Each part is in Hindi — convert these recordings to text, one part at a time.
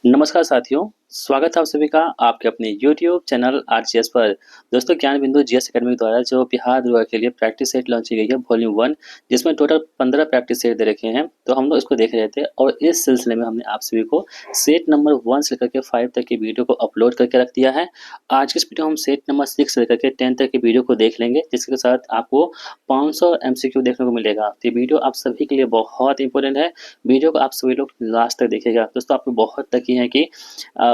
नमस्कार साथियों, स्वागत है आप सभी का आपके अपने यूट्यूब चैनल आरजीएस पर। दोस्तों ज्ञान बिंदु जीएस एकेडमी द्वारा जो बिहार दरोगा के लिए प्रैक्टिस सेट लॉन्च की गई है वॉल्यूम 1, जिसमें टोटल 15 प्रैक्टिस सेट दे रखे हैं। तो हम लोग इसको देख रहे थे और इस सिलसिले में हमने आप सभी को सेट नंबर 1 से लेकर के 5 तक की वीडियो को अपलोड करके रख दिया है। आज की इस वीडियो हम सेट नंबर 6 से लेकर के 10 तक की वीडियो को देख लेंगे, जिसके साथ आपको 500 एमसीक्यू देखने को मिलेगा। तो ये वीडियो आप सभी के लिए बहुत इंपॉर्टेंट है। वीडियो को आप सभी लोग लास्ट तक देखिएगा। दोस्तों आपको बहुत तक ही है कि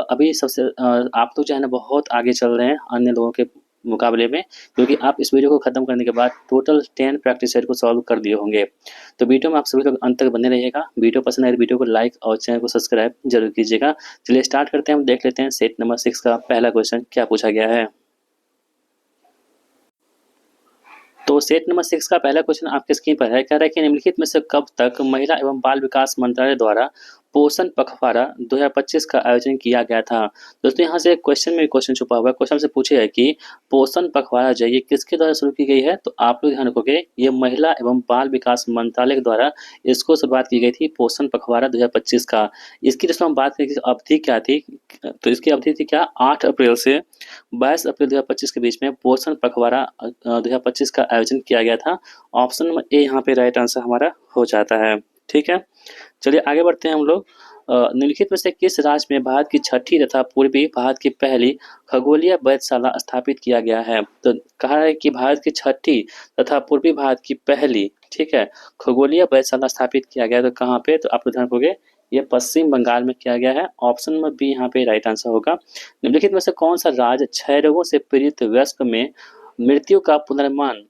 अभी आप तो जो है ना बहुत आगे चल रहे हैं अन्य लोगों के मुकाबले में, क्योंकि आप इस वीडियो को खत्म करने के बाद टोटल 10 प्रैक्टिस सेट को सॉल्व कर दिए होंगे। तो वीडियो में आप सभी लोग अंत तक बने रहिएगा। वीडियो पसंद आए तो वीडियो को लाइक और चैनल को सब्सक्राइब जरूर कीजिएगा। चलिए स्टार्ट करते हैं। हम देख लेते हैं सेट नंबर 6 का पहला क्वेश्चन क्या पूछा गया है। तो सेट नंबर 6 का पहला क्वेश्चन आपके स्क्रीन पर है। कह रहा है कि निम्नलिखित में से कब तक महिला एवं बाल विकास मंत्रालय द्वारा पोषण पखवाड़ा 2025 का आयोजन किया गया था। दोस्तों यहाँ से एक क्वेश्चन छुपा हुआ है। क्वेश्चन से पूछे है कि पोषण पखवाड़ा जो ये किसके द्वारा शुरू की गई है। तो आप लोग ध्यान रखोगे ये महिला एवं बाल विकास मंत्रालय के द्वारा इसको शुरुआत की गई थी पोषण पखवाड़ा 2025 का। इसकी दोस्तों हम बात करें अवधि क्या थी, तो इसकी अवधि थी क्या 8 अप्रैल से 22 अप्रैल 2025 के बीच में पोषण पखवाड़ा 2025 का आयोजन किया गया था। ऑप्शन नंबर ए यहाँ पे राइट आंसर हमारा हो जाता है। ठीक है, चलिए आगे बढ़ते हैं हम लोग। निम्नलिखित में से किस राज्य में भारत की छठी तथा पूर्वी भारत की पहली खगोलीय वेधशाला स्थापित किया गया है। तो कहा है कि भारत की छठी तथा पूर्वी भारत की पहली, ठीक है, खगोलीय वेधशाला स्थापित किया गया। तो कहाँ पे, तो आप लोग ध्यान रखोगे ये पश्चिम बंगाल में किया गया है। ऑप्शन नंबर बी यहाँ पे राइट आंसर होगा। निम्नलिखित में से कौन सा राज्य क्षय रोगों से पीड़ित वयस्क में मृत्यु का पुनर्मान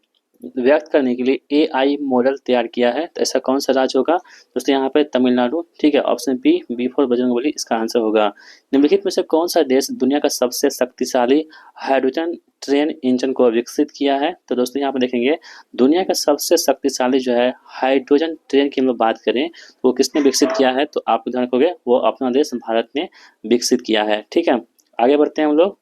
व्यक्त करने के लिए एआई मॉडल तैयार किया है। तो ऐसा कौन सा राज्य होगा दोस्तों, यहाँ पे तमिलनाडु। ठीक है, ऑप्शन बी फॉर बजरंगबली इसका आंसर होगा। निम्नलिखित में से कौन सा देश दुनिया का सबसे शक्तिशाली हाइड्रोजन ट्रेन इंजन को विकसित किया है। तो दोस्तों यहाँ पे देखेंगे दुनिया का सबसे शक्तिशाली जो है हाइड्रोजन ट्रेन की हम लोग बात करें तो वो किसने विकसित किया है। तो आप ध्यान रखोगे वो अपना देश भारत ने विकसित किया है। ठीक है, आगे बढ़ते हैं हम लोग।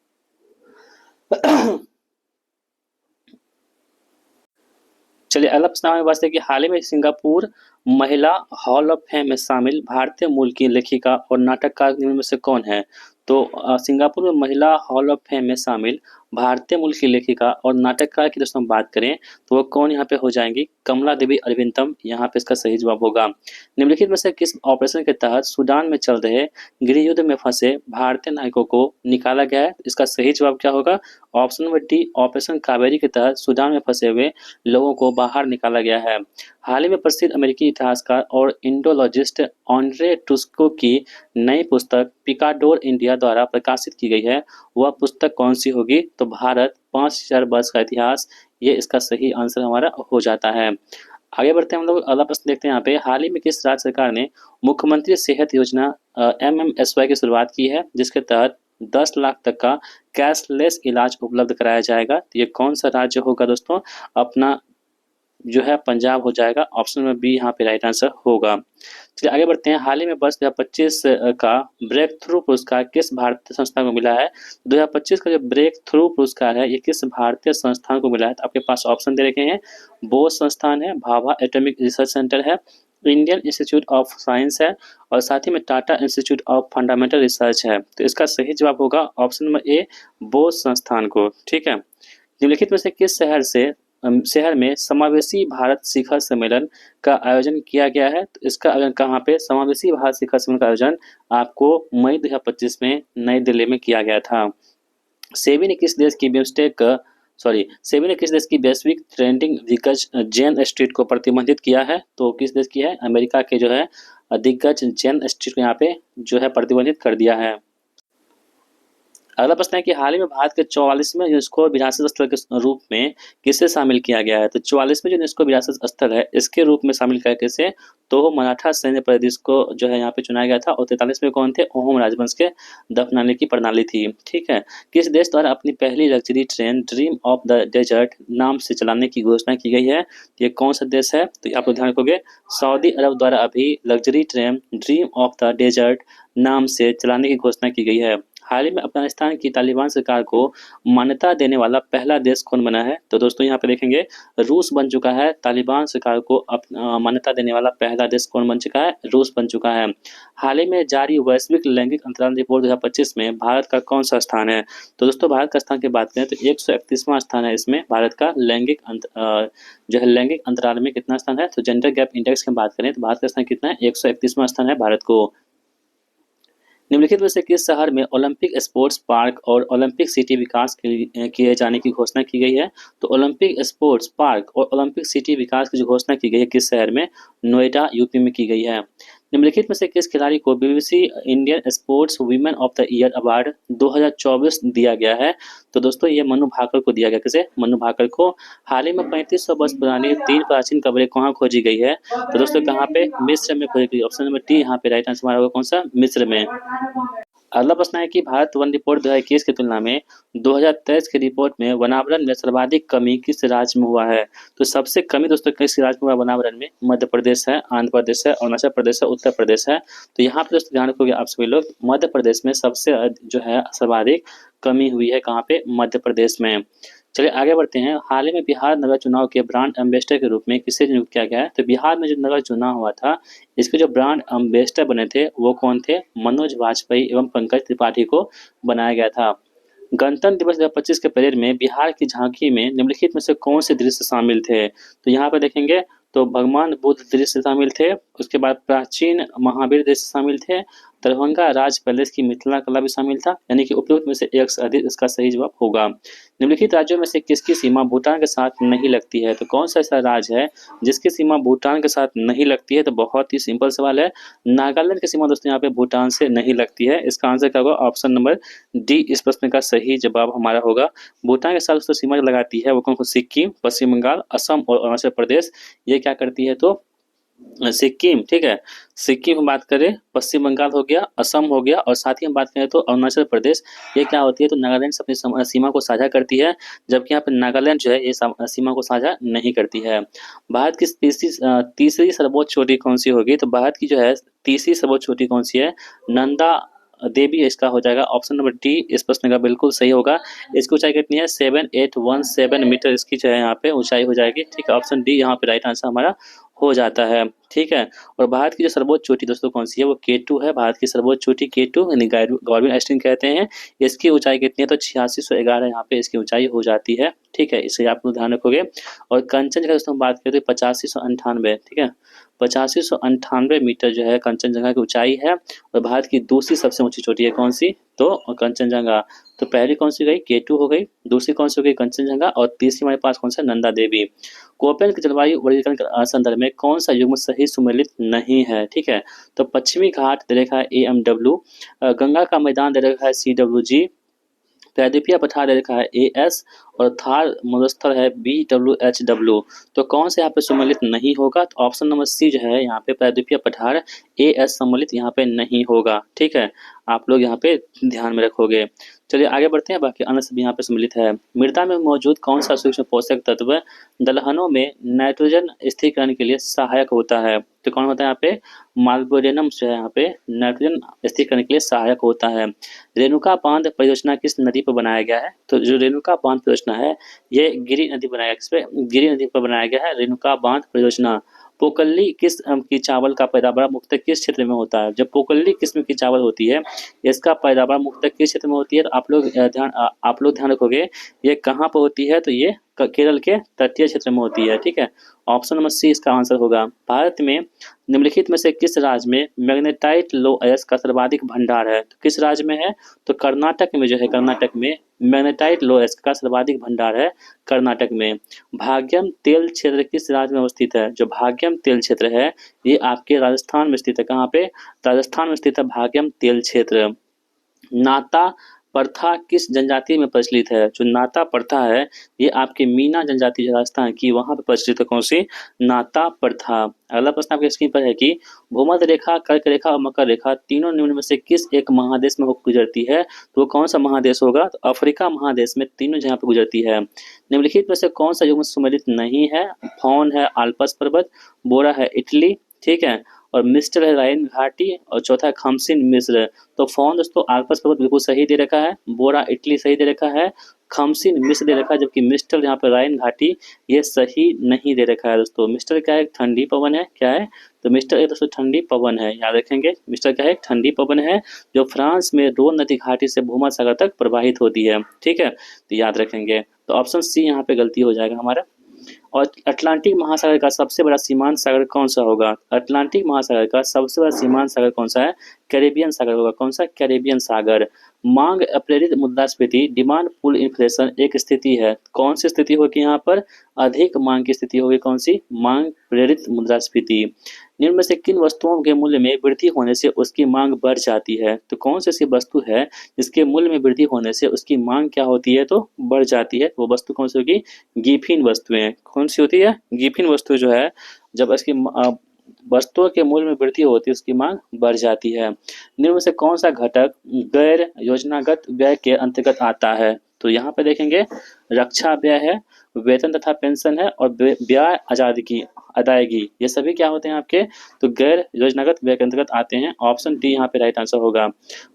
चलिए अगला प्रश्न हमारे पास है कि हाल ही में सिंगापुर महिला हॉल ऑफ फेम में शामिल भारतीय मूल की लेखिका और नाटककार निम्न में से कौन है। तो सिंगापुर में महिला हॉल ऑफ फेम में शामिल भारतीय मूल की लेखिका और नाटककार की दोस्तों हम बात करें तो वो कौन यहाँ पे हो जाएंगी, कमला देवी अरविंदम यहाँ पे इसका सही जवाब होगा। निम्नलिखित में से किस ऑपरेशन के तहत सूडान में चल रहे गृह युद्ध में फंसे भारतीय नागरिकों को निकाला गया है। इसका सही जवाब क्या होगा, option number D operation Kaveri के तहत सूडान में फंसे हुए लोगों को बाहर निकाला गया है। हाल ही में प्रसिद्ध अमेरिकी इतिहासकार और इंडोलॉजिस्ट ऑन्ड्रे टुस्को की नई पुस्तक पिकाडोर इंडिया द्वारा प्रकाशित की गई है। वह पुस्तक कौन सी होगी, तो भारत 5000 वर्ष का इतिहास, ये इसका सही आंसर हमारा हो जाता है। आगे बढ़ते हैं हम लोग अगला प्रश्न देखते हैं। यहाँ पे हाल ही में किस राज्य सरकार ने मुख्यमंत्री सेहत योजना MMSY की शुरुआत की है, जिसके तहत 10 लाख तक का कैशलेस इलाज उपलब्ध कराया जाएगा। तो ये कौन सा राज्य होगा दोस्तों, अपना जो है पंजाब हो जाएगा। ऑप्शन में बी यहाँ पे राइट आंसर होगा। चलिए आगे बढ़ते हैं। हाल ही में वर्ष 2025 का ब्रेक थ्रू पुरस्कार किस भारतीय संस्था को मिला है। 2025 का जो ब्रेक थ्रू पुरस्कार है ये किस भारतीय संस्थान को मिला है। तो आपके पास ऑप्शन दे रखे हैं, बोस संस्थान है, भाभा एटॉमिक रिसर्च सेंटर है, इंडियन इंस्टीट्यूट ऑफ साइंस है और साथ ही में Tata institute of fundamental research है। तो इसका सही जवाब होगा ऑप्शन नंबर ए बोस संस्थान को। ठीक है, निम्नलिखित में से किस शहर में समावेशी भारत शिखर सम्मेलन का आयोजन किया गया है। तो इसका अगर कहाँ पे समावेशी भारत शिखर सम्मेलन का आयोजन आपको मई 2025 में नई दिल्ली में किया गया था। सेबी ने किस देश की वैश्विक ट्रेंडिंग दिग्गज जेन स्ट्रीट को प्रतिबंधित किया है। तो किस देश की है, अमेरिका के जो है दिग्गज जेन स्ट्रीट को यहाँ पे जो है प्रतिबंधित कर दिया है। अगला प्रश्न है कि हाल ही में भारत के 44वें यूनेस्को विरासत स्थल के रूप में किसे शामिल किया गया है। तो 44वें जो यूनेस्को विरासत स्थल है इसके रूप में शामिल किया किसे, तो मराठा सैन्य प्रदेश को जो है यहाँ पे चुना गया था। और 43वें कौन थे, ओम राजवंश के दफनाने की प्रणाली थी। ठीक है, किस देश द्वारा अपनी पहली luxury train dream of the desert नाम से चलाने की घोषणा की गई है। ये कौन सा देश है, तो आप लोग ध्यान रखोगे सऊदी अरब द्वारा अभी luxury train dream of the desert नाम से चलाने की घोषणा की गई है। हाल ही में अफगानिस्तान की तालिबान सरकार को मान्यता देने वाला पहला देश कौन बना है? तो दोस्तों यहाँ पे देखेंगे रूस बन चुका है। तालिबान सरकार को मान्यता देने वाला पहला देश कौन बन चुका है? रूस बन चुका है। हाल ही में जारी वैश्विक लैंगिक अंतराल रिपोर्ट 2025 में भारत का कौन सा स्थान है? तो दोस्तों भारत का स्थान की बात करें तो 131वां स्थान है इसमें भारत का जो है लैंगिक अंतराल में कितना स्थान है? तो जेंडर गैप इंडेक्स की बात करें तो भारत का स्थान कितना है? 131वां स्थान है भारत को। निम्नलिखित में से किस शहर में ओलंपिक स्पोर्ट्स पार्क और ओलंपिक सिटी विकास किए जाने की घोषणा की गई है? तो ओलंपिक स्पोर्ट्स पार्क और ओलंपिक सिटी विकास की जो घोषणा की गई है किस शहर में? नोएडा यूपी में की गई है। निम्नलिखित में से किस खिलाड़ी को BBC Indian sports women of the year award 2024 दिया गया है? तो दोस्तों ये मनु भाकर को दिया गया। किसे? मनु भाकर को। हाल ही में 3500 वर्ष पुरानी 3 प्राचीन कब्रें कहाँ खोजी गई है? तो दोस्तों कहाँ पे? मिस्र में खोजी गई। ऑप्शन नंबर डी यहाँ पे राइट आंसर हमारा होगा कौन सा? मिस्र में। अगला प्रश्न है कि भारत वन रिपोर्ट 2021 की तुलना में 2023 की रिपोर्ट में वनावरण में सर्वाधिक कमी किस राज्य में हुआ है? तो सबसे कमी दोस्तों किस राज्य में हुआ वनावरण में? मध्य प्रदेश है, आंध्र प्रदेश है, अरुणाचल प्रदेश है, उत्तर प्रदेश है। तो यहाँ पे दोस्तों ध्यान रखोगे आप सभी लोग, मध्य प्रदेश में सबसे जो है सर्वाधिक कमी हुई है। कहाँ पे? मध्य प्रदेश में। चलिए आगे बढ़ते हैं। हाल ही में बिहार नगर चुनाव के ब्रांड एम्बेसडर के रूप में किसे नियुक्त किया गया है? तो बिहार में जो नगर चुनाव हुआ था इसके जो ब्रांड एम्बेसडर बने थे वो कौन थे? मनोज वाजपेयी एवं पंकज त्रिपाठी को बनाया गया था। गणतंत्र दिवस 2025 के परेड में बिहार की झांकी में निम्नलिखित में से कौन से दृश्य शामिल थे? तो यहाँ पर देखेंगे तो भगवान बुद्ध दृश्य शामिल थे, उसके बाद प्राचीन महावीर दृश्य शामिल थे, दरभंगा राज पैलेस की मिथिला कला भी शामिल था। यानी कि उपयुक्त में से एक से अधिक इसका सही जवाब होगा। निम्नलिखित राज्यों में से किसकी सीमा भूटान के साथ नहीं लगती है? तो कौन सा ऐसा राज्य है जिसकी सीमा भूटान के साथ नहीं लगती है? तो बहुत ही सिंपल सवाल है, नागालैंड की सीमा दोस्तों यहाँ पे भूटान से नहीं लगती है। इसका आंसर क्या होगा? ऑप्शन नंबर डी इस प्रश्न का सही जवाब हमारा होगा। भूटान के साथ दोस्तों सीमा जो लगाती है वो कौन? सिक्किम, पश्चिम बंगाल, असम और अरुणाचल प्रदेश। ये क्या करती है? तो सिक्किम। ठीक है, सिक्किम की बात करें, पश्चिम बंगाल हो गया, असम हो गया और साथ ही हम बात करें तो अरुणाचल प्रदेश, ये क्या होती है? तो नागालैंड से अपनी सीमा को साझा करती है, जबकि यहाँ पे नागालैंड जो है ये सीमा को साझा नहीं करती है। भारत की तीसरी सर्वोच्च चोटी कौन सी होगी? तो भारत की जो है तीसरी सर्वोच्च चोटी कौन सी है? नंदा देवी इसका हो जाएगा। ऑप्शन नंबर डी इस प्रश्न का बिल्कुल सही होगा। इसकी ऊंचाई कितनी है? 7817 मीटर इसकी जो है यहाँ पे ऊंचाई हो जाएगी। ठीक है, ऑप्शन डी यहाँ पे राइट आंसर हमारा हो जाता है। ठीक है, और भारत की जो सर्वोच्च चोटी दोस्तों कौन सी है? वो K2 है। भारत की सर्वोच्च चोटी K2 यानी गॉर्डविन आइसक्रीम कहते हैं। इसकी ऊंचाई कितनी है? तो 8611 यहाँ पे इसकी ऊंचाई हो जाती है। ठीक है, इसे आप लोग ध्यान रखोगे। और कंचनजंगा दोस्तों बात करें तो 8598। ठीक है, 8598 मीटर जो है कंचनजंगा की ऊंचाई है। और भारत की दूसरी सबसे ऊंची चोटी है कौन सी? तो कंचनजंगा। तो पहली कौन सी गई? K2 हो गई, दूसरी कौन सी हो गई? कंचनजंगा, और तीसरी हमारे पास कौन सा? नंदा देवी। कोपेन के जलवायु वर्गीकरण के संदर्भ में कौन सा युग्म सही सुमेलित नहीं है? ठीक है, तो पश्चिमी घाट दे रखा है AMW, गंगा का मैदान दे रखा है CWG, प्रायद्वीपीय पठार दे रखा है AS और थार मरुस्थल है BWHW। तो कौन से यहाँ पे सम्मिलित नहीं होगा? तो ऑप्शन नंबर सी जो है यहाँ पे प्रायद्वीपीय पठार AS सम्मिलित यहाँ पे नहीं होगा। ठीक है, आप लोग यहाँ पे ध्यान में रखोगे। चलिए आगे बढ़ते हैं, बाकी अन्य सभी यहाँ पे सम्मिलित है। मृदा में मौजूद कौन सा सूक्ष्म पोषक तत्व दलहनों में नाइट्रोजन स्थिरीकरण के लिए सहायक होता है? तो कौन होता है यहाँ पे? माइक्रोडेनम जो है यहाँ पे नाइट्रोजन स्थिरीकरण के लिए सहायक होता है। रेणुका बांध परियोजना किस नदी पर बनाया गया है? तो जो रेणुका बांध परियोजना है ये गिरि नदी बनाया, किस पे? गिरि नदी पर बनाया गया है रेणुका बांध परियोजना। पोकल्ली किस की चावल का पैदावार मुख्यतः किस क्षेत्र में होता है? जब पोकल्ली किस्म की चावल होती है इसका पैदावार मुख्यतः किस क्षेत्र में होती है? तो आप लोग ध्यान रखोगे ये कहाँ पर होती है? तो ये केरल के तटीय क्षेत्र में होती है। ठीक है, ऑप्शन नंबर सी इसका आंसर होगा। भारत में निम्नलिखित में से किस राज्य में मैग्नेटाइट लो अयस्क का सर्वाधिक भंडार है? तो किस राज्य में है? तो कर्नाटक में जो है, कर्नाटक में मैग्नेटाइट लो अयस्क का सर्वाधिक भंडार है कर्नाटक में। भाग्यम तेल क्षेत्र किस राज्य में अवस्थित है? जो भाग्यम तेल क्षेत्र है ये आपके राजस्थान में स्थित है। कहाँ पे? राजस्थान में स्थित है भाग्यम तेल क्षेत्र। नाता प्रथा किस जनजाति में प्रचलित है? जो नाता प्रथा है ये आपके मीना जनजाति राजस्थान की वहां पर प्रचलित है। कौन सी? नाता प्रथा। अगला प्रश्न आपके स्क्रीन पर है कि भूमध्य रेखा, कर्क रेखा और मकर रेखा तीनों निम्न में से किस एक महादेश में गुजरती है? तो वो कौन सा महादेश होगा? तो अफ्रीका महादेश में तीनों जगह पर गुजरती है। निम्नलिखित में से कौन सा युग्म सुमेलित नहीं है? फौन है आल्पस पर्वत, बोरा है इटली, ठीक है, और मिस्टर है राइन घाटी, और चौथा है खमसिन मिस्र। तो फोन दोस्तों आल्पस पर्वत बिल्कुल सही दे रखा है, बोरा इटली सही दे रखा है, खमसिन मिस्र दे रखा है, जबकि मिस्टर यहाँ पे राइन घाटी ये सही नहीं दे रखा है दोस्तों। मिस्टर क्या है, ठंडी पवन है, क्या है, तो मिस्टर एक दोस्तों ठंडी पवन है, याद रखेंगे। मिस्टर क्या है, ठंडी पवन है, जो फ्रांस में रोन नदी घाटी से भूमध्य सागर तक प्रवाहित होती है, ठीक है, तो याद रखेंगे। तो ऑप्शन सी यहाँ पे गलती हो जाएगा हमारा। और अटलांटिक महासागर का सबसे बड़ा सीमांत सागर कौन सा होगा? अटलांटिक महासागर का सबसे बड़ा सीमांत सागर कौन सा है? कैरेबियन सागर होगा। कौन सा? कैरेबियन सागर। मांग प्रेरित मुद्रास्फीति, डिमांड पुल इन्फ्लेशन एक स्थिति है। कौन सी स्थिति होगी यहाँ पर? अधिक मांग की स्थिति होगी। कौन सी? मांग प्रेरित मुद्रास्फीति। निम्न में से किन वस्तुओं के मूल्य में वृद्धि होने से उसकी मांग बढ़ जाती है? तो कौन सी ऐसी वस्तु है जिसके मूल्य में वृद्धि होने से उसकी मांग क्या होती है? तो बढ़ जाती है। वो वस्तु कौन सी होगी? गिफिन वस्तुएं। कौन सी होती है? गिफिन वस्तु जो है, जब इसकी वस्तुओं के मूल्य में वृद्धि होती है उसकी मांग बढ़ जाती है। निम्न में से कौन सा घटक गैर योजनागत व्यय के अंतर्गत आता है? तो यहाँ पे देखेंगे रक्षा व्यय है, वेतन तथा पेंशन है, और ब्याह आजादगी अदायगी, ये सभी क्या होते हैं आपके? तो गैर योजनागत व्यय के अंतर्गत आते हैं। ऑप्शन डी यहाँ पे राइट आंसर होगा।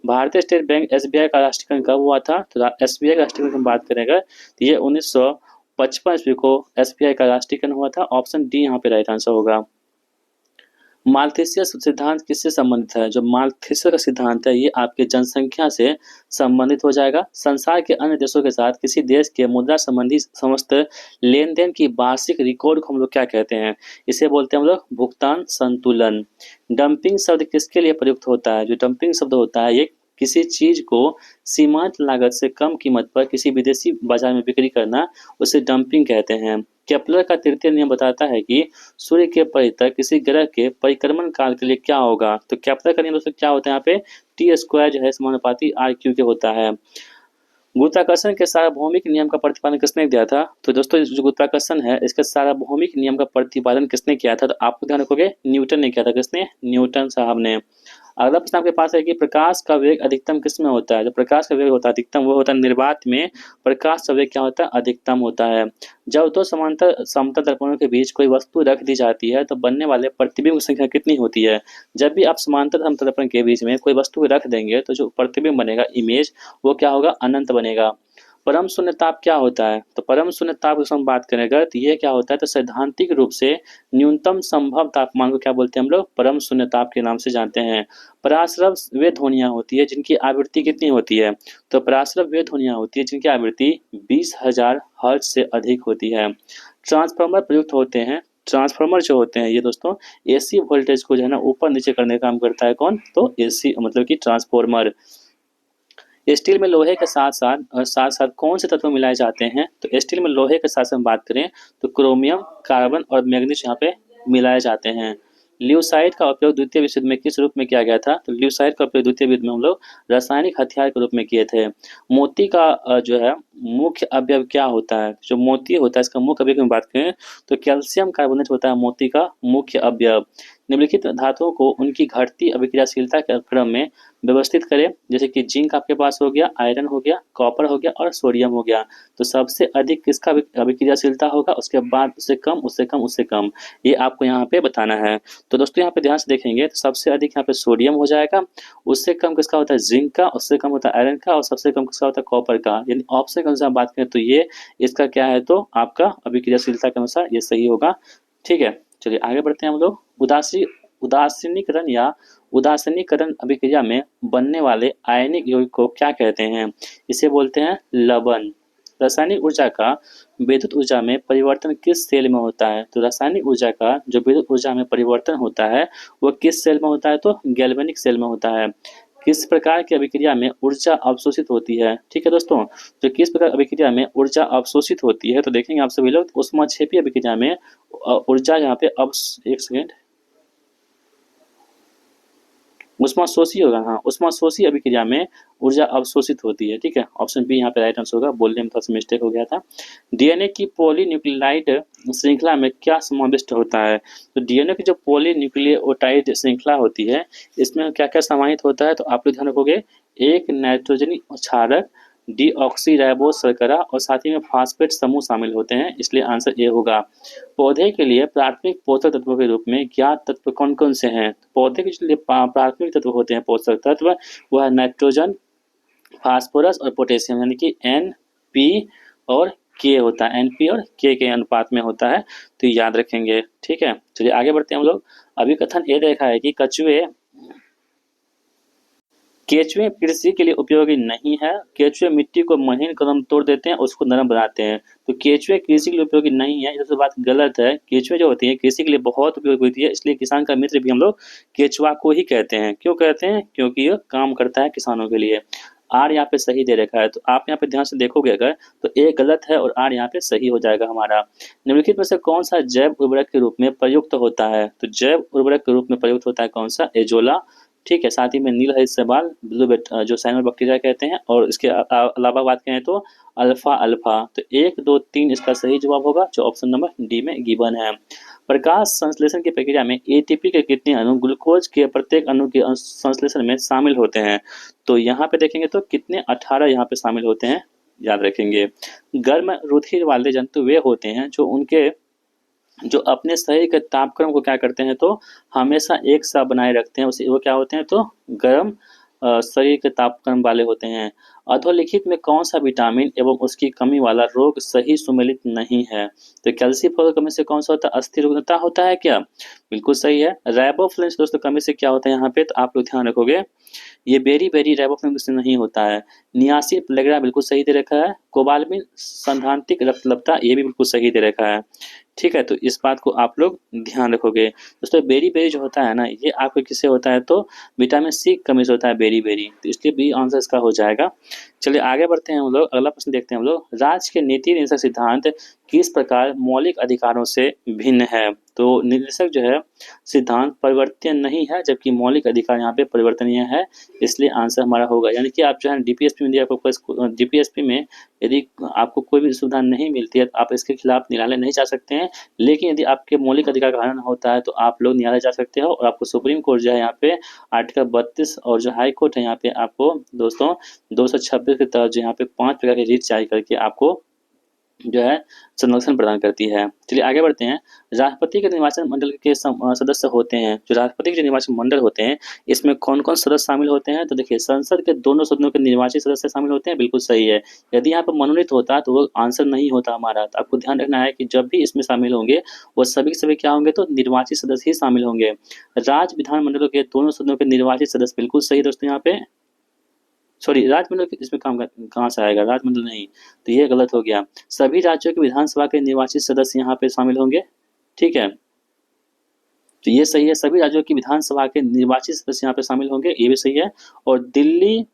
भारतीय स्टेट बैंक एसबीआई का राष्ट्रीयकरण कब हुआ था? तो एसबीआई का राष्ट्रीयकरण की बात करेंगे तो ये 1955 ईस्वी को एसबीआई का राष्ट्रीयकरण हुआ था। ऑप्शन डी यहाँ पे राइट आंसर होगा। माल्थेसियस सिद्धांत किससे संबंधित है? जो माल्थेसियस का सिद्धांत है ये आपके जनसंख्या से संबंधित हो जाएगा। संसार के अन्य देशों के साथ किसी देश के मुद्रा संबंधी समस्त लेन देन की वार्षिक रिकॉर्ड को हम लोग क्या कहते हैं? इसे बोलते हैं हम लोग भुगतान संतुलन। डंपिंग शब्द किसके लिए प्रयुक्त होता है? जो डंपिंग शब्द होता है ये किसी चीज को सीमांत लागत से कम कीमत पर किसी विदेशी बाजार में बिक्री करना, उसे डंपिंग कहते हैं। केपलर का तृतीय नियम बताता है कि सूर्य के परितः किसी ग्रह के परिक्रमण काल के लिए क्या होगा? तो केपलर का नियम दोस्तों क्या होता है यहाँ पे? टी स्क्वायर जो है समानुपाती आर क्यू के होता है। गुरुत्वाकर्षण के सार्वभौमिक नियम का प्रतिपादन किसने दिया था? तो दोस्तों जो गुरुत्वाकर्षण है इसके सार्वभौमिक नियम का प्रतिपादन किसने किया था? तो आपको ध्यान रखोगे न्यूटन ने किया था। किसने? न्यूटन साहब ने। अगला प्रश्न आपके पास है कि प्रकाश का वेग अधिकतम किसमें होता है? जो प्रकाश का वेग होता है अधिकतम वो होता है निर्वात में। प्रकाश का वेग क्या होता है? अधिकतम होता है। जब दो समांतर समतल दर्पणों के बीच कोई वस्तु रख दी जाती है तो बनने वाले प्रतिबिंब की संख्या कितनी होती है? जब भी आप समांतर समतल दर्पण के बीच में कोई वस्तु रख देंगे तो जो प्रतिबिंब बनेगा, इमेज, वो क्या होगा? अनंत बनेगा। परम शून्य ताप क्या होता है? तो परम शून्य ताप की हम बात करेंगे तो ये क्या होता है? तो सैद्धांतिक रूप से न्यूनतम संभव तापमान को क्या बोलते हैं हम लोग? परम शून्य ताप के नाम से जानते हैं। पराश्रव वे ध्वनियां होती है जिनकी आवृत्ति कितनी होती है? तो पराश्रव वे ध्वनियां होती है जिनकी आवृत्ति 20,000 हर्ट्ज से अधिक होती है। ट्रांसफार्मर प्रयुक्त होते हैं। ट्रांसफार्मर जो होते हैं ये दोस्तों एसी वोल्टेज को जो है ना ऊपर नीचे करने का काम करता है। कौन? तो एसी मतलब कि ट्रांसफार्मर। स्टील में लोहे के साथ साथ कौन से तत्व मिलाए जाते हैं? तो स्टील में लोहे के साथ साथ बात करें तो क्रोमियम, कार्बन और मैग्नीज यहाँ पे मिलाए जाते हैं। ल्यूसाइड का उपयोग द्वितीय विश्व युद्ध में किस रूप में किया गया था? तो ल्यूसाइड का उपयोग द्वितीय युद्ध में हम लोग रासायनिक हथियार के रूप में किए थे। मोती का जो है मुख्य अवयव क्या होता है? जो मोती होता है इसका मुख्य अवयव की बात करें तो कैल्शियम कार्बोनेट होता है मोती का मुख्य अवयव। निम्नलिखित धातुओं को उनकी घटती अभिक्रियाशीलता के क्रम में व्यवस्थित करें। जैसे कि जिंक आपके पास हो गया, आयरन हो गया, कॉपर हो गया और सोडियम हो गया। तो सबसे अधिक किसका अभिक्रियाशीलता होगा, उसके बाद उससे कम, उससे कम, उससे कम, ये आपको यहाँ पे बताना है। तो दोस्तों यहाँ पे ध्यान से देखेंगे तो सबसे अधिक यहाँ पे सोडियम हो जाएगा, उससे कम किसका होता है? जिंक का, उससे कम होता है आयरन का, और सबसे कम किसका होता है? कॉपर का। यानी ऑप्शन के अनुसार बात करें तो ये इसका क्या है? तो आपका अभिक्रियाशीलता के अनुसार ये सही होगा। ठीक है, चलिए आगे बढ़ते हैं हम लोग। उदासीनीकरण या उदासीनीकरण अभिक्रिया में बनने वाले आयनिक यौगिक को क्या कहते हैं? इसे बोलते हैं लवण। रासायनिक ऊर्जा का विद्युत ऊर्जा में परिवर्तन किस सेल में होता है? तो रासायनिक ऊर्जा का जो विद्युत ऊर्जा में परिवर्तन होता है वो किस सेल में होता है? तो गैल्वेनिक सेल में होता है। किस प्रकार की अभिक्रिया में ऊर्जा अवशोषित होती है? ठीक है दोस्तों, तो किस प्रकार अभिक्रिया में ऊर्जा अवशोषित होती है? तो देखेंगे आप सभी लोग ऊष्माक्षेपी अभिक्रिया में ऊर्जा यहाँ पे एक सेकेंड, उष्माशोषी होगा। हाँ, उष्माशोषी अभिक्रिया में ऊर्जा अवशोषित होती है। ठीक है, ऑप्शन बी यहाँ पे राइट आंसर होगा। बोलने में थोड़ा सा मिस्टेक हो गया था। डीएनए की पॉलीन्यूक्लियोटाइड श्रृंखला में क्या समाविष्ट होता है? तो डीएनए की जो पॉलीन्यूक्लियोटाइड श्रृंखला होती है इसमें क्या क्या समाहित होता है? तो आप लोग ध्यान रखोगे, एक नाइट्रोजनी क्षारक, डीऑक्सी राइबोस शर्करा और साथ ही में फास्फेट समूह शामिल होते हैं, इसलिए आंसर ए होगा। पौधे के लिए प्राथमिक पोषक तत्वों के रूप में ज्ञात तत्व कौन-कौन से हैं? पौधे के लिए प्राथमिक तत्व होते हैं पोषक तत्व, वह है नाइट्रोजन, फास्फोरस और पोटेशियम, यानी कि एन, पी और के होता है, एनपी और के अनुपात में होता है, तो याद रखेंगे। ठीक है, चलिए आगे बढ़ते हैं हम लोग। अभी कथन ये देखा है कि केचुए कृषि के लिए उपयोगी नहीं है। केचुए मिट्टी को महीन कदम तोड़ देते हैं, उसको नरम बनाते हैं। तो केचुए कृषि के लिए उपयोगी नहीं है, ये तो बात गलत है। केचुए जो होती है कृषि के लिए बहुत उपयोगी होती है, इसलिए किसान का मित्र भी हम लोग केचुआ को ही कहते हैं। क्यों कहते हैं? क्योंकि ये काम करता है किसानों के लिए। आर यहाँ पे सही दे रखा है, तो आप यहाँ पे ध्यान से देखोगे अगर, तो ए गलत है और आर यहाँ पे सही हो जाएगा हमारा। निम्नलिखित में से कौन सा जैव उर्वरक के रूप में प्रयुक्त होता है? तो जैव उर्वरक के रूप में प्रयुक्त होता है कौन सा? एजोला। ठीक है, साथ ही में नील हरित शैवाल, जो साइनोर बैक्टीरिया कहते हैं, और इसके अलावा बात करें तो अल्फा। तो 1, 2, 3 इसका सही जवाब होगा, जो ऑप्शन नंबर डी में गिवन है। प्रकाश संश्लेषण की प्रक्रिया में एटीपी के कितने अणु ग्लूकोज के प्रत्येक अणु के संश्लेषण में शामिल होते हैं? तो यहाँ पे देखेंगे तो कितने, 18 यहाँ पे शामिल होते हैं, याद रखेंगे। गर्म रुधिर वाले जंतु वे होते हैं जो अपने शरीर के तापक्रम को क्या करते हैं, तो हमेशा एक सा बनाए रखते हैं, उसे वो क्या होते हैं, तो गर्म शरीर के तापक्रम वाले होते हैं। अधोलिखित में कौन सा विटामिन एवं उसकी कमी वाला रोग सही सुमेलित नहीं है? तो कैल्शियम कमी से कौन सा होता है? अस्थिर रुग्णता होता है क्या? बिल्कुल सही है। राइबोफ्लाविन दोस्तों कमी से क्या होता है यहाँ पे, तो आप लोग ध्यान रखोगे, ये बेरी राइबोफ्लाविन से नहीं होता है। नियासिल प्लेग्रा बिल्कुल सही दे रखा है। कोबालमिन सैद्धांतिक रक्तलब्धता, ये भी बिल्कुल सही दे रखा है। ठीक है, तो इस बात को आप लोग ध्यान रखोगे। दोस्तों बेरी जो होता है ना, ये आपको किससे होता है, तो विटामिन सी की कमी से होता है बेरी, तो इसलिए बी आंसर इसका हो जाएगा। चलिए आगे बढ़ते हैं हम लोग, अगला प्रश्न देखते हैं हम लोग। राज्य के नीति निर्देशक सिद्धांत किस प्रकार मौलिक अधिकारों से भिन्न है? तो निर्देशक जो है सिद्धांत परिवर्तनीय नहीं है, जबकि मौलिक अधिकार यहाँ पे परिवर्तनीय है, इसलिए आंसर हमारा होगा। यानी कि आप जो है डीपीएसपी में डीपीएसपी में यदि आपको कोई भी सुविधा नहीं मिलती है, तो आप इसके खिलाफ न्यायालय नहीं जा सकते हैं। लेकिन यदि आपके मौलिक अधिकार का हनन होता है, तो आप लोग न्यायालय जा सकते हो, और आपको सुप्रीम कोर्ट जो है यहाँ पे आर्टिकल 32 और जो हाई कोर्ट है यहाँ पे आपको दोस्तों 226 के तहत जो यहाँ पे 5 प्रकार के रिट जारी करके आपको जो है संरक्षण प्रदान करती है। चलिए आगे बढ़ते हैं। राष्ट्रपति के निर्वाचन मंडल के सदस्य होते हैं। जो राष्ट्रपति के जो निर्वाचन मंडल होते हैं, इसमें कौन कौन सदस्य शामिल होते हैं? तो देखिए, संसद के दोनों सदनों के निर्वाचित सदस्य शामिल होते हैं, बिल्कुल सही है। यदि यहाँ पर मनोनीत होता है तो वो आंसर नहीं होता हमारा। तो आपको ध्यान रखना है कि जब भी इसमें शामिल होंगे, वो सभी के सभी क्या होंगे, तो निर्वाचित सदस्य ही शामिल होंगे। राज्य विधानमंडलों के दोनों सदनों के निर्वाचित सदस्य, बिल्कुल सही दोस्तों। यहाँ पे सॉरी, राजमंडल इसमें काम कहाँ से आएगा, राजमंडल नहीं, तो ये गलत हो गया। सभी राज्यों के विधानसभा के निर्वाचित सदस्य यहाँ पे शामिल होंगे। ठीक है, तो ये सही है, सभी राज्यों की विधानसभा के निर्वाचित सदस्य यहाँ पे शामिल होंगे, ये भी सही है। और दिल्ली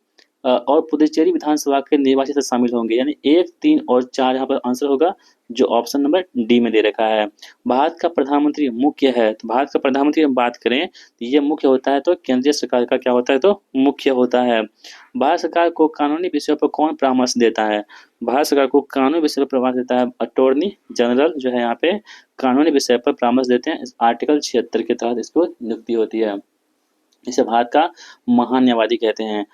और पुदुचेरी विधानसभा के निर्वाचित सदस्य शामिल होंगे, यानी 1, 3 और 4 यहाँ पर आंसर होगा, जो ऑप्शन नंबर डी में दे रखा है। भारत का प्रधानमंत्री मुख्य है। तो भारत का प्रधानमंत्री हम बात करें तो ये मुख्य होता है, तो केंद्रीय सरकार का क्या होता है, तो मुख्य होता है। भारत सरकार को कानूनी विषयों पर कौन परामर्श देता है? भारत सरकार को कानूनी विषय पर परामर्श देता है अटॉर्नी जनरल, जो है यहाँ पे कानूनी विषय पर परामर्श देते हैं। आर्टिकल 76 के तहत इसको नियुक्ति होती है। इसे भारत का महान न्यायवादी कहते हैं।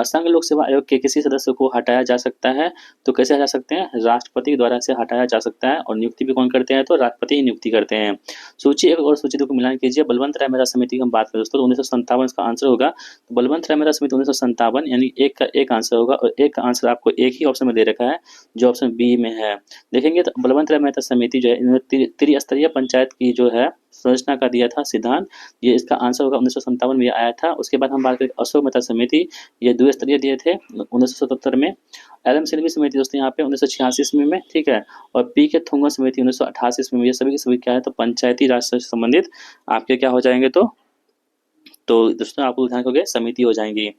संघ लोक सेवा आयोग के किसी सदस्य को हटाया जा सकता है, तो कैसे हटा सकते हैं? राष्ट्रपति द्वारा से हटाया जा सकता है, और नियुक्ति भी कौन करते हैं, तो राष्ट्रपति ही नियुक्ति करते हैं। सूची 1 और सूची 2 को मिलान कीजिए। बलवंत राय मेहता समिति की हम बात करें दोस्तों, 1957 इसका आंसर होगा। तो बलवंत राय मेहता समिति 1957, यानी एक का एक आंसर होगा, और एक का आंसर आपको एक ही ऑप्शन में दे रखा है, जो ऑप्शन बी में है। देखेंगे तो बलवंत राय मेहता समिति जो है त्रिस्तरीय पंचायत की जो है संरचना का दिया था सिद्धांत, ये इसका आंसर होगा। 1957 में आया था। उसके बाद हम बात करें अशोक मेहता समिति, ये द्विस्तरीय दिए थे 1977 में। एल एम सिल्वी समिति दोस्तों यहाँ पे 1986 ईस्वी में, ठीक है। और पी के थोंगा समिति 1988 ईस्वी में। ये सभी के सभी क्या है, तो पंचायती राज से संबंधित आपके क्या हो जाएंगे, तो दोस्तों आप लोग ध्यान रखोगे समिति हो जाएंगी।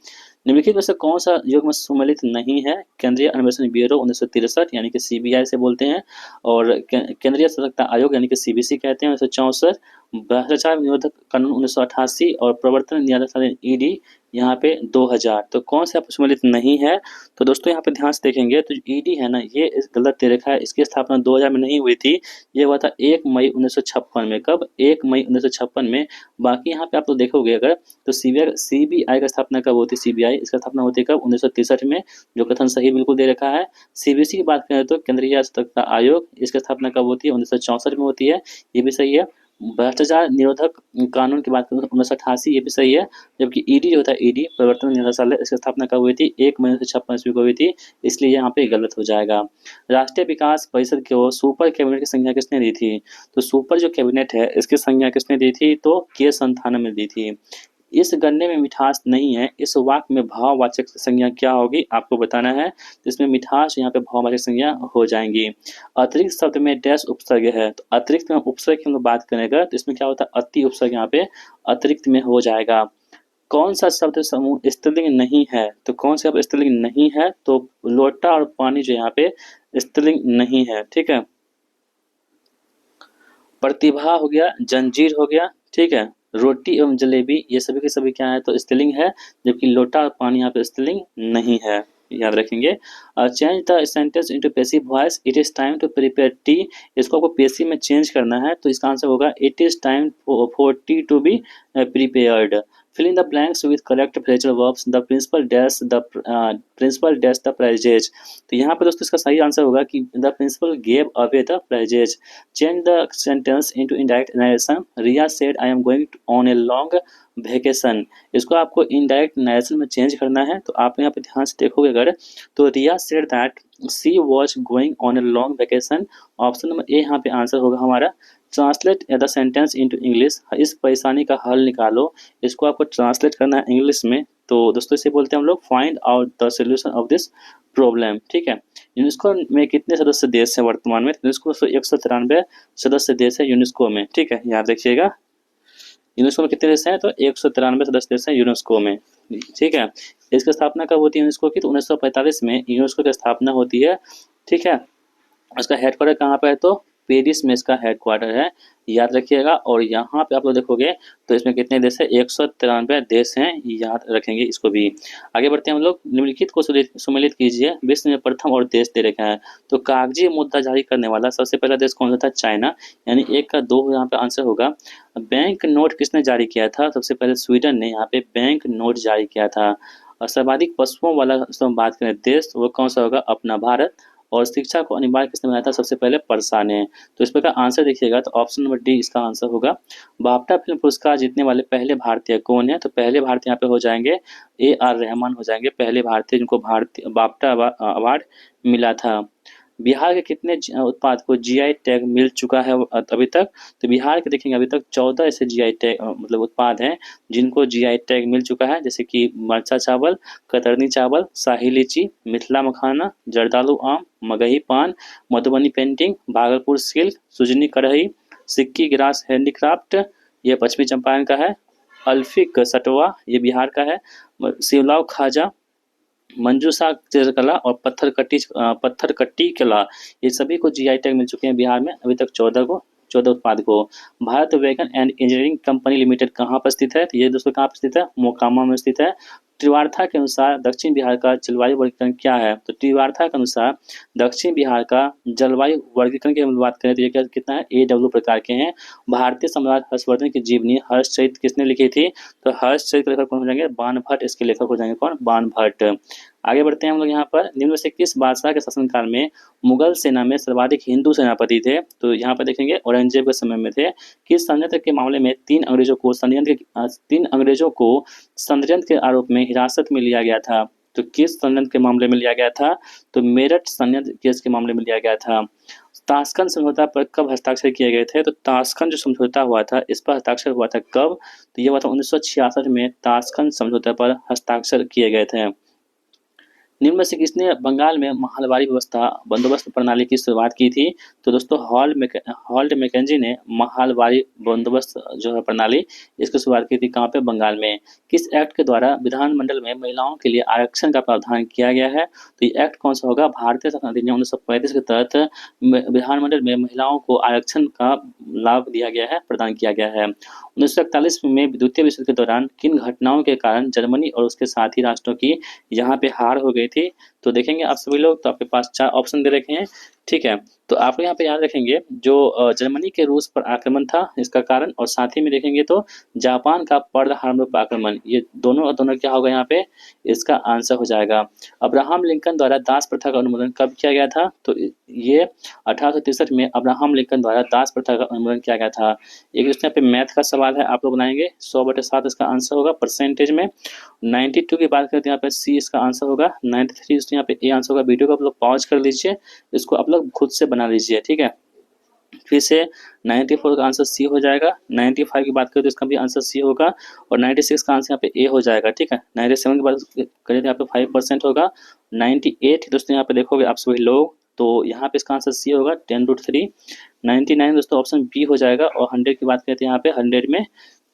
निम्नलिखित में से कौन सा युग्म सम्मिलित नहीं है? केंद्रीय अन्वेषण ब्यूरो 1963, यानी कि सीबीआई से बोलते हैं, और केंद्रीय सतर्कता आयोग यानी कि सीबीसी कहते हैं 1964, भ्रष्टाचार निरोधक कानून 1988, और प्रवर्तन निदेशालय ईडी यहाँ पे 2000। तो कौन सा सम्मिलित नहीं है? तो दोस्तों यहाँ पे ध्यान से देखेंगे तो ईडी है ना, ये गलत दे रखा है। इसकी स्थापना 2000 में नहीं हुई थी, ये हुआ था 1 मई 1956 में। कब? 1 मई 1956 में। बाकी यहाँ पे आप लोग देखोगे अगर, तो सीबीआई का स्थापना कब होती है? सीबीआई इसकी स्थापना होती है कब? 1963 में, जो कथन सही बिल्कुल दे रखा है। सीबीएसई की बात करें तो केंद्रीय सतर्कता आयोग, इसकी स्थापना कब होती है? 1964 में होती है, ये भी सही है। भ्रष्टाचार निरोधक कानून की बात करें तो 1988, ये भी सही है। जबकि ईडी जो होता है, ईडी प्रवर्तन निदेशालय, इसकी स्थापना कब हुई थी? 1 मई 1956 ईस्वी को हुई थी, इसलिए यहाँ पे गलत हो जाएगा। राष्ट्रीय विकास परिषद को सुपर कैबिनेट की संज्ञा किसने दी थी? तो सुपर जो कैबिनेट है, इसकी संज्ञा किसने दी थी? तो के संथानम ने दी थी। इस गन्ने में मिठास नहीं है, इस वाक्य में भाववाचक संज्ञा क्या होगी? आपको बताना है। तो इसमें मिठास, यहाँ पे भाववाचक संज्ञा हो जाएंगी। अतिरिक्त शब्द में डैश उपसर्ग है, तो अतिरिक्त में उपसर्ग की हम लोग बात करेंगे तो इसमें क्या होता है? अति उपसर्ग यहाँ पे अतिरिक्त में हो जाएगा। कौन सा शब्द समूह स्त्रीलिंग नहीं है? तो कौन सा शब्द स्त्रीलिंग नहीं है? तो लोटा और पानी जो यहाँ पे स्त्रीलिंग नहीं है, ठीक है। प्रतिभा हो गया, जंजीर हो गया, ठीक है। रोटी एवं जलेबी, ये सभी के सभी क्या है? तो स्त्रीलिंग है, जबकि लोटा और पानी यहाँ पे स्त्रीलिंग नहीं है, याद रखेंगे। Change the sentence into passive voice, it is time to prepare tea, इसको आपको पैसिव में चेंज करना है, तो इसका आंसर होगा it is time for tea to be prepared. Fill in the blanks with correct phrasal verbs. The principal dash the prizes. तो यहाँ पे दोस्तों इसका सही आंसर होगा कि the principal gave away the prizes. Change the sentence into indirect narration. Ria said I am going on a long vacation. इसको आपको indirect narration में चेंज करना है, तो आप यहाँ पे ध्यान से देखोगे अगर, तो रिया said that she was going on a long vacation. Option number A यहाँ पे आंसर होगा हमारा। Translate the sentence into English, इस परेशानी का हल निकालो, इसको आपको ट्रांसलेट करना है इंग्लिश में। तो दोस्तों इसे बोलते हैं हम लोग find out the solution of this problem, ठीक है। यूनेस्को में कितने सदस्य देश हैं वर्तमान में? यूनेस्को 193 सदस्य देश है यूनेस्को में, ठीक है, याद रखिएगा। यूनेस्को में कितने देश हैं? तो 193 सदस्य देश हैं यूनेस्को में, ठीक है। इसकी स्थापना कब होती है यूनेस्को की? तो 1945 में यूनेस्को की स्थापना होती है, ठीक है। उसका हेडक्वार्टर कहाँ पे है? तो पेरिस में इसका हेडक्वार्टर है, याद रखिएगा। और यहाँ पे आप लोग देखोगे तो इसमें कितने देश है? 193 देश हैं, याद रखेंगे इसको भी। आगे बढ़ते हैं हम लोग। निम्नलिखित को सुमेलित कीजिए। विश्व में प्रथम और देश दे रखा है, तो कागजी मुद्रा जारी करने वाला सबसे पहला देश कौन सा था? चाइना, यानी 1 का 2 यहाँ पे आंसर होगा। बैंक नोट किसने जारी किया था? सबसे पहले स्वीडन ने यहाँ पे बैंक नोट जारी किया था। और सर्वाधिक पशुओं वाला बात करें देश, वो कौन सा होगा? अपना भारत। और शिक्षा को अनिवार्य किसने बनाया था? सबसे पहले परसा ने। तो इस पर का आंसर देखिएगा तो ऑप्शन नंबर डी इसका आंसर होगा। बाफ्टा फिल्म पुरस्कार जीतने वाले पहले भारतीय कौन है? तो पहले भारतीय यहाँ पे हो जाएंगे AR रहमान हो जाएंगे, पहले भारतीय जिनको भारतीय बाफ्टा अवार्ड मिला था। बिहार के कितने उत्पाद को GI टैग मिल चुका है अभी तक? तो बिहार के देखेंगे अभी तक 14 ऐसे GI टैग मतलब उत्पाद हैं जिनको GI टैग मिल चुका है, जैसे कि मरचा चावल, कतरनी चावल, शाही लीची, मिथिला मखाना, जर्दालू आम, मगही पान, मधुबनी पेंटिंग, भागलपुर सिल्क, सुजनी कढ़ाई, सिक्की ग्रास हैंडीक्राफ्ट, ये पश्चिमी चंपारण का है। अल्फिक सटवा, ये बिहार का है। शिवलाव खाजा, मंजूषा चित्रकला और पत्थर कट्टी कला, ये सभी को GI टैग मिल चुके हैं बिहार में अभी तक 14 उत्पाद को। Bharat wagon and engineering company limited कहाँ पर स्थित है? तो ये दोस्तों कहाँ पर स्थित है? मोकामा में स्थित है। त्रिवार्था के अनुसार दक्षिण बिहार का जलवायु वर्गीकरण क्या है? तो त्रिवार्था के अनुसार दक्षिण बिहार का जलवायु वर्गीकरण की हम बात करें तो ये क्या कितना है? AW प्रकार के हैं। भारतीय सम्राट हर्षवर्धन की जीवनी हर्षचरित किसने लिखी थी? तो हर्षचरित के लेखक कौन हो जाएंगे? बाण भट्ट इसके लेखक हो जाएंगे, कौन? बाण भट्ट। आगे बढ़ते हैं हम लोग यहाँ पर। निम्न में से किस बादशाह के शासनकाल में मुगल सेना में सर्वाधिक हिंदू सेनापति थे? तो यहाँ पर देखेंगे औरंगजेब के समय में थे। किस षड्यंत्र के मामले में 3 अंग्रेजों को षड्यंत्र के आरोप में हिरासत में लिया गया था? तो किस षड्यंत्र के मामले में लिया गया था? तो मेरठ षड्यंत्र केस के मामले में लिया गया था। ताशकंद समझौता पर कब हस्ताक्षर किए गए थे? तो ताशकंद जो समझौता हुआ था इस पर हस्ताक्षर हुआ था कब? तो ये हुआ था 1966 में ताशकंद समझौता पर हस्ताक्षर किए गए थे। निम्न में से किसने बंगाल में महलवारी व्यवस्था बंदोबस्त प्रणाली की शुरुआत की थी? तो दोस्तों हॉल्ट मैकेंजी ने महलवारी बंदोबस्त जो है प्रणाली, इसकी शुरुआत की थी कहाँ पे? बंगाल में। किस एक्ट के द्वारा विधानमंडल में महिलाओं के लिए आरक्षण का प्रावधान किया गया है? तो ये एक्ट कौन सा होगा? भारतीय संविधान अधिनियम 1935 के तहत विधानमंडल में महिलाओं को आरक्षण का लाभ दिया गया है, प्रदान किया गया है। 1941 में द्वितीय विश्व युद्ध के दौरान किन घटनाओं के कारण जर्मनी और उसके साथी राष्ट्रों की यहाँ पे हार हो गई थी? तो देखेंगे आप सभी लोग, तो आपके पास 4 ऑप्शन दे रखे हैं, ठीक है। तो आप यहाँ पे याद रखेंगे जो जर्मनी के रूस पर आक्रमण था इसका कारण, और साथ ही में देखेंगे तो जापान का पर्ल हार्बर पर आक्रमण, ये दोनों क्या होगा यहाँ पे, इसका आंसर हो जाएगा। अब्राहम लिंकन द्वारा दास प्रथा का उन्मूलन कब किया गया था, तो ये 1863 में अब्राहम लिंकन द्वारा दास प्रथा का उन्मूलन किया गया था। एक इसमें पे मैथ का सवाल है, आप लोग बनाएंगे, 100/7 इसका आंसर होगा परसेंटेज में। 92 की बात करते हैं यहाँ पे सी इसका आंसर होगा, 93 इसमें यहाँ पे ए आंसर होगा। वीडियो को आप लोग पॉज कर लीजिए, इसको आप लोग खुद से बना लीजिए, ठीक है। फिर से 94 का आंसर सी हो जाएगा। 95 की बात करें तो इसका भी आंसर सी होगा, और 96 का आंसर यहाँ पे ए हो जाएगा, ठीक है। 97 की बात करें तो यहाँ पे 5% होगा। 98 दोस्तों यहाँ पे देखोगे आप सभी लोग, तो यहाँ पे इसका आंसर सी होगा 10√3। 99 दोस्तों ऑप्शन बी हो जाएगा, और 100 की बात करते हैं यहाँ पे 100 में,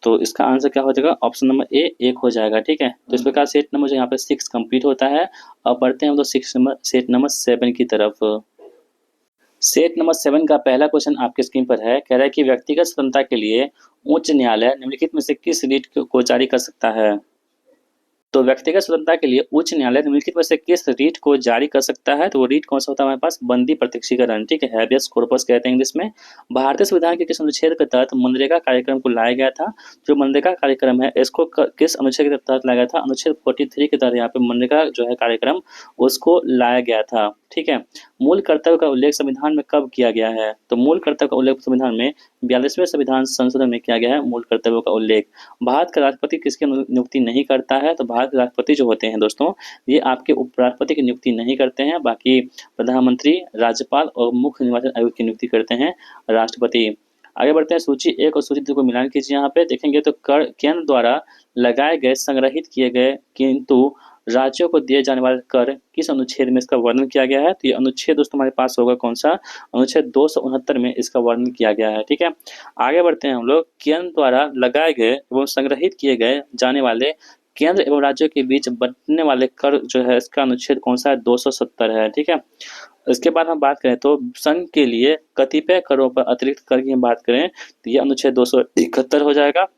तो इसका आंसर क्या हो जाएगा, ऑप्शन नंबर ए 1 हो जाएगा, ठीक है। तो इस प्रकार सेट नंबर जो यहाँ पे 6 कंप्लीट होता है। अब बढ़ते हैं हम लोग सेट नंबर 7 की तरफ। सेट नंबर 7 का पहला क्वेश्चन आपके स्क्रीन पर है, कह रहा है कि व्यक्तिगत स्वतंत्रता के लिए उच्च न्यायालय निम्नलिखित में से किस रीट को जारी कर सकता है। तो व्यक्तिगत स्वतंत्रता के लिए उच्च न्यायालय निम्नलिखित में से किस रीट को जारी कर सकता है, तो वो रीट कौन सा होता है हमारे पास, बंदी प्रत्यक्षीकरण, ठीक है, हैबियस कॉर्पस कहते हैं इंग्लिश में। भारतीय संविधान के किस अनुच्छेद के तहत मनरेगा कार्यक्रम को लाया गया था। जो मनरेगा कार्यक्रम है इसको किस अनुच्छेद के तहत लाया गया था, अनुच्छेद 43 के तहत यहाँ पे मनरेगा जो है कार्यक्रम उसको लाया गया था, ठीक है। मूल कर्तव्य का उल्लेख संविधान में कब किया गया है, तो मूल कर्तव्य का उल्लेख संविधान में 42वें संविधान संशोधन में किया गया है, मूल कर्तव्यों का उल्लेख। भारत का राष्ट्रपति किसकी नियुक्ति नहीं करता है, तो भारत के राष्ट्रपति जो होते हैं दोस्तों, ये आपके उपराष्ट्रपति की नियुक्ति नहीं करते हैं, बाकी प्रधानमंत्री, राज्यपाल और मुख्य निर्वाचन आयोग की नियुक्ति करते हैं राष्ट्रपति। आगे बढ़ते हैं, सूची 1 और सूची 2 को मिलान कीजिए। यहाँ पे देखेंगे तो कर केंद्र द्वारा लगाए गए, संग्रहित किए गए किंतु राज्यों को दिए जाने वाले कर किस अनुच्छेद में इसका वर्णन किया गया है, तो ये अनुच्छेद दोस्तों हमारे पास होगा कौन सा, अनुच्छेद 269 में इसका वर्णन किया गया है, ठीक है। आगे बढ़ते हैं हम लोग, केंद्र द्वारा लगाए गए एवं संग्रहित किए गए जाने वाले केंद्र एवं राज्यों के बीच बंटने वाले कर जो है इसका अनुच्छेद कौन सा है, 270 है, ठीक है। इसके बाद हम बात करें तो संघ के लिए कतिपय करों पर अतिरिक्त कर की हम बात करें तो ये अनुच्छेद 271 हो जाएगा।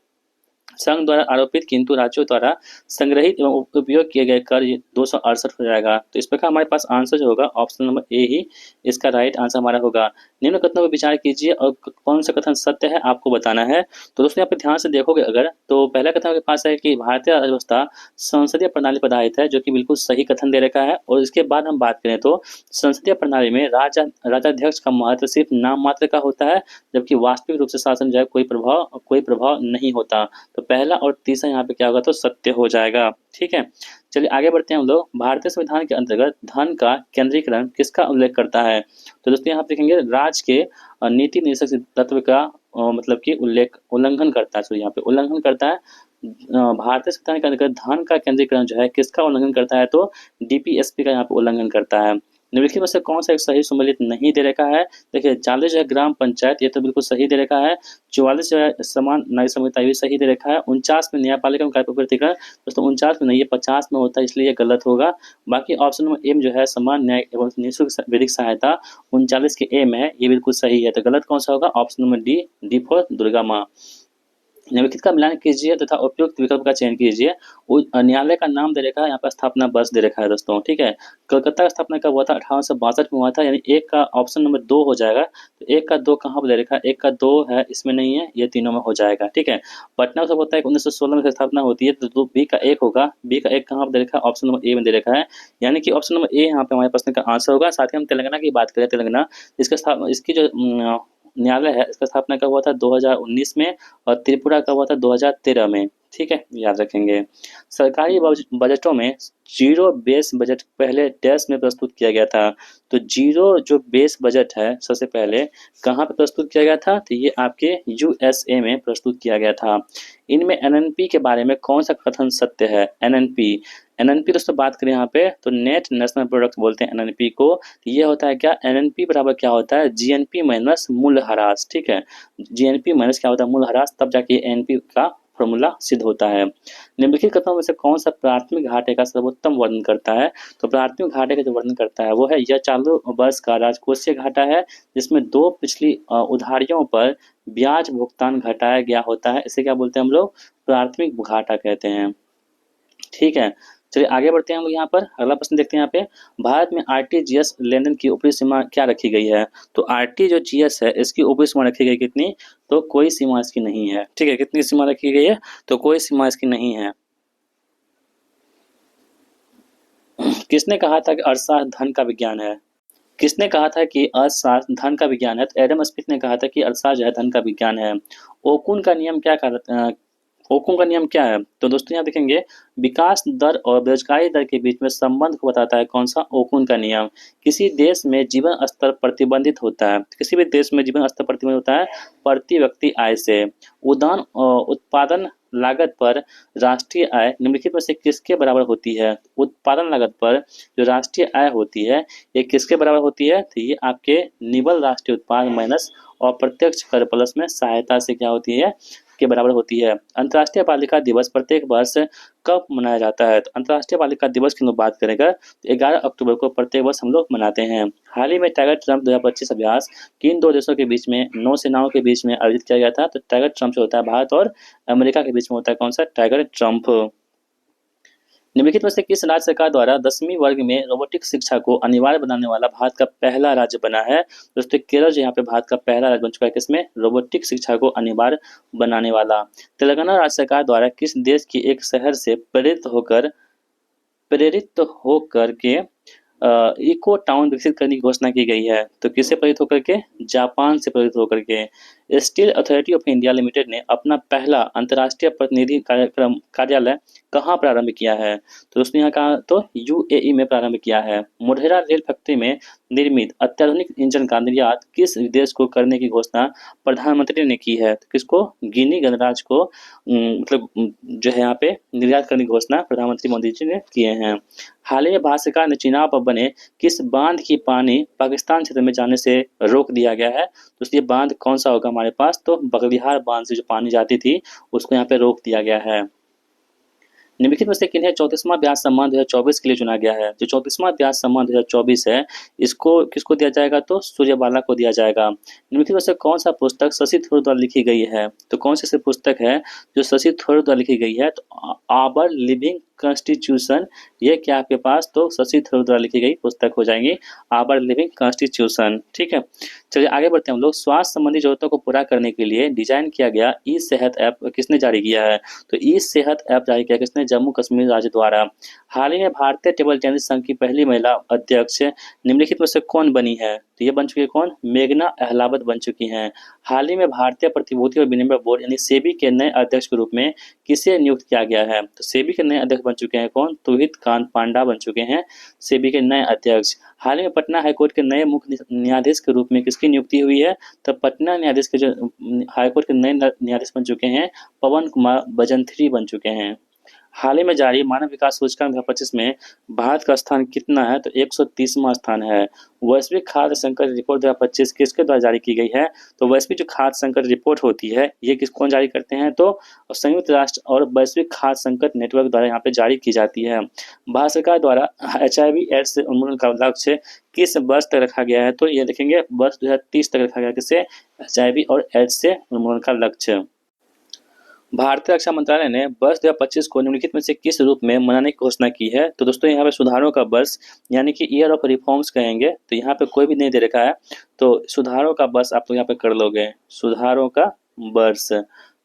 संघ द्वारा आरोपित किंतु राज्यों द्वारा संग्रहित एवं उपयोग किए गए कर 268 हो जाएगा। तो इस प्रकार हमारे पास आंसर जो होगा ऑप्शन नंबर ए ही इसका राइट आंसर हमारा होगा। निम्न कथनों पर विचार कीजिए और कौन सा कथन सत्य है आपको बताना है। तो दोस्तों यहाँ पे ध्यान से देखोगे अगर, तो पहला कथन आपके पास है कि भारतीय अर्थव्यवस्था संसदीय प्रणाली पर आधारित है, जो कि बिल्कुल सही कथन दे रखा है। और इसके बाद हम बात करें तो संसदीय प्रणाली में राजाध्यक्ष का महत्व सिर्फ नाम मात्र का होता है, जबकि वास्तविक रूप से शासन जो है कोई प्रभाव नहीं होता। तो पहला और तीसरा यहाँ पे क्या होगा, तो सत्य हो जाएगा, ठीक है। चलिए आगे बढ़ते हैं हम लोग। भारतीय संविधान के अंतर्गत धन का केंद्रीकरण किसका उल्लेख करता है, तो दोस्तों यहाँ पे देखेंगे राज्य के नीति निर्देशक तत्व का मतलब कि उल्लंघन करता है, तो यहाँ पे उल्लंघन करता है। भारतीय संविधान के अंतर्गत धन का केंद्रीकरण जो है किसका उल्लंघन करता है, तो डीपीएसपी का यहाँ पे उल्लंघन करता है। निम्नलिखित में से कौन सा एक सही सम्मिलित नहीं दे रखा है, देखिए 40 जो है ग्राम पंचायत, ये तो बिल्कुल सही दे रखा है। 44 जो है समान न्याय संहिता, ये सही दे रखा है। 49 में न्यायपालिका कार्य प्रवर्तिकरण, दोस्तों 49 में नहीं, ये 50 में होता है, इसलिए ये गलत होगा। बाकी ऑप्शन नंबर एम जो है समान न्याय एवं निःशुल्क विधिक सहायता 39 के ए में है, ये बिल्कुल सही है। तो गलत कौन सा होगा, option number D for Durga माँ। निम्नलिखित का मिलान कीजिए तथा उपयुक्त विकल्प का चयन कीजिए। न्यायालय का नाम दे रखा है, यहाँ पर स्थापना वर्ष दे रखा है दोस्तों, ठीक है। कलकत्ता का स्थापना कब हुआ था, 1862 में हुआ था, यानी एक का ऑप्शन नंबर 2 हो जाएगा। तो एक का 2 कहाँ पर दे रखा है, एक का 2 है, इसमें नहीं है, ये तीनों में हो जाएगा, ठीक है। पटना सब होता है 1916 में स्थापना होती है, तो बी का 1 होगा। बी का 1 कहाँ पर दे रखा है, ऑप्शन नंबर ए में दे रखा है, यानी कि ऑप्शन नंबर ए यहाँ पे हमारे प्रश्न का आंसर होगा। साथ ही हम तेलंगाना की बात करें, तेलंगाना इसकी जो न्यायालय है इसका स्थापना कब हुआ था, 2019 में, और त्रिपुरा कब हुआ था, 2013 में, ठीक है, याद रखेंगे। सरकारी बजटों में जीरो बेस बजट पहले डैश में प्रस्तुत किया गया था। तो जीरो जो बेस बजट है सबसे पहले कहाँ पे प्रस्तुत किया गया था, तो ये आपके यूएसए में प्रस्तुत किया गया था। इनमें एनएनपी के बारे में कौन सा कथन सत्य है, एनएनपी दोस्तों बात करें यहाँ पे तो नेट नेशनल प्रोडक्ट बोलते हैं एनएनपी को। ये होता है क्या, एनएनपी बराबर क्या होता है, जीएनपी माइनस मूल्यह्रास, ठीक है। जीएनपी माइनस क्या होता है, मूल्यह्रास, तब जाके एनपी का फॉर्मूला सिद्ध होता है। निम्नलिखित कथनों में से कौन सा प्राथमिक घाटे का सर्वोत्तम वर्णन करता है, तो प्राथमिक घाटे का जो वर्णन करता है वो है यह चालू वर्ष का राजकोषीय घाटा है, जिसमें 2 पिछली उधारियों पर ब्याज भुगतान घटाया गया होता है। इसे क्या बोलते हैं हम लोग, प्राथमिक घाटा कहते हैं, ठीक है। चलिए आगे बढ़ते हैं हम लोग यहाँ पर। अगला प्रश्न देखते हैं यहाँ पे, भारत में आरटीजीएस लेनदेन की ऊपरी सीमा क्या रखी गई है? तो आरटी जो जीएस है इसकी ऊपरी सीमा रखी गई कितनी? तो कोई सीमा इसकी नहीं है। ठीक है, कितनी सीमा रखी गई है? तो कोई सीमा इसकी नहीं है। किसने कहा था कि अर्थशास्त्र धन का विज्ञान है? किसने कहा था कि अर्थशास्त्र धन का विज्ञान है? तो एडम स्मिथ ने कहा था कि अर्थशास्त्र जो है धन का विज्ञान है। ओकुन का नियम क्या कहता ओकुन का नियम क्या है? तो दोस्तों यहाँ देखेंगे, विकास दर और बेरोजगारी दर के बीच में संबंध को बताता है कौन सा? ओकुन का नियम। किसी देश में जीवन स्तर प्रतिबंधित होता है, किसी भी देश में जीवन स्तर प्रतिबंधित होता है प्रति व्यक्ति आय से। उत्पादन लागत पर राष्ट्रीय आय निम्नलिखित में से किसके बराबर होती है? उत्पादन लागत पर जो राष्ट्रीय आय होती है ये किसके बराबर होती है? तो ये आपके निवल राष्ट्रीय उत्पाद माइनस अप्रत्यक्ष कर प्लस में सहायता से क्या होती है? के बराबर होती है। अंतर्राष्ट्रीय बालिका दिवस प्रत्येक वर्ष कब मनाया जाता है? तो अंतर्राष्ट्रीय बालिका दिवस की हम लोग बात करेंगे तो 11 अक्टूबर को प्रत्येक वर्ष हम लोग मनाते हैं। हाल ही में टाइगर ट्रंप 2025 अभ्यास किन दो देशों के बीच में नौसेनाओं के बीच में आयोजित किया गया था? तो टाइगर ट्रंप जो होता है भारत और अमेरिका के बीच में होता है कौन सा? Tiger Trump. निम्नलिखित में से किस राज्य सरकार द्वारा 10वीं वर्ग में रोबोटिक शिक्षा को अनिवार्य बनाने वाला भारत का पहला राज्य बना है? दोस्तों केरल जो यहाँ पे भारत का पहला राज्य बन चुका है, किसमें? रोबोटिक शिक्षा को अनिवार्य बनाने वाला। तेलंगाना राज्य सरकार द्वारा किस देश की एक शहर से प्रेरित होकर के इको टाउन विकसित करने की घोषणा की गई है? तो किससे प्रेरित होकर के? जापान से प्रेरित होकर के। Steel authority of India limited ने अपना पहला अंतर्राष्ट्रीय प्रतिनिधि कार्यालय कहाँ प्रारंभ किया है? तो दोस्तों यहाँ कहा तो यूएई में प्रारंभ किया है। मोढेरा रेल फैक्ट्री में निर्मित अत्याधुनिक इंजन का निर्यात किस देश को करने की घोषणा प्रधानमंत्री ने की है? तो किसको? गिनी गणराज्य को मतलब जो है यहाँ पे निर्यात करने की घोषणा प्रधानमंत्री मोदी जी ने किए हैं। हाल ही में भारत सरकार ने चुनाव पर बने किस बांध की पानी पाकिस्तान क्षेत्र में जाने से रोक दिया गया है? तो ये बांध कौन सा होगा हमारे पास? तो बगलिहार बांध से जो पानी जाती थी उसको यहाँ पे रोक दिया गया है। निम्नलिखित में से किन्हें 34वां ब्याज सम्मान 2024 के लिए चुना गया है? जो 34वां ब्याज सम्मान 2024 है इसको किसको दिया जाएगा? तो सूर्यबाला को दिया जाएगा। निम्नलिखित में से कौन सा पुस्तक शशि थरूर द्वारा लिखी गई है? तो कौन सी पुस्तक है जो शशि थरूर द्वारा लिखी गई है? तो आवर लिविंग कॉन्स्टिट्यूशन, ये क्या आपके पास? तो शशि थरूर द्वारा लिखी गई पुस्तक हो जाएंगी आवर लिविंग कॉन्स्टिट्यूशन। ठीक है, चलिए आगे बढ़ते हैं हम लोग। स्वास्थ्य संबंधी जरूरतों को पूरा करने के लिए डिजाइन किया गया ई सेहत ऐप किसने जारी किया है? तो ई सेहत ऐप जारी किया किसने? जम्मू कश्मीर राज्य द्वारा। हाल ही में भारतीय टेबल टेनिस संघ की पहली महिला अध्यक्ष निम्नलिखित में से कौन बनी है? तो ये बन चुकी है कौन? मेघना अहलावत बन चुकी हैं। हाल ही में भारतीय प्रतिभूति और विनिमय बोर्ड यानी सेबी के नए अध्यक्ष के रूप में किसे नियुक्त किया गया है? तो सेबी के नए अध्यक्ष बन चुके हैं कौन? तुहित कांत पांडा बन चुके हैं सेबी के नए अध्यक्ष। हाल ही में पटना हाईकोर्ट के नए मुख्य न्यायाधीश के रूप में किसकी नियुक्ति हुई है? तो पटना न्यायाधीश के जो हाईकोर्ट के नए न्यायाधीश बन चुके हैं पवन कुमार बजंत्री बन चुके हैं। हाल ही में जारी मानव विकास सूचकांक 2025 में भारत का स्थान कितना है? तो 130वां स्थान है। वैश्विक खाद्य संकट रिपोर्ट 2025 किसके द्वारा जारी की गई है? तो वैश्विक जो खाद्य संकट रिपोर्ट होती है ये कौन जारी करते हैं? तो संयुक्त राष्ट्र और वैश्विक खाद्य संकट नेटवर्क द्वारा यहाँ पे जारी की जाती है। भारत सरकार द्वारा HIV एड्स से उन्मूलन का लक्ष्य किस वर्ष तक रखा गया है? तो ये देखेंगे वर्ष 2030 तक रखा गया। किससे? HIV और एड्स से उन्मूलन का लक्ष्य। भारतीय रक्षा मंत्रालय ने वर्ष 2025 को निम्नलिखित में से किस रूप में मनाने की घोषणा की है? तो दोस्तों यहाँ पे सुधारों का वर्ष यानी कि ईयर ऑफ रिफॉर्म्स कहेंगे। तो यहाँ पे कोई भी नहीं दे रखा है तो सुधारों का वर्ष आप लोग यहाँ पे कर लोगे। सुधारों का वर्ष,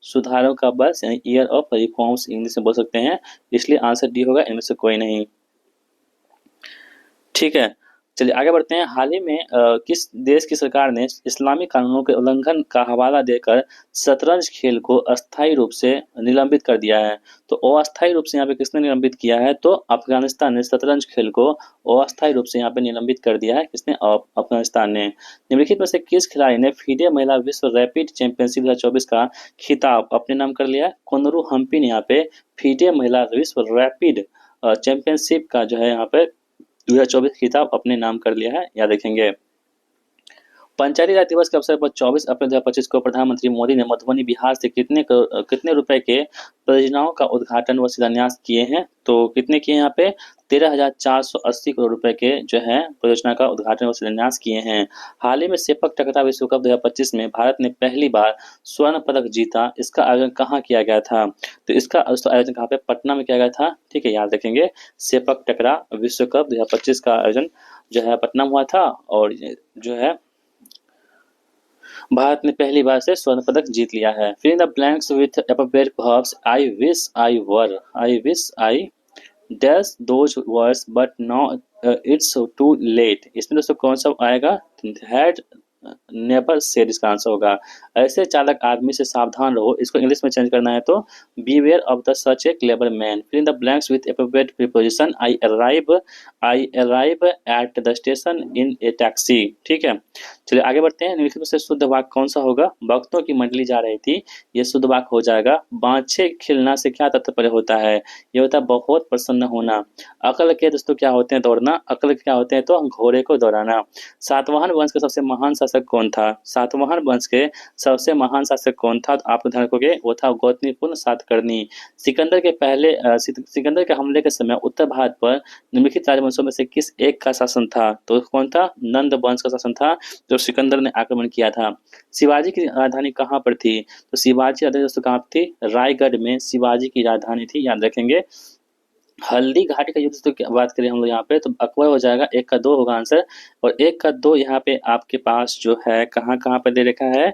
सुधारों का वर्ष यानी ईयर ऑफ रिफॉर्म्स इंग्लिश में बोल सकते हैं, इसलिए आंसर डी होगा, इनमें से कोई नहीं। ठीक है, चलिए आगे बढ़ते हैं। हाल ही में किस देश की सरकार ने इस्लामी कानूनों के उल्लंघन का हवाला देकर शतरंज खेल को अस्थायी रूप से निलंबित कर दिया है? तो अस्थायी रूप से यहाँ पे किसने निलंबित किया है? तो अफगानिस्तान ने शतरंज खेल को अस्थायी रूप से यहाँ पे निलंबित कर दिया है। किसने? अफगानिस्तान ने। निम्नलिखित में से किस खिलाड़ी ने फीडे महिला विश्व रैपिड चैंपियनशिप 2024 का खिताब अपने नाम कर लिया? कोनरू हम्पी ने यहाँ पे फीडे महिला विश्व रैपिड चैंपियनशिप का जो है यहाँ पे 2024 खिताब अपने नाम कर लिया है, याद रखेंगे। पंचायती राज दिवस के अवसर पर 24 अप्रैल 2025 को प्रधानमंत्री मोदी ने मधुबनी बिहार से कितने रुपए के परियोजनाओं का उद्घाटन व शिलान्यास किए हैं? तो कितने किए यहाँ पे? 13,480 करोड़ रुपए के जो है परियोजना का उद्घाटन और शिलान्यास किए हैं। हाल ही में सेपक टकरा विश्व कप 2025 में भारत ने पहली बार स्वर्ण पदक जीता। इसका आयोजन कहाँ किया गया था? तो इसका आयोजन कहाँ पे? पटना में किया गया था। ठीक है, याद रखेंगे। सेपक टकरा विश्व कप 2025 का आयोजन जो है पटना में हुआ था और जो है भारत ने पहली बार से स्वर्ण पदक जीत लिया है। Fill in the blanks with appropriate verbs. I wish I dash those words but now it's too late. इसमें दोस्तों कौन सा आएगा? हैड नेवर सेड इसका आंसर होगा। ऐसे चालक आदमी से सावधान रहो। इसको इंग्लिश में चेंज करना है तो beware of the such a clever man. Fill in the blanks with appropriate preposition. I arrive at the station in a taxi. ठीक है, चलिए आगे बढ़ते हैं। निम्नलिखित में से शुद्ध वाक्य कौन सा होगा? भक्तों की मंडली जा रही थी, ये शुद्ध वाक्य हो जाएगा। बाँछे खिलना से क्या तात्पर्य होता है? ये होता है बहुत प्रसन्न होना। अकल के दोस्तों क्या होते हैं? दौड़ना। अकल के क्या होते हैं? तो घोड़े को दौड़ाना। सातवाहन वंश का सबसे महान शासक कौन था? सातवाहन वंश के सबसे महान शासक कौन था? तो आप ध्यान रखोगे वो था गौतमीपुत्र सातकर्णी। सिकंदर के हमले के समय उत्तर भारत पर निम्नलिखित राजवंशों में से किस एक का शासन था? तो कौन था? नंद वंश का शासन था जो सिकंदर ने आक्रमण किया था। शिवाजी की राजधानी कहाँ पर थी? तो शिवाजी की राजधानी दोस्तों कहाँ पर थी? रायगढ़ में शिवाजी की राजधानी थी, याद रखेंगे। हल्दी घाटी का युद्ध तो क्या बात करें हम लोग यहाँ पे, तो अकबर हो जाएगा। 1 का 2 होगा आंसर। और 1 का 2 यहाँ पे आपके पास जो है कहाँ कहाँ पे दे रखा है?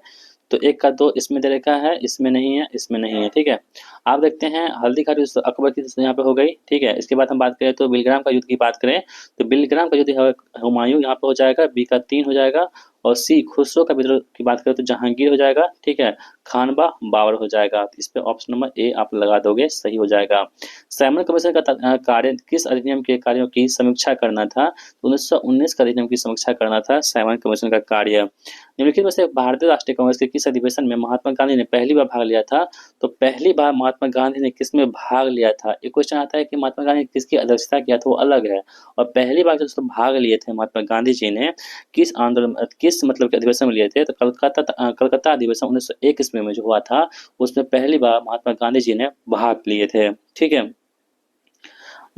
तो 1 का 2 इसमें दे रखा है, इसमें नहीं है, इसमें नहीं है। ठीक है, आप देखते हैं हल्दी घाटी अकबर की यहाँ पे हो गई। ठीक है, इसके बाद हम बात करें तो बिलग्राम का युद्ध की बात करें तो बिलग्राम का युद्ध हुमायूं यहाँ पे हो जाएगा। बी का 3 हो जाएगा। और सी खुसरो का विद्रोह की बात करें तो जहांगीर हो जाएगा। ठीक है, खानबा बाबर हो जाएगा। तो इस पे ऑप्शन नंबर ए आप लगा दोगे, सही हो जाएगा। साइमन कमीशन का कार्य किस अधिनियम के कार्यों की समीक्षा करना था? 1919 का अधिनियम की समीक्षा करना था साइमन कमीशन का कार्य। निम्नलिखित में से भारतीय राष्ट्रीय कांग्रेस के किस अधिवेशन में महात्मा गांधी ने पहली बार भाग लिया था? तो पहली बार महात्मा गांधी ने किसमें भाग लिया था? एक क्वेश्चन आता है कि महात्मा गांधी ने किसकी अध्यक्षता किया था, वो अलग है। और पहली बार जब भाग लिए थे महात्मा गांधी जी ने किस आंदोलन किस मतलब के अधिवेशन में लिए थे? तो कलकत्ता अधिवेशन 1901 ईस्वी में जो हुआ था उसमें पहली बार महात्मा गांधी जी ने भाग लिए थे। ठीक है,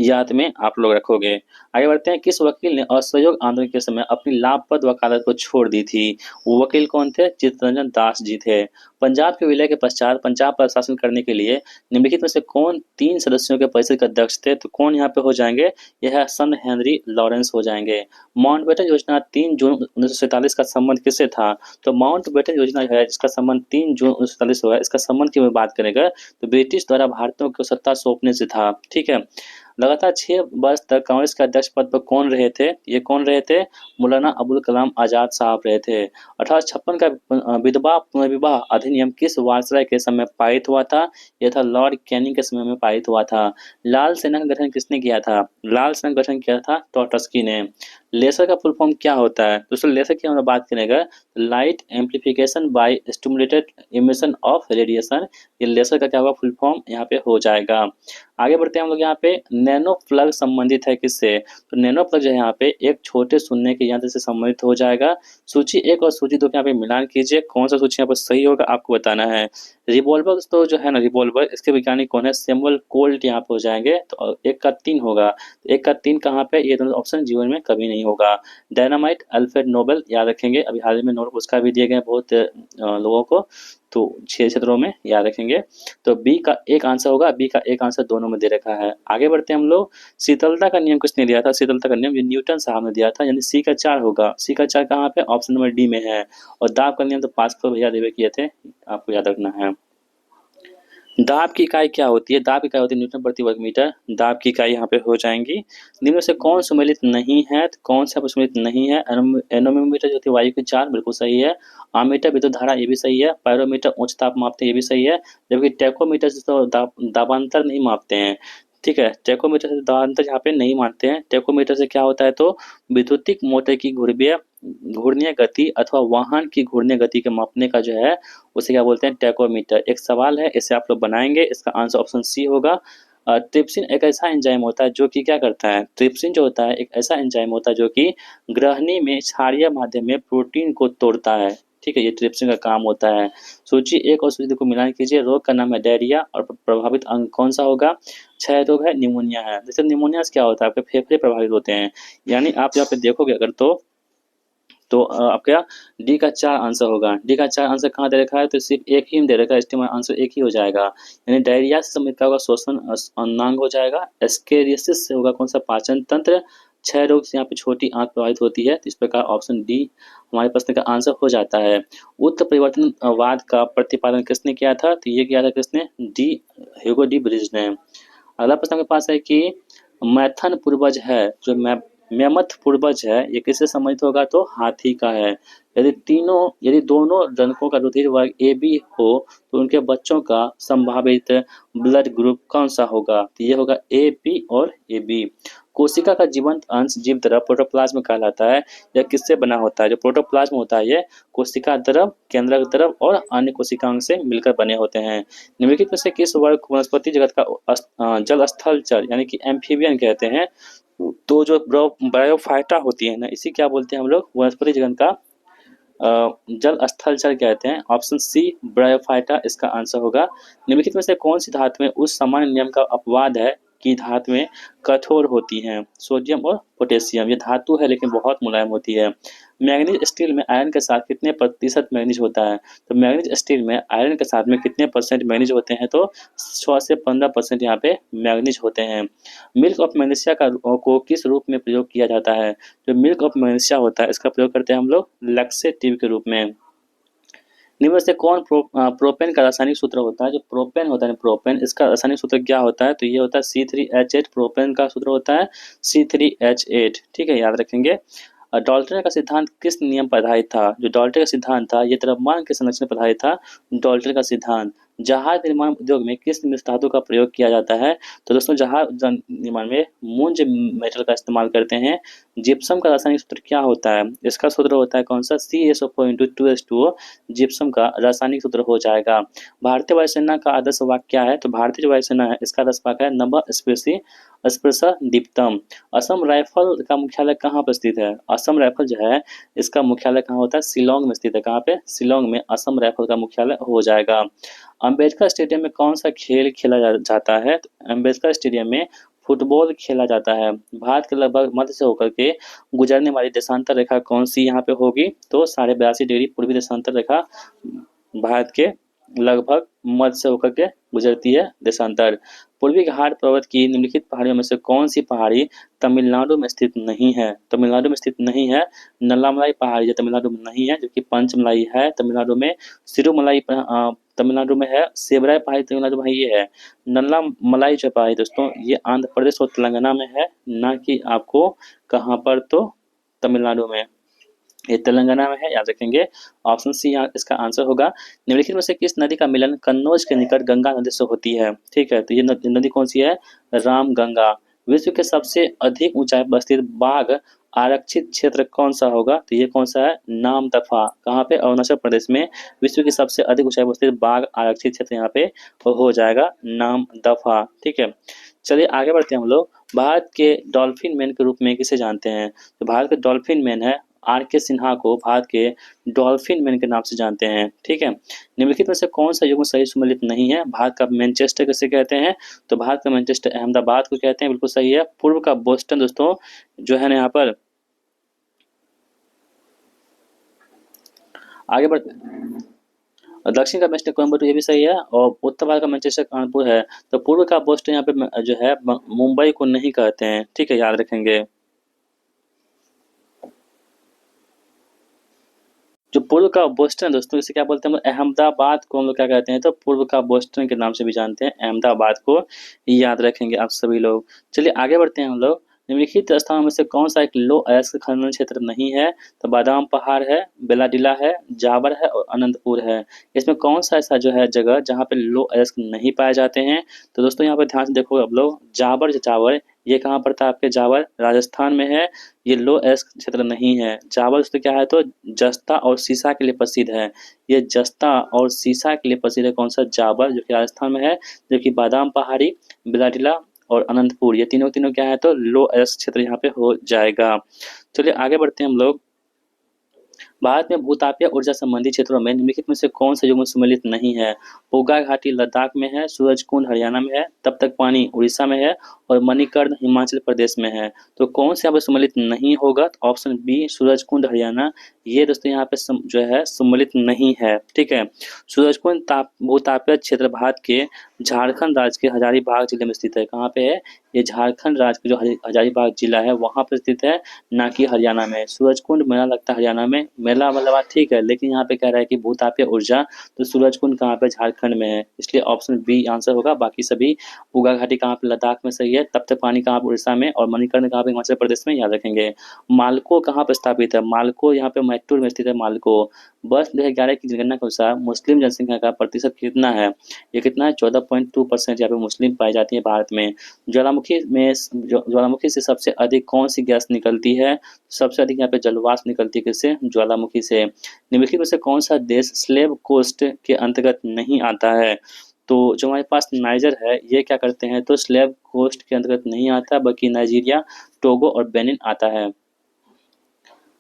याद में आप लोग रखोगे। आगे बढ़ते हैं। किस वकील ने असहयोग आंदोलन के समय अपनी लाभप्रद वकालत को छोड़ दी थी? वो वकील कौन थे? चित्तरंजन दास जी थे। पंजाब के विलय के पश्चात पंजाब पर शासन करने के लिए निम्नलिखित में से कौन 3 सदस्यों के परिषद के अध्यक्ष थे? तो कौन यहाँ पे हो जाएंगे? यह सन हेनरी लॉरेंस हो जाएंगे। माउंटबेटन योजना 3 जून 1947 का संबंध किससे था? तो माउंटबेटन योजना जो है इसका संबंध 3 जून 1947 हुआ है। इसका संबंध की मैं बात करेंगे तो ब्रिटिश द्वारा भारतीयों को सत्ता सौंपने से था। ठीक है, लगातार 6 वर्ष तक कांग्रेस के अध्यक्ष पद पर कौन रहे थे? ये कौन रहे थे? मौलाना अबुल कलाम आजाद साहब रहे थे। 1856 का विधवा पुनर्विवाह अधिनियम किस वायसराय के समय पारित हुआ था? यह था लॉर्ड कैनिंग के समय में पारित हुआ था। लाल सेना का गठन किसने किया था? लाल सेना का गठन किया था टॉटस्की ने। लेसर का फुल फॉर्म क्या होता है? दोस्तों लेसर की हम बात करेंगे light amplification by stimulated emission of radiation. ये लेसर का क्या होगा? फुल फॉर्म यहाँ पे हो जाएगा। आगे बढ़ते हैं हम लोग यहाँ पे। नैनो प्लग संबंधित है किससे? तो नैनो प्लग जो है यहाँ पे एक छोटे सुनने के यंत्र से संबंधित हो जाएगा। सूची 1 और सूची 2 के यहाँ पे मिलान कीजिए, कौन सा सूची यहाँ पर सही होगा आपको बताना है। रिवॉल्वर दोस्तों जो है ना, रिवॉल्वर इसके वैज्ञानिक कौन है? सैमुअल कोल्ट यहाँ पे हो जाएंगे। तो 1 का 3 होगा। 1 का 3 कहाँ पे? ये दोनों ऑप्शन जीवन में कभी नहीं होगा। डायनामाइट अल्फ्रेड नोबेल, याद रखेंगे। अभी हाल ही में नोबेल पुरस्कार भी दिए गए बहुत लोगों को, तो 6 क्षेत्रों में याद रखेंगे। तो बी का 1 आंसर होगा। बी का 1 आंसर दोनों में दे रखा है। आगे बढ़ते हैं हम लोग। शीतलता का नियम किसने दिया था? शीतलता का नियम ये न्यूटन साहब ने दिया था, यानी सी का 4 होगा। सी का 4 कहाँ पे? ऑप्शन नंबर डी में है। और दाब का नियम तो पास्कल भैया देवे किए थे, आपको याद रखना है। दाब की इकाई क्या होती है? दाब की इकाई होती है न्यूटन प्रति वर्ग मीटर। दाब की इकाई यहाँ पे हो जाएंगी। निम्न में से कौन सुमेलित नहीं है? तो कौन सा सुमेलित नहीं है? एनोमीटर जो होती है वायु की चाल, बिल्कुल सही है। आमीटर विद्युत धारा, ये भी सही है। पायरोमीटर उच्च ताप मापते हैं, ये भी सही है। जबकि टेकोमीटर से तो दाबांतर नहीं मापते हैं। ठीक है, टेकोमीटर से दाबांतर यहाँ पे नहीं मानते हैं। टेकोमीटर से क्या होता है तो विद्युतिक मोटर की घूर्णीय गति अथवा वाहन की घूर्णीय गति के मापने का जो है उसे क्या बोलते हैं? टेकोमीटर। एक सवाल है, इसे आप लोग बनाएंगे। इसका आंसर ऑप्शन सी होगा। ट्रिप्सिन एक ऐसा एंजाइम होता है जो कि क्या करता है? ट्रिप्सिन जो होता है एक ऐसा एंजाइम होता है जो कि ग्रहणी में क्षारीय माध्यम में प्रोटीन को तोड़ता है। ठीक है, ये ट्रिप्सिन का काम होता है। सूची 1 और सूची 2 को मिलान कीजिए। रोग का नाम है डायरिया और प्रभावित अंग कौन-सा होगा? क्षय रोग है, निमोनिया है। जैसे निमोनिया से क्या होता है? आपके फेफड़े प्रभावित होते हैं। यानी आप यहाँ पे देखोगे अगर तो आपका डी का 4 आंसर होगा। डी का 4 आंसर कहाँ दे रखा है? तो सिर्फ़ एक ही में दे रखा है, इसलिए आंसर एक ही हो जाएगा। यानी डायरिया से संबंधित क्या होगा? श्वसन अंगांग हो जाएगा। एस्केरियासिस से होगा कौन-सा? पाचन तंत्र। क्षय रोग से यहाँ पे छोटी आंत प्रभावित होती है, तो इस प्रकार ऑप्शन डी हमारे प्रश्न का आंसर हो जाता है। उत्परिवर्तनवाद का प्रतिपादन किसने किया था? तो ये किया था किसने? डी ह्यूगो डी ब्रिज ने। अगला प्रश्न आपके पास है कि मैथन पूर्वज है, जो मैमथ पूर्वज है, ये किससे संबंधित होगा? तो हाथी का है। यदि दोनों जनकों का रुधिर वर्ग AB हो तो उनके बच्चों का संभावित ब्लड ग्रुप कौन सा होगा? तो ये होगा AB और AB। कोशिका का जीवंत अंश जीव द्रव प्रोटोप्लाज्म कहलाता है। यह किससे बना होता है? जो प्रोटोप्लाज्म होता है ये कोशिका द्रव, केंद्रक द्रव और अन्य कोशिकाओं से मिलकर बने होते हैं। निम्नलिखित में से किस वर्ग को वनस्पति जगत का जल स्थल चर यानी कि एम्फीबियन कहते हैं? तो जो ब्रायोफाइटा होती है ना, इसी क्या बोलते हैं हम लोग? वनस्पति जगत का जल स्थलचर कहते हैं। ऑप्शन सी ब्रायोफाइटा इसका आंसर होगा। निम्नलिखित में से कौन सी धातु में उस सामान्य नियम का अपवाद है कि धातुएं कठोर होती हैं? सोडियम और पोटेशियम। ये धातु है लेकिन बहुत मुलायम होती है। मैग्नीज स्टील में आयरन के साथ कितने प्रतिशत मैग्नीज होता है? तो मैग्नीज स्टील में आयरन के साथ में कितने परसेंट मैग्नीज होते हैं? तो 6 से 15% यहाँ पे मैग्नीज होते हैं। मिल्क ऑफ मैग्नीशिया को किस रूप में प्रयोग किया जाता है? जो मिल्क ऑफ मैग्नीशिया होता है इसका प्रयोग करते हैं हम लोग लैक्सेटिव के रूप में। निम्न में से कौन प्रोपेन का रासायनिक सूत्र होता है? जो प्रोपेन होता है प्रोपेन, इसका रासायनिक सूत्र क्या होता है? तो ये होता है C3H8। प्रोपेन का सूत्र होता है C3H8। ठीक है, याद रखेंगे। डाल्टन का सिद्धांत किस नियम पर आधारित था? जो डाल्टन का सिद्धांत था ये द्रव्यमान के संरक्षण पर आधारित था। डाल्टन का सिद्धांत। जहाज निर्माण उद्योग में किस मिश्र धातु का प्रयोग किया जाता है? तो दोस्तों जहाज निर्माण में मूंज मेटल का इस्तेमाल करते हैं। जिप्सम का रासायनिक सूत्र क्या होता है? इसका सूत्र होता है कौन सा? CaSO4 जिप्सम का रासायनिक सूत्र हो जाएगा। भारतीय वायुसेना का आदर्श वाक्य क्या है? तो भारतीय जो वायुसेना है इसका आदर्श वाक्य है नभ स्पृशि स्पृशा दीप्तम। असम राइफल का मुख्यालय कहाँ पर स्थित है? असम राइफल जो है इसका मुख्यालय कहाँ होता है? शिलोंग में स्थित है। कहाँ पे? शिलोंग में असम राइफल का मुख्यालय हो जाएगा। अम्बेडकर स्टेडियम में कौन सा खेल खेला जाता है? तो अम्बेडकर स्टेडियम में फुटबॉल खेला जाता है। भारत के लगभग मध्य से होकर के गुजरने वाली देशांतर रेखा कौन सी यहाँ पे होगी? तो 82.5 डिग्री पूर्वी देशांतर रेखा भारत के लगभग मध्य से होकर के गुजरती है देशांतर। पूर्वी घाट पर्वत की निम्नलिखित पहाड़ियों में से कौन सी पहाड़ी तमिलनाडु में स्थित नहीं है? तमिलनाडु में स्थित नहीं है। नल्लामलाई पहाड़ी जो तमिलनाडु में नहीं है, जो कि पंचमलाई है तमिलनाडु में। सिरुमलाई तमिलनाडु में है। सेबराई पहाड़ी तमिलनाडु में ये है। नल्लामलाई जो पहाड़ी दोस्तों ये आंध्र प्रदेश और तेलंगाना में है, ना कि आपको कहाँ पर? तो तमिलनाडु में। ये तेलंगाना में है, याद रखेंगे। ऑप्शन सी यहाँ इसका आंसर होगा। निम्नलिखित में से किस नदी का मिलन कन्नौज के निकट गंगा नदी से होती है? ठीक है, तो ये नदी कौन सी है? रामगंगा। विश्व के सबसे अधिक ऊंचाई पर स्थित बाघ आरक्षित क्षेत्र कौन सा होगा? तो ये कौन सा है? नामदफा। कहाँ पे? अरुणाचल प्रदेश में विश्व की सबसे अधिक ऊंचाई पर स्थित बाघ आरक्षित क्षेत्र यहाँ पे हो जाएगा नामदफा। ठीक है, चलिए आगे बढ़ते हैं हम लोग। भारत के डॉल्फिन मैन के रूप में किसे जानते हैं? तो भारत के डॉल्फिन मैन है R.K. सिन्हा को भारत के डॉल्फिन मैन के नाम से जानते हैं। ठीक है, निम्नलिखित में से कौन सा युग्म सही सम्मिलित नहीं है? भारत का मैनचेस्टर किसे कहते हैं? तो भारत का मैनचेस्टर अहमदाबाद को कहते हैं, बिल्कुल सही है। पूर्व का बोस्टन दोस्तों जो है ना यहाँ पर आगे बढ़ दक्षिण का मैनचेस्टर कोयम्बटूर, ये भी सही है। और उत्तर भारत का मैनचेस्टर कानपुर है। तो पूर्व का बोस्टन यहाँ पे जो है मुंबई को नहीं कहते हैं। ठीक है, याद रखेंगे। जो पूर्व का बोस्टन दोस्तों इसे क्या बोलते हैं? हम अहमदाबाद को हम लोग क्या कहते हैं? तो पूर्व का बोस्टन के नाम से भी जानते हैं। अहमदाबाद को याद रखेंगे आप सभी लोग। चलिए आगे बढ़ते हैं हम लोग। निम्नलिखित स्थानों में से कौन सा एक लो अयस्क खनन क्षेत्र नहीं है? तो बादाम पहाड़ है, बेलाडीला है, जावर है और अनंतपुर है। इसमें कौन सा ऐसा जो है जगह जहाँ पे लो अयस्क नहीं पाए जाते हैं? तो दोस्तों यहाँ पे ध्यान से देखो आप लोग। जावर ये कहाँ पड़ता है? आपके जावर राजस्थान में है। ये लो अयस्क क्षेत्र नहीं है। जावर दोस्तों क्या है? तो जस्ता और सीसा के लिए प्रसिद्ध है। ये जस्ता और सीसा के लिए प्रसिद्ध है। कौन सा? जावर, जो कि राजस्थान में है। जो कि बादाम पहाड़ी, बेलाडीला और अनंतपुर ये तीनों क्या है? तो लो अयस्क क्षेत्र यहाँ पे हो जाएगा। चलिए आगे बढ़ते हैं हम लोग। भारत में भूतापीय ऊर्जा संबंधी क्षेत्रों में निम्नलिखित में से कौन सा युग्म सम्मिलित नहीं है? पोगा घाटी लद्दाख में है, सूरजकुंड हरियाणा में है, तब तक पानी उड़ीसा में है और मणिकर्ण हिमाचल प्रदेश में है। तो कौन से यहाँ पे सम्मिलित नहीं होगा? तो ऑप्शन बी सूरजकुंड हरियाणा, ये दोस्तों यहाँ पे जो है सम्मिलित नहीं है। ठीक है, सूरजकुंड भूतापीय क्षेत्र भारत के झारखंड राज्य के हजारीबाग जिले में स्थित है। कहाँ पे है? ये झारखंड राज्य के जो हजारीबाग जिला है वहाँ पर स्थित है, ना कि हरियाणा में। सूरजकुंड मेला लगता है हरियाणा में, मेला मतलब बात ठीक है, लेकिन यहाँ पे कह रहा है कि भूतापीय ऊर्जा, तो सूरजकुंड कहाँ पे? झारखंड में है, इसलिए ऑप्शन बी आंसर होगा। बाकी सभी, उगा घाटी कहाँ पे? लद्दाख में सही है, तब तक पानी कहाँ पे? उड़ीसा में, और मणिकर्ण कहाँ पे? हिमाचल प्रदेश में, याद रखेंगे। मालको कहाँ पर स्थापित है? मालको यहाँ पे मैसूर में स्थित है मालको। वर्ष 2011 की जनगणना के अनुसार मुस्लिम जनसंख्या का प्रतिशत कितना है? ये कितना है? 14.2% यहाँ पे मुस्लिम पाई जाती है भारत में। ज्वालामुखी से सबसे अधिक कौन सी गैस निकलती है? सबसे अधिक यहाँ पे जलवाष्प निकलती है किससे? ज्वालामुखी से। निम्नलिखित में से कौन सा देश स्लेव कोस्ट के अंतर्गत नहीं आता है? तो जो हमारे पास नाइजर है, ये क्या करते हैं? तो स्लेव कोस्ट के अंतर्गत नहीं आता, बल्कि नाइजीरिया, टोगो और बेनिन आता है।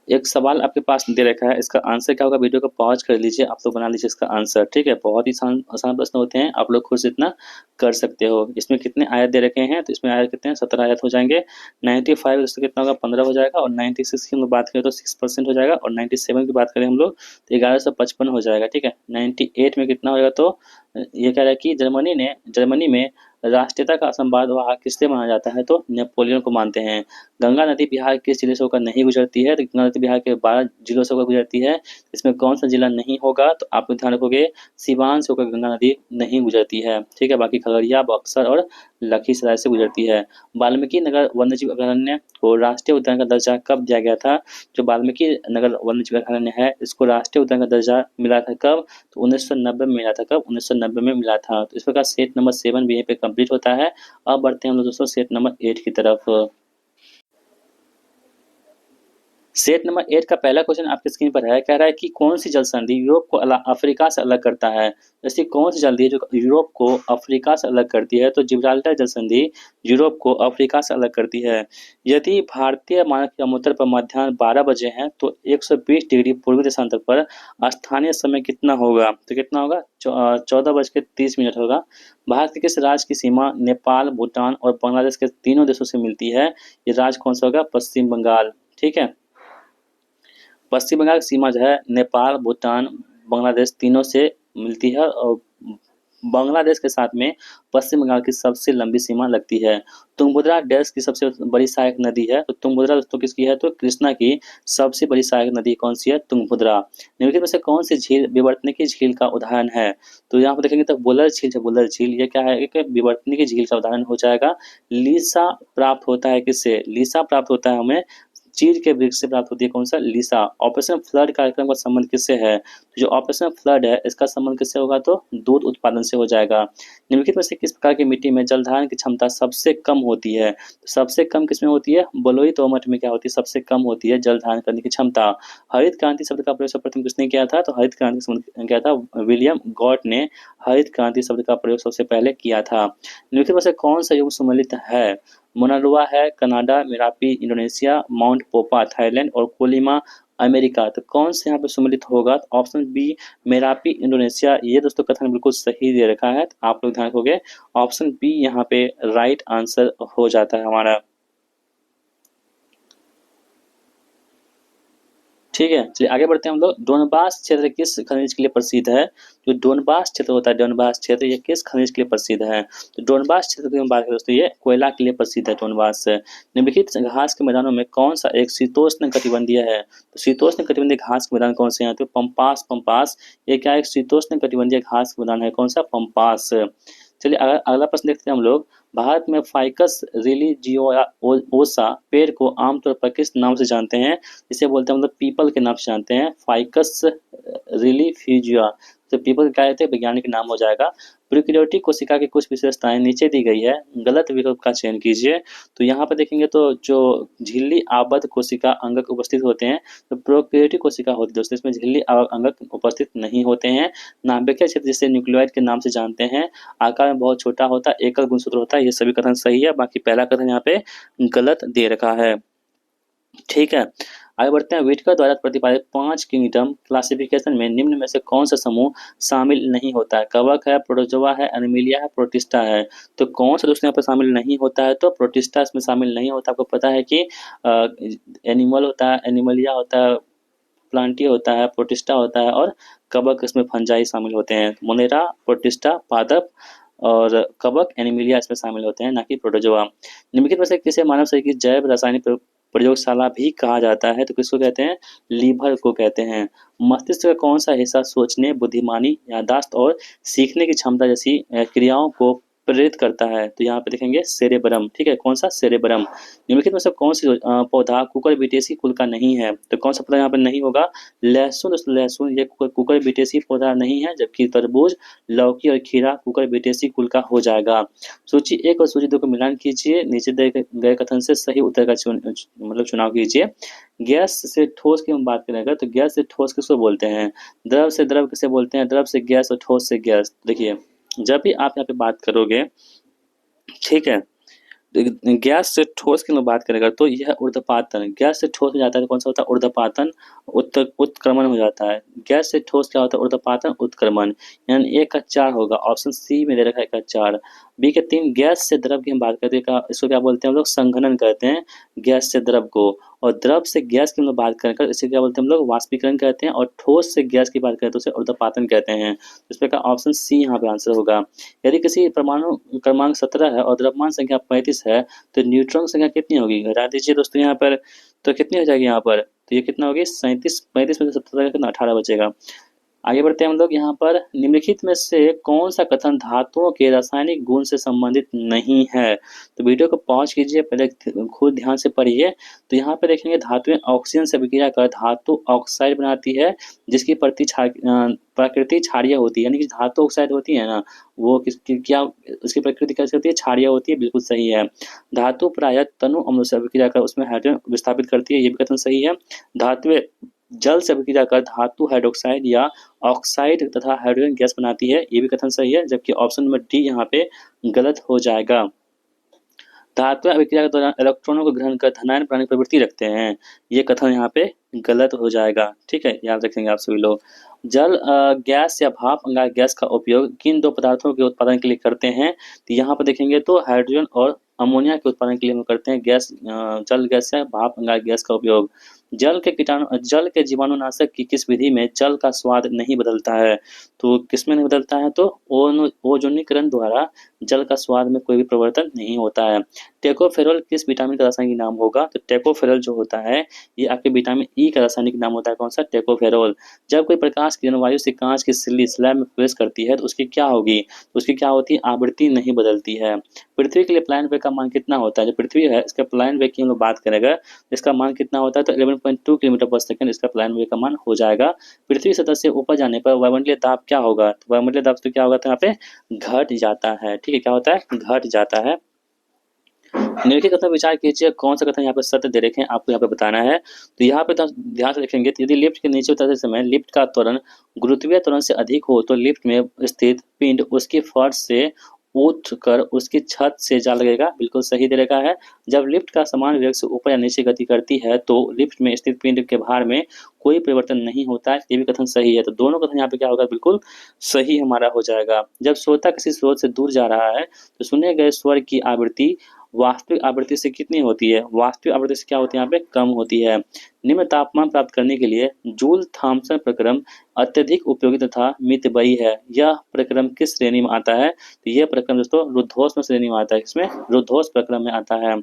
एक सवाल आपके पास दे रखा है, इसका आंसर क्या होगा? वीडियो को पॉज कर लीजिए, आप लोग बना लीजिए इसका आंसर। ठीक है, बहुत ही आसान प्रश्न होते हैं, आप लोग खुद से इतना कर सकते हो। इसमें कितने आयत दे रखे हैं? तो इसमें आयत कितने हैं? 17 आयत हो जाएंगे। 95 इससे कितना होगा? 15 हो जाएगा। और 96 की हम लोग बात करें तो 6% हो जाएगा। और 97 की बात करें हम लोग तो 1155 हो जाएगा। ठीक है, 98 में कितना होगा? तो ये कह रहा है कि जर्मनी में राष्ट्रीयता का संवाद वहाँ किससे माना जाता है? तो नेपोलियन को मानते हैं। गंगा नदी बिहार के किस जिले से होकर नहीं गुजरती है? तो गंगा नदी बिहार के 12 जिलों से होकर गुजरती है। इसमें कौन सा जिला नहीं होगा? तो आप ध्यान रखोगे, सिवान से होकर गंगा नदी नहीं गुजरती है। ठीक है, बाकी खगड़िया, बक्सर और लखीसराय से गुजरती है। वाल्मीकि नगर वन्यजीव अभयारण्य को राष्ट्रीय उद्यान का दर्जा कब दिया गया था? जो वाल्मीकि नगर वन्यजीव अभयारण्य है, इसको राष्ट्रीय उद्यान का दर्जा मिला था कब? तो 1990 में मिला था। कब? 1990 में मिला था। तो इस प्रकार सेट नंबर 7 भी यहीं पे कंप्लीट होता है। अब बढ़ते हैं हम लोग दोस्तों सेट नंबर 8 की तरफ। सेट नंबर 8 का पहला क्वेश्चन आपकी स्क्रीन पर है। कह रहा है कि कौन सी जल संधि यूरोप को अफ्रीका से अलग करता है? जैसे कौन सी जल संधि है जो यूरोप को अफ्रीका से अलग करती है? तो जिब्राल्टर जल संधि यूरोप को अफ्रीका से अलग करती है। यदि भारतीय मानक समुद्र पर मध्याह्न 12 बजे हैं तो 120 डिग्री पूर्वी देशांतर पर स्थानीय समय कितना होगा? तो कितना होगा? 14:30 होगा। भारत के किस राज्य की सीमा नेपाल, भूटान और बांग्लादेश के तीनों देशों से मिलती है? ये राज्य कौन सा होगा? पश्चिम बंगाल। ठीक है, पश्चिम बंगाल की सीमा जो है नेपाल, भूटान, बांग्लादेश तीनों से मिलती है। और बांग्लादेश के साथ में पश्चिम बंगाल की सबसे लंबी सीमा लगती है। तुंगभद्रा देश की सबसे बड़ी सहायक नदी है। तो तुंगभद्रा दोस्तों किसकी है? तो कृष्णा की सबसे बड़ी सहायक नदी कौन सी है? तुंगभद्रा। निम्नलिखित में से कौन सी झील विवर्तनिकी झील का उदाहरण है? तो यहाँ पर देखेंगे तो बुलर झील है। बुलर झील ये क्या है? एक विवर्तनिकी झील का उदाहरण हो जाएगा। लीसा प्राप्त होता है किससे? लीसा प्राप्त होता है हमें चीड़ के वृक्ष से प्राप्त होती है। कौन सा? लीसा। ऑपरेशन फ्लड कार्यक्रम का संबंध किससे है? तो जो ऑपरेशन फ्लड है इसका संबंध किससे होगा? तो दूध उत्पादन से हो जाएगा। निम्नलिखित में से किस प्रकार की मिट्टी में जल धारण की क्षमता सबसे कम होती है? तो सबसे कम किसमें होती है? बलुई दोमट में क्या होती है? सबसे कम होती है जल धारण करने की क्षमता। हरित क्रांति शब्द का प्रयोग सर्वप्रथम किसने किया था? तो हरित क्रांति शब्द किया था विलियम गॉट ने। हरित क्रांति शब्द का प्रयोग सबसे पहले किया था। निम्नलिखित में से कौन सा युग सम्मिलित है? मोनालुआ है कनाडा, मेरापी इंडोनेशिया, माउंट पोपा थाईलैंड और कोलिमा अमेरिका। तो कौन से यहाँ पे सम्मिलित होगा? तो ऑप्शन बी मेरापी इंडोनेशिया, ये दोस्तों कथन बिल्कुल सही दे रखा है। तो आप लोग ध्यान रखोगे, ऑप्शन बी यहाँ पे राइट आंसर हो जाता है हमारा। ठीक है, चलिए आगे बढ़ते हैं हम लोग। डोनबास क्षेत्र किस खनिज के लिए प्रसिद्ध है? जो डोनबास क्षेत्र होता है, डोनबास क्षेत्र ये किस खनिज के लिए प्रसिद्ध है? तो डोनबास क्षेत्र की हम बात करें दोस्तों, ये कोयला के लिए प्रसिद्ध है डोनबास। निम्नलिखित घास के मैदानों में कौन सा एक शीतोष्ण कटिबंधीय है? तो शीतोष्ण कटिबंधीय घास के मैदान कौन से हैं? तो पंपास। पंपास ये क्या? एक शीतोष्ण कटिबंधीय घास के मैदान है। कौन सा? पंपास। चलिए अगला प्रश्न देखते हैं हम लोग। भारत में फाइकस रिलीजियोसा पेड़ को आमतौर पर किस नाम से जानते हैं? इसे बोलते हैं हम लोग पीपल के नाम से जानते हैं, फाइकस रिलीफिजिया। तो पीपल क्या कहते हैं? वैज्ञानिक नाम हो जाएगा। प्रोकैरियोटिक कोशिका की कुछ विशेषताएं नीचे दी गई है, गलत विकल्प का चयन कीजिए। तो यहाँ पर देखेंगे तो जो झिल्ली आबद्ध कोशिका अंगक उपस्थित होते हैं, तो प्रोकैरियोटिक कोशिका होती है दोस्तों, इसमें झिल्ली अंगक उपस्थित नहीं होते हैं। नाभिकीय क्षेत्र जिसे न्यूक्लियोइड के नाम से जानते हैं, आकार में बहुत छोटा होता है, एकल गुणसूत्र होता है। ये सभी कथन सही है, बाकी पहला कथन यहाँ पे गलत दे रखा है। ठीक है, आगे बढ़ते हैं। व्हिटकर द्वारा प्रतिपादित 5 किंगडम क्लासिफिकेशन में निम्न में से कौन सा समूह शामिल नहीं होता है? कवक है, प्रोटोजोआ है, एनिमिलिया है, प्रोटिस्टा है। तो कौन सा दोस्तों यहाँ पर शामिल नहीं होता है? तो प्रोटिस्टा इसमें शामिल नहीं होता। आपको पता है कि एनिमल होता है, एनिमलिया होता है, प्लांटिया होता है, प्रोटिस्टा होता है और कवक इसमें फंजाई शामिल होते हैं। मोनेरा, प्रोटिस्टा, पादप और कवक, एनिमिलिया इसमें शामिल होते हैं, ना कि प्रोटोजोआ। निम्नलिखित में से किसे मानव शरीर की जैव रासायनिक प्रयोगशाला भी कहा जाता है? तो किसको कहते हैं? लीवर को कहते हैं। मस्तिष्क का कौन सा हिस्सा सोचने, बुद्धिमानी, याददाश्त और सीखने की क्षमता जैसी क्रियाओं को प्रेरित करता है? तो यहाँ पे देखेंगे सेरेब्रम। ठीक है, कौन सा? सेरेब्रम। निम्नलिखित में से कौन सी पौधा कुकुरबिटेसी कुल का नहीं है? तो कौन सा पौधा यहाँ पर नहीं होगा? लहसुन। लहसुन ये कुकुरबिटेसी पौधा नहीं है, जबकि तरबूज, लौकी और खीरा कुकुरबिटेसी कुल का हो जाएगा। सूची 1 और सूची 2 का मिलान कीजिए। नीचे दिए गए कथन से सही उत्तर का चुनाव कीजिए। गैस से ठोस की हम बात करेंगे तो गैस से ठोस किसको बोलते हैं? द्रव से द्रव किसे बोलते हैं? द्रव से गैस और ठोस से गैस। देखिए, जब भी आप यहाँ पे बात करोगे, ठीक है, गैस से ठोस की मैं बात करेगा तो यह ऊर्ध्वपातन। गैस से ठोस हो जाता है तो कौन सा होता है? ऊर्ध्वपातन, उत्क्रमण हो जाता है। गैस से ठोस क्या होता है? ऊर्ध्वपातन, उत्क्रमण। यानी 1 का 4 होगा। ऑप्शन सी में दे रखा है 1 का 4। बी के 3। गैस से द्रव की हम बात करते हैं, इसको क्या बोलते हैं हम लोग? संघनन कहते हैं गैस से द्रव को। और द्रव से गैस की हम लोग बात करें इसे क्या बोलते हैं हम लोग? वाष्पीकरण कहते हैं। और ठोस से गैस की बात करें तो उसे ऊर्ध्वपातन कहते हैं। इस पर का ऑप्शन सी यहाँ पे आंसर होगा। यदि किसी परमाणु क्रमांक 17 है और द्रव्यमान संख्या 35 है तो न्यूट्रॉन संख्या कितनी होगी? घटा दीजिए दोस्तों यहाँ पर, तो कितनी हो जाएगी यहाँ पर? तो ये कितना होगी? 37। 35 में से 17 कितना? 18 बचेगा। आगे बढ़ते हैं हम लोग यहाँ पर। निम्नलिखित में से कौन सा कथन धातुओं के रासायनिक गुण से संबंधित नहीं है? तो वीडियो को पॉज कीजिए, पहले खुद ध्यान से पढ़िए। तो यहाँ पे देखेंगे धातुएं ऑक्सीजन से अभिक्रिया कर धातु ऑक्साइड बनाती है, जिसकी प्रकृति क्षारीय होती है। यानी कि धातु ऑक्साइड होती है ना, वो क्या उसकी प्रकृति कैसे होती है? क्षारीय होती है। बिल्कुल सही है। धातु प्रायः तनु अम्ल से अभिक्रिया कर उसमें हाइड्रोजन विस्थापित करती है, ये भी कथन सही है। धातुएं जल से अभिक्रिया कर धातु हाइड्रोक्साइड या ऑक्साइड तथा हाइड्रोजन गैस बनाती है, ये भी कथन सही है। जबकि ऑप्शन नंबर डी यहाँ पे गलत हो जाएगा। धातुएं अभिक्रिया के दौरान इलेक्ट्रॉनों को ग्रहण कर धनायन बनाने की प्रवृत्ति रखते हैं, ये कथन यहाँ पे गलत हो जाएगा। ठीक है, याद रखेंगे आप सभी लोग। जल, गैस या भाप अंगार गैस का उपयोग किन 2 पदार्थों के उत्पादन के लिए करते हैं? तो यहाँ पर देखेंगे तो हाइड्रोजन और अमोनिया के उत्पादन के लिए हम करते हैं जल गैस या भाप अंगार गैस का उपयोग। जल के जीवाणुनाशक की किस विधि में जल का स्वाद नहीं बदलता है? तो किसमें नहीं बदलता है? तो ओजोनीकरण द्वारा जल का स्वाद में कोई भी परिवर्तन नहीं होता है। टेकोफेरोल किस विटामिन का रासायनिक नाम होगा? तो टेकोफेरोल जो होता है ये आपके विटामिन ई का रासायनिक नाम होता है। कौन सा? टेकोफेरोल। जब कोई प्रकाश किरण वायु से कांच की सिल्ली स्लैब में प्रवेश करती है तो उसकी क्या होगी? तो उसकी क्या होती है? आवृत्ति नहीं बदलती है। पृथ्वी के लिए प्लान वेग का मान कितना होता है? जो पृथ्वी है इसका प्लान वेग की हम लोग बात करेंगे, इसका मान कितना होता है? तो 11.2 किलोमीटर पर सेकंड इसका प्लान वेग का मान हो जाएगा। पृथ्वी सतह से ऊपर जाने पर वायुमंडलीय दाब क्या होगा? तो वायुमंडलीय दाब तो क्या होगा? तो यहाँ पे घट जाता है। ठीक है, क्या होता है? घट जाता है। निम्नलिखित कथन विचार कीजिए, कौन सा कथन यहाँ पे सत्य दे रखे हैं, आपको यहाँ पे बताना है। तो यहाँ पे ध्यान से देखेंगे तो यदि लिफ्ट के नीचे उतरते समय लिफ्ट का त्वरण गुरुत्वीय त्वरण से अधिक हो तो लिफ्ट में स्थित पिंड उसकी फर्श से उठकर उसकी छत से जा लगेगा। बिल्कुल सही दे रखा है। जब लिफ्ट का समान वेग से ऊपर या नीचे गति करती है तो लिफ्ट में स्थित पिंड के भार में कोई परिवर्तन नहीं होता है, ये भी कथन सही है। तो दोनों कथन यहाँ पे क्या होगा? बिल्कुल सही हमारा हो जाएगा। जब श्रोता किसी स्रोत से दूर जा रहा है तो सुने गए स्वर की आवृत्ति वास्तविक आवृत्ति से कितनी होती है? वास्तविक आवृत्ति से क्या होती है? यहाँ पे कम होती है। निम्न तापमान प्राप्त करने के लिए जूल थॉम्सन प्रक्रम अत्यधिक उपयोगी तथा मितव्ययी है। यह प्रक्रम किस श्रेणी में आता है? तो यह प्रक्रम दोस्तों रुद्धोष्म श्रेणी में आता है। इसमें रुद्धोष्म प्रक्रम में आता है।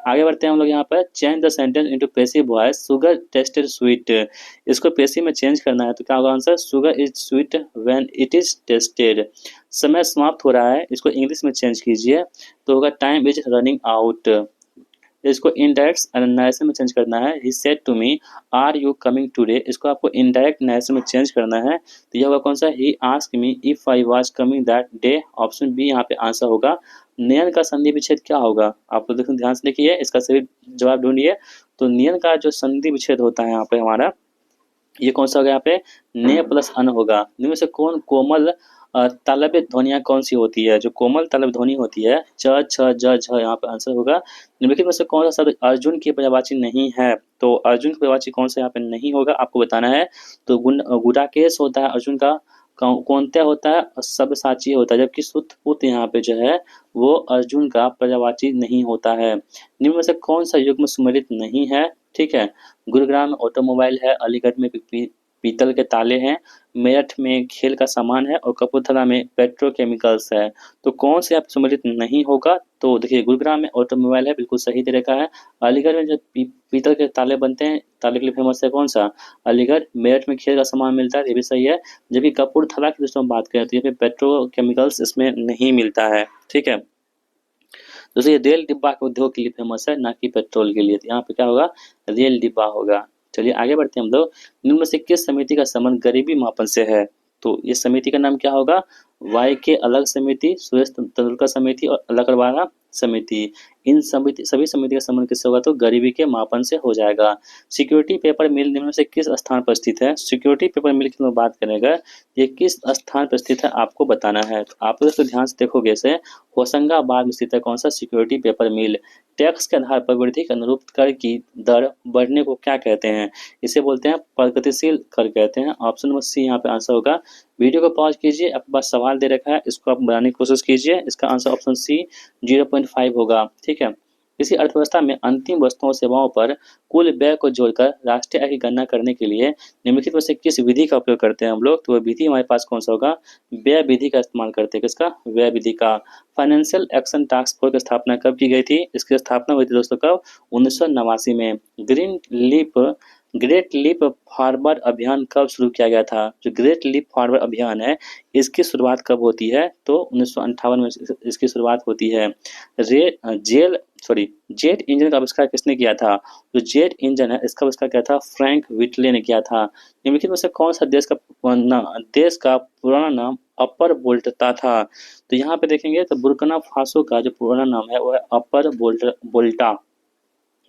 आगे बढ़ते हैं हम लोग यहाँ पर। Change the sentence into passive voice, sugar tested sweet. इसको पैसिव में चेंज करना है तो क्या होगा answer? Sugar is sweet when it is tested. समय समाप्त हो रहा है, इसको इंग्लिश में चेंज कीजिए तो होगा टाइम इज रनिंग आउट। इसको इनडायरेक्ट नरेशन में चेंज करना है। He said to me are you coming today, इसको आपको इनडायरेक्ट नरेशन में चेंज करना है तो यह होगा कौन सा? He asked me if I was coming that day. Option B यहाँ पे आंसर होगा। नियन का संधि विच्छेद क्या होगा? आप लोग देखो, ध्यान से देखिए, इसका सही जवाब ढूंढिए। तो नियन का जो संधि विच्छेद होता है यहाँ पे हमारा, ये कौन सा होगा? यहाँ पे ने प्लस अन होगा। इनमें से कौन कोमल तालव्य ध्वनियाँ कौन-सी होती है? जो कोमल तालव्य ध्वनि होती है च, छ, ज, झ यहाँ पे आंसर होगा। निम्नलिखित में से कौन-सा शब्द अर्जुन की पर्यायवाची नहीं है? तो अर्जुन की पर्यायवाची कौन-सा यहाँ पे नहीं होगा आपको बताना है। तो गुडाकेश होता है अर्जुन का, कौंतेय होता है और सब्यसाची होता है, जबकि सुत-पुत यहाँ पे जो है वो अर्जुन का पर्यायवाची नहीं होता है। निम्न में से कौन-सा युग्म सुमेलित नहीं है? ठीक है, गुरुग्राम में ऑटोमोबाइल है, अलीगढ़ में पीतल के ताले हैं, मेरठ में खेल का सामान है और कपूरथला में पेट्रोकेमिकल्स है। तो कौन से यहाँ पे सम्मिलित नहीं होगा? तो देखिए गुरुग्राम में ऑटोमोबाइल है, बिल्कुल सही दे रखा है। अलीगढ़ में जो पीतल के ताले बनते हैं, ताले के लिए फेमस है कौन सा? अलीगढ़। मेरठ में खेल का सामान मिलता है, ये भी सही है। जबकि कपूरथला की दोस्तों हम बात करें तो यहाँ पे पेट्रोकेमिकल्स इसमें नहीं मिलता है। ठीक है, दोस्तों ये रेल डिब्बा के उद्योग के लिए फेमस है, ना कि पेट्रोल के लिए। तो यहाँ पे क्या होगा? रेल डिब्बा होगा। चलिए आगे बढ़ते हैं हम लोग। निम्न में से किस समिति का संबंध गरीबी मापन से है? तो इस समिति का नाम क्या होगा? वाई के अलग समिति, सुरेश तेंदुलकर समिति और लकड़वाला समिति। इन सभी समिति का संबंध किससे होगा? तो गरीबी के मापन से हो जाएगा। सिक्योरिटी पेपर मिल निम्न में से किस स्थान पर स्थित है? सिक्योरिटी पेपर मिल की मैं बात करेंगे, ये किस स्थान पर स्थित है आपको बताना है। तो आप दोस्तों ध्यान से देखोगे इसे, होशंगाबाद में स्थित है कौन सा? सिक्योरिटी पेपर मिल। टैक्स के आधार पर वृद्धि के अनुरूप कर की दर बढ़ने को क्या कहते हैं? इसे बोलते हैं प्रगतिशील कर कहते हैं। ऑप्शन नंबर सी यहाँ पे आंसर होगा। वीडियो को पॉज कीजिए, आपके पास सवाल दे रखा है, इसको आप बनाने की कोशिश कीजिए। इसका आंसर ऑप्शन सी 0.5 होगा। ठीक है, किसी अर्थव्यवस्था में अंतिम वस्तुओं और सेवाओं पर कुल व्यय को जोड़कर राष्ट्रीय आय की गणना करने के लिए निम्नलिखित में से किस विधि का उपयोग करते हैं हम लोग? तो वह विधि हमारे पास कौन सा होगा? व्यय विधि का इस्तेमाल करते हैं। किसका? व्यय विधि का। फाइनेंशियल एक्शन टास्क फोर्स की स्थापना कब की गई थी? इसकी स्थापना हुई थी दोस्तों कब? 1989 में। ग्रेट लीप फॉरवर्ड अभियान कब शुरू किया गया था? जो ग्रेट लीप फॉरवर्ड अभियान है, इसकी शुरुआत कब होती है? तो 1958 में इसकी शुरुआत होती है। जेट इंजन का आविष्कार किसने किया था? जो जेट इंजन है इसका आविष्कार किया था फ्रैंक व्हिटले ने किया था। निम्नलिखित में से कौन सा देश का पुराना नाम अपर वोल्टा था? तो यहाँ पे देखेंगे तो बुर्किना फासो का जो पुराना नाम है वो है अपर वोल्टा।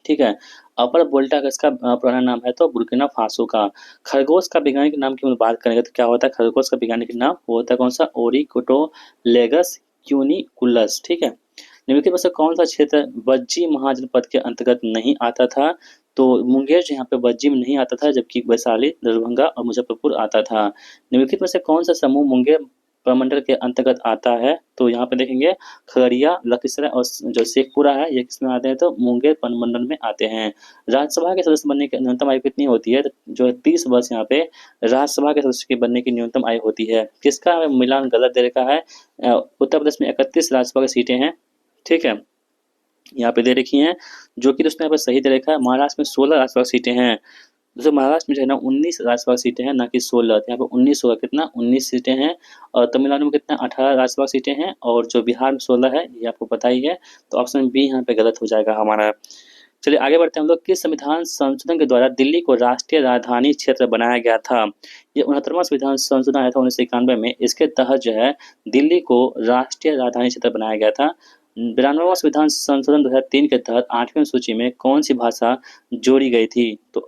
ठीक है, अपर वोल्टा का इसका पुराना नाम है तो बुर्किना फासो का। खरगोश का वैज्ञानिक नाम की हम बात करेंगे तो क्या होता है? खरगोश का वैज्ञानिक नाम वो होता है कौन सा? ओरिकोटोलेगस क्यूनिकुलस। ठीक है, निम्नलिखित में से कौन सा क्षेत्र वज्जी महाजनपद के अंतर्गत नहीं आता था? तो मुंगेर जो यहाँ पे वज्जी में नहीं आता था, जबकि वैशाली, दरभंगा और मुजफ्फरपुर आता था। निम्नलिखित में से कौन सा समूह मुंगेर प्रमंडल के अंतर्गत आता है? तो यहाँ पे देखेंगे खगड़िया, लखीसराय और जो शेखपुरा है ये किसमें आते हैं? तो मुंगेर प्रमंडल में आते हैं। राज्यसभा के सदस्य बनने की न्यूनतम आयु कितनी होती है? जो है 30 वर्ष यहाँ पे राज्यसभा के सदस्य के बनने की न्यूनतम आयु होती है। किसका मिलान गलत दे रखा है? उत्तर प्रदेश में 31 राज्यसभा की सीटें हैं। ठीक है, यहाँ पे दे रखी हैं, जो कि दोस्तों यहाँ पे सही दे रखा है। महाराष्ट्र में 16 राज्यसभा सीटें हैं। दोस्तों महाराष्ट्र में जो है ना 19 राज्यसभा सीटें हैं, ना कि 16। यहाँ पे 19 होगा, कितना? 19 सीटें हैं। और तमिलनाडु में कितना? 18 राज्यसभा सीटें हैं। और जो बिहार में 16 है, ये आपको पता ही है। तो ऑप्शन बी यहाँ पे गलत हो जाएगा हमारा। चलिए आगे बढ़ते हैं हम लोग। किस संविधान संशोधन के द्वारा दिल्ली को राष्ट्रीय राजधानी क्षेत्र बनाया गया था? ये 69वां संविधान संशोधन आया था 1991 में। इसके तहत जो है दिल्ली को राष्ट्रीय राजधानी क्षेत्र बनाया गया था। 92वां संविधान संशोधन 2003 के तहत 8वीं सूची में कौन सी भाषा जोड़ी गई थी? तो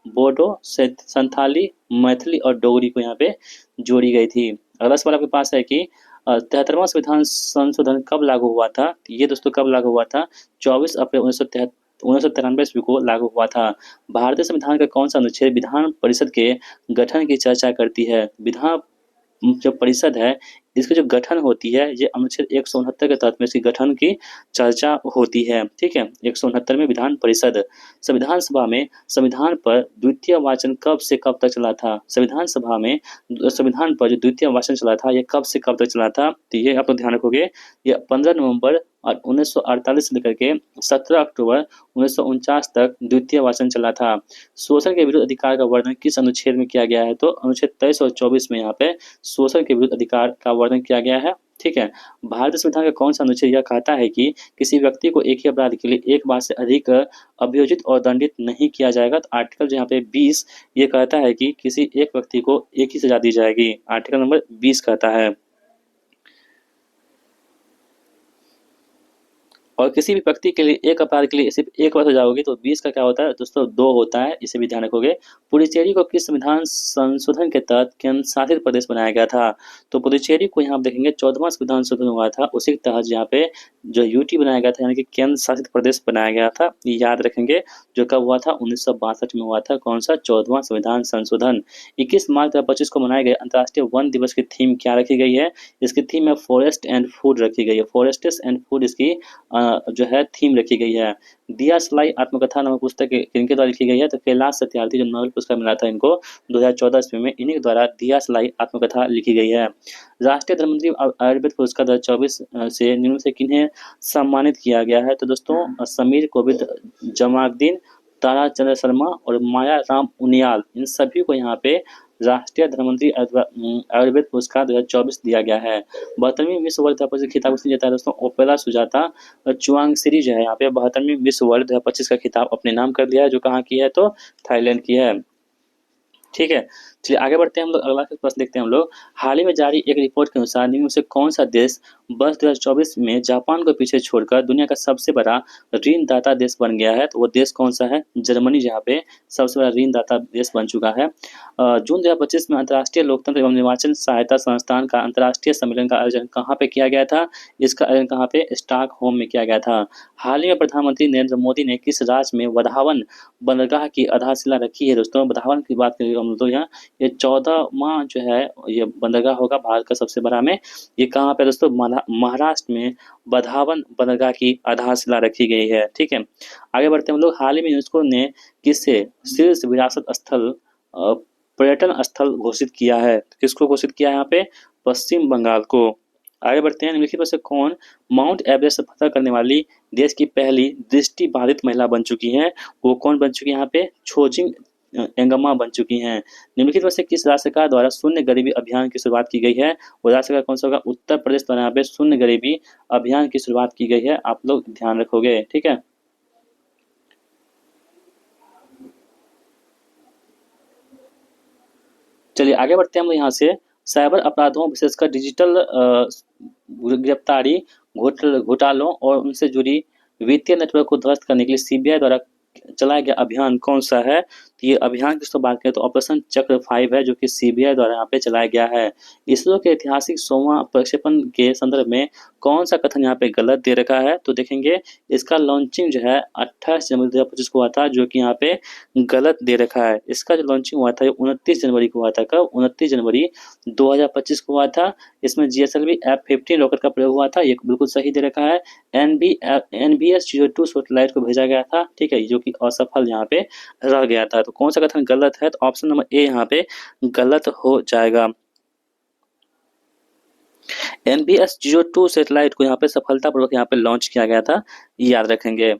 बोडो, संथाली, मैथिली और डोगरी को यहाँ पे जोड़ी गई थी। अगला सवाल आपके पास है कि 73वां संविधान संशोधन कब लागू हुआ था? ये दोस्तों कब लागू हुआ था? 24 अप्रैल 1993 ईस्वी को लागू हुआ था। भारतीय संविधान का कौन सा अनुच्छेद विधान परिषद के गठन की चर्चा करती है? विधान जो परिषद है इसकी जो गठन होती है ये अनुच्छेद 169 के तहत में इसकी गठन की चर्चा होती है। ठीक है, 169 में विधान परिषद। संविधान सभा में संविधान पर द्वितीय वाचन कब से कब तक चला था? संविधान सभा में संविधान पर जो द्वितीय वाचन चला था ये कब से कब तक चला था? तो ये आप ध्यान रखोगे, ये 15 नवंबर और 1948 से लेकर के 17 अक्टूबर 1949 तक द्वितीय वाचन चला था। शोषण के विरुद्ध अधिकार का वर्णन किस अनुच्छेद में किया गया है? तो अनुच्छेद 23 और 24 में यहाँ पे शोषण के विरुद्ध अधिकार का वर्णन किया गया है। ठीक है, भारतीय संविधान का कौन सा अनुच्छेद यह कहता है कि किसी व्यक्ति को एक ही अपराध के लिए एक बार से अधिक अभियोजित और दंडित नहीं किया जाएगा? तो आर्टिकल जो यहाँ पे 20 ये कहता है कि किसी एक व्यक्ति को एक ही सजा दी जाएगी। आर्टिकल नंबर 20 कहता है। और किसी भी व्यक्ति के लिए एक अपराध के लिए सिर्फ एक वर्ष हो जाओगे तो 20 का क्या होता है दोस्तों 2 होता है, इसे भी ध्यान रखोगे। पुडुचेरी को किस संविधान संशोधन के तहत केंद्र शासित प्रदेश बनाया गया था? तो पुडुचेरी को यहाँ आप देखेंगे 14वां संविधान संशोधन हुआ था, उसी के तहत यहाँ पे जो यूटी बनाया गया था यानी कि केंद्र शासित प्रदेश बनाया गया था, ये याद रखेंगे। जो कब हुआ था 1962 में हुआ था, कौन सा 14वां संविधान संशोधन। 21 मार्च 2025 को मनाए गए अंतर्राष्ट्रीय वन दिवस की थीम क्या रखी गई है? इसकी थीम है फॉरेस्ट एंड फूड रखी गई है, फॉरेस्ट्स एंड फूड इसकी जो है थीम रखी गई है। दिया सलाई आत्मकथा नामक पुस्तक किनके द्वारा लिखी गई है? तो कैलाश सत्यार्थी जो नोबेल पुरस्कार मिला था इनको 2014 ईस्वी में, इन्हीं के द्वारा दिया सलाई आत्मकथा लिखी गई है। राष्ट्रीय धर्ममंत्री आयुर्वेद पुरस्कार 2024 से निम्न से किन्हें सम्मानित किया गया है? तो दोस्तों समीर कोविद, जमालुद्दीन, ताराचंद्र शर्मा और माया राम उनियाल, इन सभी को यहाँ पे राष्ट्रीय धर्ममंत्री आयुर्वेद पुरस्कार 2024 दिया गया है। 72वीं विश्व वर्ल्ड 2025 खिताब किसने जीता है दोस्तों? ओपेला सुजाता चुआंगसिरी जो है यहाँ पे 72वीं विश्व वर्ल्ड 2025 का खिताब अपने नाम कर लिया है, जो कहाँ की है? तो थाईलैंड की है। ठीक है, चलिए आगे बढ़ते हैं हम लोग, अगला प्रश्न देखते हैं हम लोग। हाल ही में जारी एक रिपोर्ट के अनुसार निम्न में से कौन सा देश वर्ष 2024 में जापान को पीछे छोड़कर दुनिया का सबसे बड़ा ऋणदाता देश बन गया है? तो वो देश कौन सा है? जर्मनी जहाँ पे सबसे बड़ा ऋणदाता देश बन चुका है। जून 2025 में अंतर्राष्ट्रीय लोकतंत्र एवं निर्वाचन सहायता संस्थान का अंतर्राष्ट्रीय सम्मेलन का आयोजन कहाँ पे किया गया था? इसका आयोजन कहाँ पे? स्टॉकहोम में किया गया था। हाल ही में प्रधानमंत्री नरेंद्र मोदी ने किस राज्य में वधावन बंदरगाह की आधारशिला रखी है? दोस्तों वधावन की बात करें हम लोग यहाँ, ये 14वां जो है ये बंदरगाह होगा भारत का सबसे बड़ा में। ये कहाँ पे दोस्तों? महाराष्ट्र में वधावन बंदरगाह की आधारशिला रखी गई है। ठीक है, आगे बढ़ते हैं हम लोग। हाल ही में यूनेस्को ने किसे शीर्ष विरासत स्थल पर्यटन स्थल घोषित किया है? किसको घोषित किया है यहाँ पे? पश्चिम बंगाल को। आगे बढ़ते हैं, निम्नलिखित में से कौन माउंट एवरेस्ट फतह करने वाली देश की पहली दृष्टि बाधित महिला बन चुकी है? वो कौन बन चुकी है यहाँ पे? छोजिंग एंगमा बन चुकी हैं। निम्नलिखित में से किस राज्य सरकार द्वारा शून्य गरीबी अभियान की शुरुआत की गई है? वो राज्य सरकार कौन सा होगा? उत्तर प्रदेश द्वारा यहाँ पे शून्य गरीबी अभियान की शुरुआत की गई है, आप लोग ध्यान रखोगे। ठीक है, चलिए आगे बढ़ते हैं हम यहाँ से। साइबर अपराधों विशेषकर डिजिटल गिरफ्तारी घोटालों और उनसे जुड़ी वित्तीय नेटवर्क को ध्वस्त करने के लिए सीबीआई द्वारा चलाया गया अभियान कौन सा है? तो ये अभियान की बात करें तो ऑपरेशन चक्र 5 है, जो कि सीबीआई द्वारा यहाँ पे चलाया गया है। इसरो के ऐतिहासिक 100वां प्रक्षेपण के संदर्भ में कौन सा कथन यहाँ पे गलत दे रखा है? तो देखेंगे इसका लॉन्चिंग जो है 28 जनवरी 2025 को हुआ था, जो कि यहाँ पे गलत दे रखा है। इसका जो लॉन्चिंग हुआ था 29 जनवरी को हुआ था। कब? 29 जनवरी 2025 को हुआ था। इसमें GSLV F-15 रॉकेट का प्रयोग हुआ था, ये बिल्कुल सही दे रखा है। NBS-02 सैटेलाइट को भेजा गया था, ठीक है, जो कि असफल यहाँ पे रह गया था। तो कौन सा कथन गलत है? तो ऑप्शन नंबर ए यहाँ पे गलत हो जाएगा। NBS-02 सैटेलाइट को यहाँ पे सफलतापूर्वक यहाँ पे लॉन्च किया गया था, याद रखेंगे।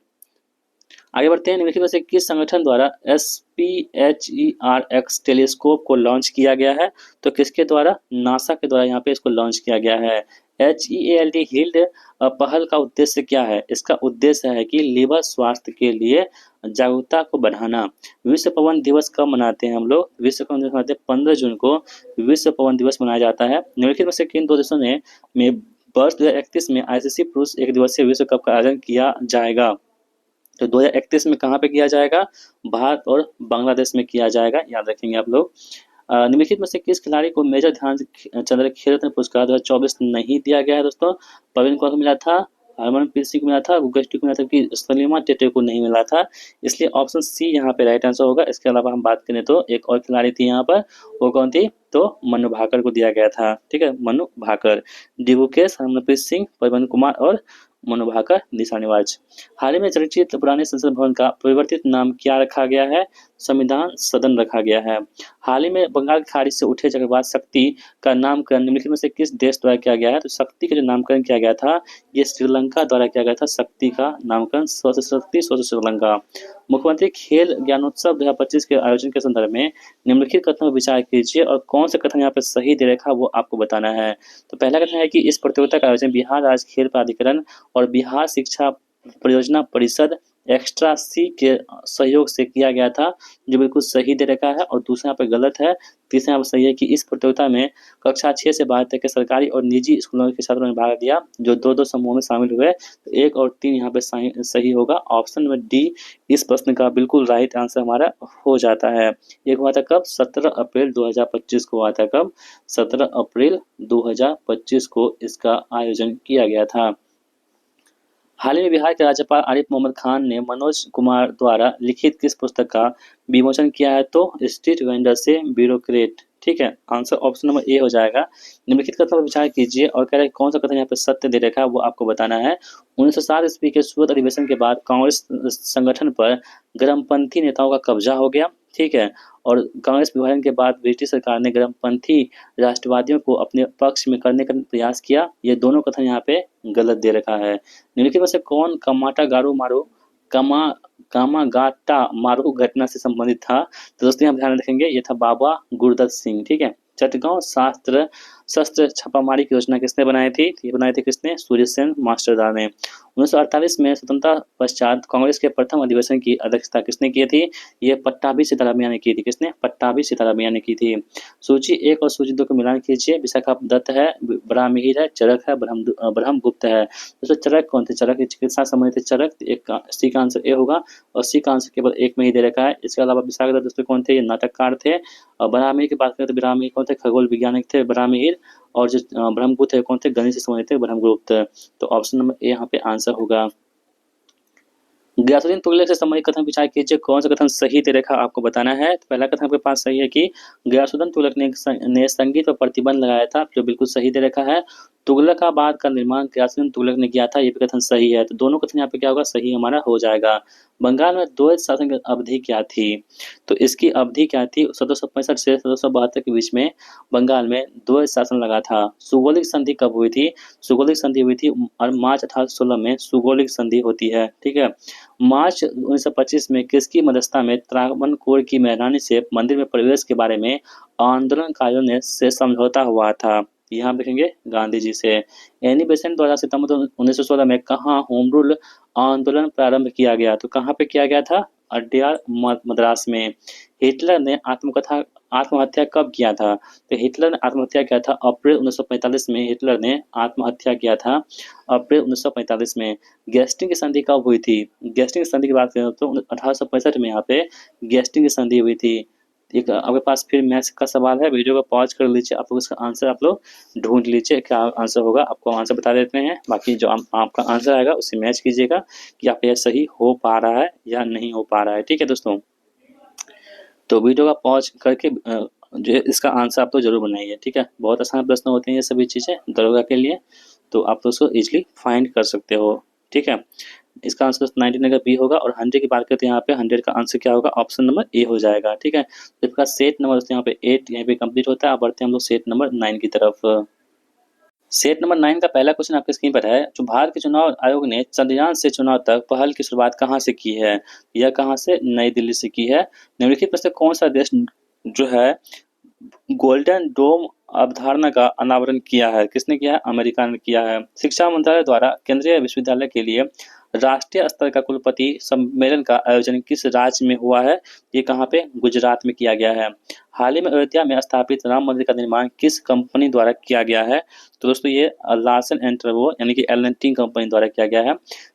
आगे बढ़ते हैं, निम्नलिखित में से किस संगठन द्वारा SPHERX टेलीस्कोप को लॉन्च किया गया है? तो किसके द्वारा? नासा के द्वारा यहाँ पे इसको लॉन्च किया गया है। HEALD हील्ड पहल का उद्देश्य क्या है? इसका उद्देश्य है कि लिवर स्वास्थ्य के लिए जागरूकता को बढ़ाना। विश्व पवन दिवस कब मनाते हैं हम लोग? विश्व पवन दिवस मनाते हैं 15 जून को विश्व पवन दिवस मनाया जाता है। निम्नलिखित में से किन दो देशों ने में वर्ष 2031 में ICC पुरुष एक दिवसीय विश्व कप का आयोजन किया जाएगा? तो 2031 में कहाँ पे किया जाएगा? भारत और बांग्लादेश में किया जाएगा, याद रखेंगे आप लोग। निम्नलिखित में से किस खिलाड़ी को मेजर ध्यानचंद खेल रत्न पुरस्कार 2024 नहीं दिया गया है? दोस्तों प्रवीण कुमार को मिला था, हरमनप्रीत सिंह को मिला था, गुगस्टी को मिला था, कि सलीमा टेटे को नहीं मिला था, इसलिए ऑप्शन सी यहाँ पे राइट आंसर होगा। इसके अलावा हम बात करें तो एक और खिलाड़ी थी यहाँ पर, वो कौन थी? तो मनु भाकर को दिया गया था। ठीक है, मनु भाकर। डिबुकेश, हरमनप्रीत सिंह, प्रवीण कुमार और मनु भाकर निशानेबाज। हाल ही में चर्चित पुराने संसद भवन का परिवर्तित नाम क्या रखा गया है? संविधान सदन रखा गया है। हाल ही में बंगाल की खाड़ी से उठे चक्रवात शक्ति का नामकरण निम्नलिखित में से किस देश द्वारा किया गया है? तो शक्ति का जो नामकरण किया गया था ये श्रीलंका द्वारा किया गया था। शक्ति का नामकरण शक्ति श्रीलंका। मुख्यमंत्री खेल ज्ञानोत्सव 2025 के आयोजन के संदर्भ में निम्नलिखित कथनों पर विचार कीजिए और कौन सा कथन यहाँ पे सही दे रखा वो आपको बताना है। तो पहला कथन है कि इस प्रतियोगिता का आयोजन बिहार राज्य खेल प्राधिकरण और बिहार शिक्षा परियोजना परिषद एक्स्ट्रा सी के सहयोग से किया गया था, जो बिल्कुल सही दे रखा है। और दूसरा यहाँ पे गलत है। तीसरा यहाँ पे सही है कि इस प्रतियोगिता में कक्षा 6 से 12 तक के सरकारी और निजी स्कूलों के छात्रों ने भाग लिया, जो 2-2 समूहों में शामिल हुए। तो 1 और 3 यहाँ पे सही होगा। ऑप्शन नंबर डी इस प्रश्न का बिल्कुल राइट आंसर हमारा हो जाता है। ये हुआ था कब? 17 अप्रैल 2025 को हुआ था। कब? 17 अप्रैल 2025 को इसका आयोजन किया गया था। हाल ही में बिहार के राज्यपाल आरिफ मोहम्मद खान ने मनोज कुमार द्वारा लिखित किस पुस्तक का विमोचन किया है? तो स्ट्रीट वेंडर से ब्यूरोक्रेट। ठीक है, आंसर ऑप्शन नंबर ए हो जाएगा। निम्नलिखित कथन पर विचार कीजिए और कह रहे हैं कौन सा कथन यहाँ पे सत्य दे रखा है वो आपको बताना है। 1907 ईस्वी के सूरत अधिवेशन के बाद कांग्रेस संगठन पर गर्मपंथी नेताओं का कब्जा हो गया। ठीक है, और कांग्रेस विभाजन के बाद ब्रिटिश सरकार ने गर्मपंथी राष्ट्रवादियों को अपने पक्ष में करने का प्रयास किया। ये दोनों कथन यहाँ पे गलत दे रखा है। निम्नलिखित में से कौन कमाटा गारू मारो कमा कामागाटा मारू घटना से संबंधित था? तो दोस्तों यहाँ ध्यान रखेंगे, ये था बाबा गुरदत्त सिंह। ठीक है, चटगांव शस्त्र छापामारी की योजना किसने बनाई थी? ये बनाई थी किसने? सूर्यसेन मास्टरदार ने। 1948 में स्वतंत्रता पश्चात कांग्रेस के प्रथम अधिवेशन की अध्यक्षता किसने की थी? ये पट्टाभी सितारा मियां ने की थी। किसने? पट्टाभी सितारा मियां ने की थी। सूची 1 और सूची 2 का मिलान कीजिए। विशाखादत्त है, ब्राह्मण है, चरक है, ब्रह्मगुप्त है। दोस्तों चरक कौन थे? चरक चिकित्सा संबंधित थे चरक। एक सी का आंसर ए होगा और सी का आंसर केवल एक में ही दे रखा है। इसके अलावा विशाखादत्त दोस्तों कौन थे? ये नाटककार थे। और ब्राह्मण की बात करें तो ब्राह्मण कौन थे? खगोल वैज्ञानिक थे ब्राह्मण। और जो ब्रह्मगुप्त है कौन थे? गणित से संबंधित थे ब्रह्मगुप्त। तो ऑप्शन नंबर ए यहाँ पे आंसर होगा। गयासुद्दीन तुगलक से संबंधित कथन विचार कीजिए, कौन सा कथन सही दे रखा आपको बताना है। तो पहला कथन आपके पास सही है कि गयासुद्दीन तुगलक ने संगीत पर प्रतिबंध लगाया था, जो बिल्कुल सही दे रखा है। तुगलकाबाद का निर्माण गयासुद्दीन तुगलक ने किया था, ये भी कथन सही है। तो दोनों कथन यहाँ पे क्या होगा? सही हमारा हो जाएगा। बंगाल में द्वैध शासन की अवधि क्या थी? तो इसकी अवधि क्या थी? 1765 से 1772 के बीच में बंगाल में द्वैध शासन लगा था। सुगौलिक संधि कब हुई थी? सुगौलिक संधि हुई थी और मार्च 1816 में सुगौलिक संधि होती है। ठीक है, मार्च 1925 में किसकी मध्यस्थता में त्रावणकोर की महारानी से मंदिर में प्रवेश के बारे में आंदोलनकारियों ने से समझौता हुआ था? यहाँ देखेंगे गांधी जी से। एनी बेसेंट द्वारा सितंबर 1916 में कहाँ होम रूल आंदोलन प्रारंभ किया गया? तो कहाँ पे किया गया था? अड्यार मद्रास में। हिटलर ने आत्महत्या कब किया था? तो हिटलर ने आत्महत्या किया था अप्रैल 1945 में। हिटलर ने आत्महत्या किया था अप्रैल 1945 में। गेस्टिंग की संधि कब हुई थी? गेस्टिंग की संधि की बात करें तो 1865 में यहाँ पे गेस्टिंग की संधि हुई थी। एक आपके पास फिर मैथ्स का सवाल है, वीडियो को पॉज कर लीजिए, आप लोग इसका आंसर आप लोग ढूंढ लीजिए क्या आंसर होगा। आपको आंसर बता देते हैं, बाकी जो आपका आंसर आएगा उसे मैच कीजिएगा कि आप यह सही हो पा रहा है या नहीं हो पा रहा है। ठीक है दोस्तों, तो वीडियो का पॉज करके जो इसका आंसर आप तो जरूर बनाइए। ठीक है, बहुत आसान प्रश्न होते हैं ये सभी चीज़ें दरोगा के लिए, तो आप तो उसको इजीली फाइंड कर सकते हो। ठीक है, इसका आंसर 99 का बी होगा। और 100 की बात करते हैं यहाँ पे 100 का आंसर क्या होगा? ऑप्शन नंबर ए हो जाएगा। ठीक है, तो इसका सेट नंबर दोस्तों यहाँ पे 8 यहाँ पे कंप्लीट होता है। अब बढ़ते हैं हम लोग सेट नंबर 9 की तरफ। सेट नंबर 9 का पहला क्वेश्चन आपके स्क्रीन पर है। जो भारत के चुनाव आयोग ने चंद्रयान से चुनाव तक पहल की शुरुआत कहाँ से की है? यह कहाँ से? नई दिल्ली से की है। निम्नलिखित में से कौन सा देश जो है गोल्डन डोम अवधारणा का अनावरण किया है? किसने किया है? अमेरिका ने किया है। शिक्षा मंत्रालय द्वारा केंद्रीय विश्वविद्यालय के लिए राष्ट्रीय स्तर का कुलपति सम्मेलन का आयोजन किस राज्य में हुआ है? ये कहाँ पे? गुजरात में किया गया है। हाल ही में अयोध्या में स्थापित राम मंदिर का निर्माण किस कंपनी द्वारा किया गया है? तो दोस्तों ये लार्सन एंड टर्बो यानी कि L&T कंपनी द्वारा किया गया है।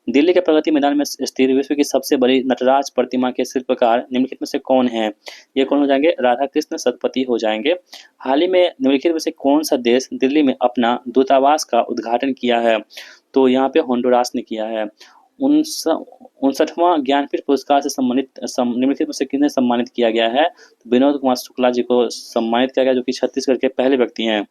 दिल्ली के प्रगति मैदान में स्थित विश्व की सबसे बड़ी नटराज प्रतिमा के शिल्पकार निम्नलिखित में से कौन है? ये कौन हो जाएंगे? राधा कृष्ण सतपथी हो जाएंगे। हाल ही में निम्नलिखित में से कौन सा देश दिल्ली में अपना दूतावास का उद्घाटन किया है? तो यहाँ पे होंडुरास ने किया है। 59वां ज्ञानपीठ पुरस्कार से सम्मानित निम्नलिखित में से किन्हें सम्मानित किया गया है? तो विनोद कुमार शुक्ला जी को सम्मानित किया गया, जो कि छत्तीसगढ़ के पहले व्यक्ति हैं।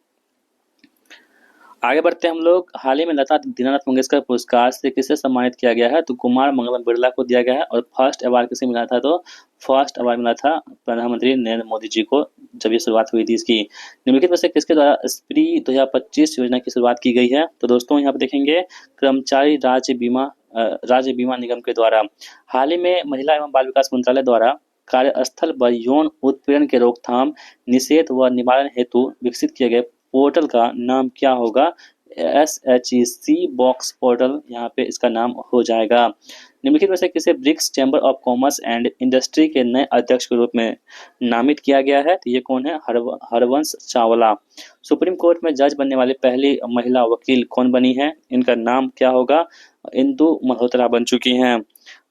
आगे बढ़ते हैं हम लोग। हाल ही में लता दीनानाथ मंगेशकर पुरस्कार से किसे सम्मानित किया गया है? तो कुमार मंगलम बिरला को दिया गया है। और फर्स्ट अवार्ड किसे मिला था? तो फर्स्ट अवार्ड मिला था प्रधानमंत्री नरेंद्र मोदी जी को, जब ये शुरुआत हुई थी इसकी। निम्नलिखित में से किसके द्वारा स्प्री 2025 योजना की शुरुआत की गई है? तो दोस्तों यहाँ पे देखेंगे कर्मचारी राज्य बीमा निगम के द्वारा। हाल ही में महिला एवं बाल विकास मंत्रालय द्वारा कार्यस्थल पर यौन उत्पीड़न के रोकथाम, निषेध व निवारण हेतु विकसित किए गए पोर्टल का नाम क्या होगा? SHEC बॉक्स पोर्टल यहाँ पे इसका नाम हो जाएगा। निम्नलिखित में से किसे BRICS chamber of commerce and industry के नए अध्यक्ष के रूप में नामित किया गया है? तो ये कौन है? हरवंश चावला। सुप्रीम कोर्ट में जज बनने वाली पहली महिला वकील कौन बनी है? इनका नाम क्या होगा? इंदु मल्होत्रा बन चुकी हैं।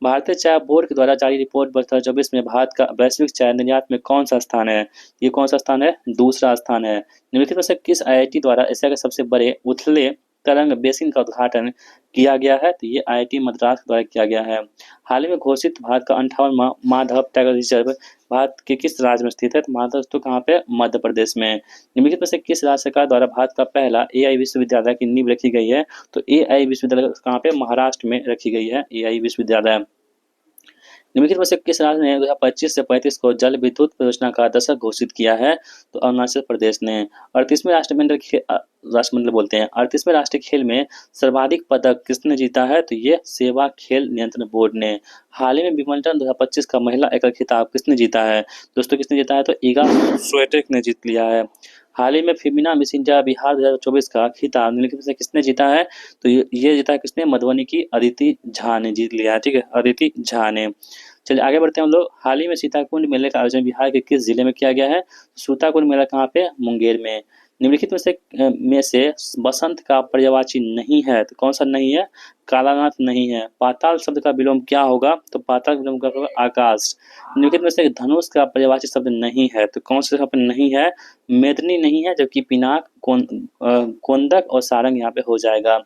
भारतीय चाय बोर्ड के द्वारा जारी रिपोर्ट 2024 में भारत का वैश्विक चाय निर्यात में कौन सा स्थान है? ये कौन सा स्थान है? दूसरा स्थान है। निम्नलिखित में से किस आईआईटी द्वारा एशिया के सबसे बड़े उथले तरंग बेसिन का उद्घाटन किया गया है? तो ये आईआईटी मद्रास द्वारा किया गया है। हाल ही में घोषित भारत का 58वां माधव टाइगर रिजर्व भारत के किस राज्य में स्थित है? तो माधव तो कहाँ पे? मध्य प्रदेश में। निम्नलिखित में से किस राज्य सरकार द्वारा भारत का पहला एआई विश्वविद्यालय की नींव रखी गई है? तो एआई विश्वविद्यालय कहाँ पे? महाराष्ट्र में रखी गई है एआई विश्वविद्यालय। निम्नलिखित में से किस राज्य ने 2025 से 35 को जल विद्युत परियोजना का दशक घोषित किया है? तो अरुणाचल प्रदेश ने। 38वें राष्ट्रमंडल बोलते हैं 38वें राष्ट्रीय खेल में सर्वाधिक पदक किसने जीता है? तो ये सेवा खेल नियंत्रण बोर्ड ने। हाल ही में विंबलडन 2025 का महिला एकल खिताब किसने जीता है? दोस्तों किसने जीता है? तो इगा स्विएटेक ने जीत लिया है। हाल ही में फेमिना मिस इंडिया बिहार 2024 का खिताब निम्नलिखित में से किसने जीता है? तो ये जीता है किसने? मधुबनी की अदिति झा ने जीत लिया है। ठीक है, अदिति झा ने। चलिए आगे बढ़ते हैं हम लोग। हाल ही में सीताकुंड मेले का आयोजन बिहार के किस जिले में किया गया है? सीताकुंड मेला कहाँ पे? मुंगेर में। निम्नलिखित में से बसंत का पर्यायवाची नहीं है, तो कौन सा नहीं है? कालानाथ नहीं है। पाताल शब्द का विलोम क्या होगा? तो पाताल विलोम का होगा आकाश। निम्नलिखित में से धनुष का पर्यायवाची शब्द नहीं है, तो कौन सा शब्द नहीं है? मेदनी नहीं है, जबकि पिनाक, कोंदक और सारंग यहाँ पे हो जाएगा।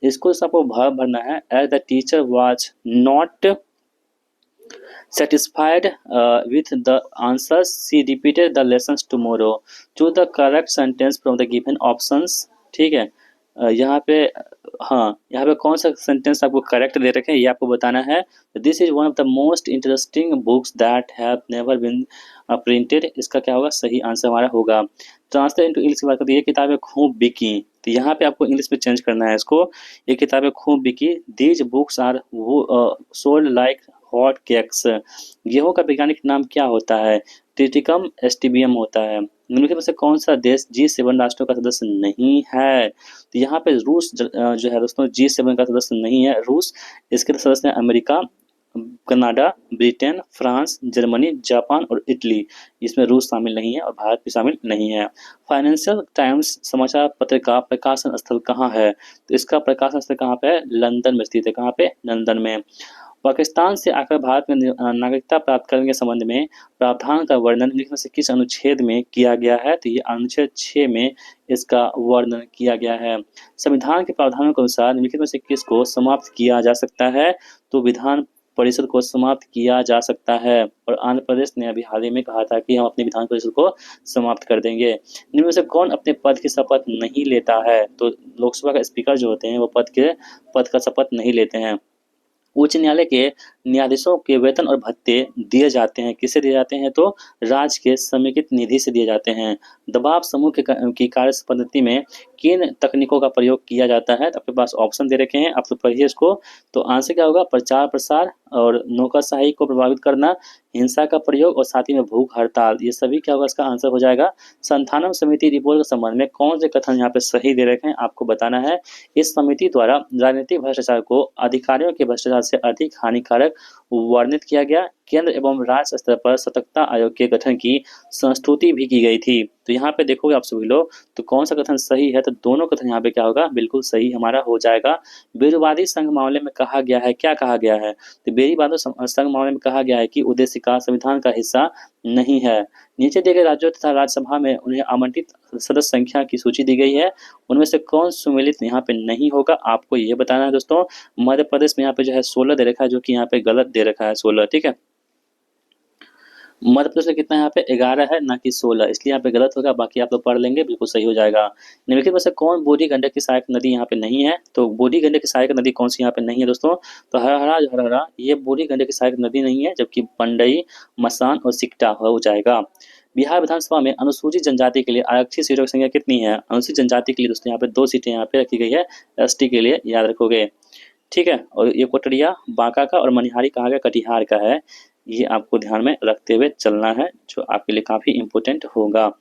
इसको सबको भरना है। As the teacher was not satisfied with the answers, she repeated the lessons tomorrow. Choose the correct sentence from the given options. ठीक है, यहाँ पे यहाँ पे कौन सा सेंटेंस आपको करेक्ट दे रखे हैं ये आपको बताना है। This is one of the most interesting books that have never been printed. इसका क्या होगा? सही आंसर हमारा होगा। ट्रांसलेट इनटू इंग्लिश की बात करते हैं, ये किताबें खूब बिकी, तो यहाँ पे आपको इंग्लिश में चेंज करना है इसको। ये किताबें खूब बिकी। These books are sold like hot cakes. गेहूं का वैज्ञानिक नाम क्या होता है? ट्रिटिकम एस्टिबियम होता है। निम्नलिखित में से कौन सा देश G7 राष्ट्रों का सदस्य नहीं है? तो यहाँ पे रूस जो है दोस्तों G7 का सदस्य नहीं है रूस। इसके सदस्य हैं America, Canada, Britain, France, Germany, Japan और इटली। इसमें रूस शामिल नहीं है और भारत भी शामिल नहीं है। फाइनेंशियल टाइम्स समाचार पत्र का प्रकाशन स्थल कहाँ है? तो इसका प्रकाशन स्थल कहाँ पे है? लंदन में स्थित है। कहाँ पे? लंदन में। पाकिस्तान से आकर भारत में नागरिकता प्राप्त करने के संबंध में प्रावधान का वर्णन निम्नलिखित में से किस अनुच्छेद में किया गया है? तो ये अनुच्छेद 6 में इसका वर्णन किया गया है। संविधान के प्रावधानों के अनुसार निम्नलिखित में से किसको समाप्त किया जा सकता है? तो विधान परिषद को समाप्त किया जा सकता है। और आंध्र प्रदेश ने अभी हाल ही में कहा था कि हम अपने विधान परिषद को समाप्त कर देंगे। निम्न में से कौन अपने पद की शपथ नहीं लेता है? तो लोकसभा का स्पीकर जो होते हैं वो पद का शपथ नहीं लेते हैं। उच्च न्यायालय के न्यायाधीशों के वेतन और भत्ते दिए जाते हैं, किससे दिए जाते हैं? तो राज्य के समेकित निधि से दिए जाते हैं। दबाव समूह की कार्य पद्धति में किन तकनीकों का प्रयोग किया जाता है? तो आपके पास ऑप्शन दे रखे हैं, आप तो पढ़िए इसको। तो आंसर क्या होगा? प्रचार प्रसार और नौकरशाही को प्रभावित करना, हिंसा का प्रयोग और साथ ही में भूख हड़ताल, ये सभी क्या होगा? इसका आंसर हो जाएगा। संथानम समिति रिपोर्ट के संबंध में कौन से कथन यहाँ पे सही दे रखे हैं आपको बताना है। इस समिति द्वारा राजनीतिक भ्रष्टाचार को अधिकारियों के भ्रष्टाचार से अधिक हानिकारक वर्णित किया गया। केंद्र एवं राज्य स्तर पर सतर्कता आयोग के गठन की संस्तुति भी की गई थी। तो यहाँ पे देखोगे आप सभी लोग, तो कौन सा कथन सही है? तो दोनों कथन यहाँ पे क्या होगा? बिल्कुल सही हमारा हो जाएगा। बेरीवादी संघ मामले में कहा गया है, क्या कहा गया है? तो बेरीवादी संघ मामले में कहा गया है कि उद्देशिका संविधान का हिस्सा नहीं है। नीचे दिए गए राज्यों तथा राज्यसभा में उन्हें आवंटित सदस्य संख्या की सूची दी गई है, उनमें से कौन सम्मिलित यहाँ पे नहीं होगा? आपको ये बताना है दोस्तों। मध्य प्रदेश में यहाँ पे जो है 16 दे रखा है, जो कि यहाँ पे गलत दे रखा है 16। ठीक है, मध्य प्रदेश में कितना यहाँ पे 11 है, ना कि 16, इसलिए यहाँ पे गलत होगा। बाकी आप लोग पढ़ लेंगे, बिल्कुल सही हो जाएगा। निम्नलिखित में से कौन बूढ़ी गंडक की सहायक नदी यहाँ पे नहीं है? तो बूढ़ी गंडक की सहायक नदी कौन सी यहाँ पे नहीं है दोस्तों? तो हरहरा ये बूढ़ी गंडक की सहायक नदी नहीं है, जबकि पंडई, मसान और सिकटा हो जाएगा। बिहार विधानसभा में अनुसूचित जनजाति के लिए आरक्षित सीटों की संख्या कितनी है? अनुसूचित जनजाति के लिए दोस्तों यहाँ पे 2 सीटें यहाँ पे रखी गई है, ST के लिए याद रखोगे। ठीक है, और ये कोटड़िया बांका का और मनिहारी कहाँ का? कटिहार का है। ये आपको ध्यान में रखते हुए चलना है, जो आपके लिए काफी इंपोर्टेंट होगा।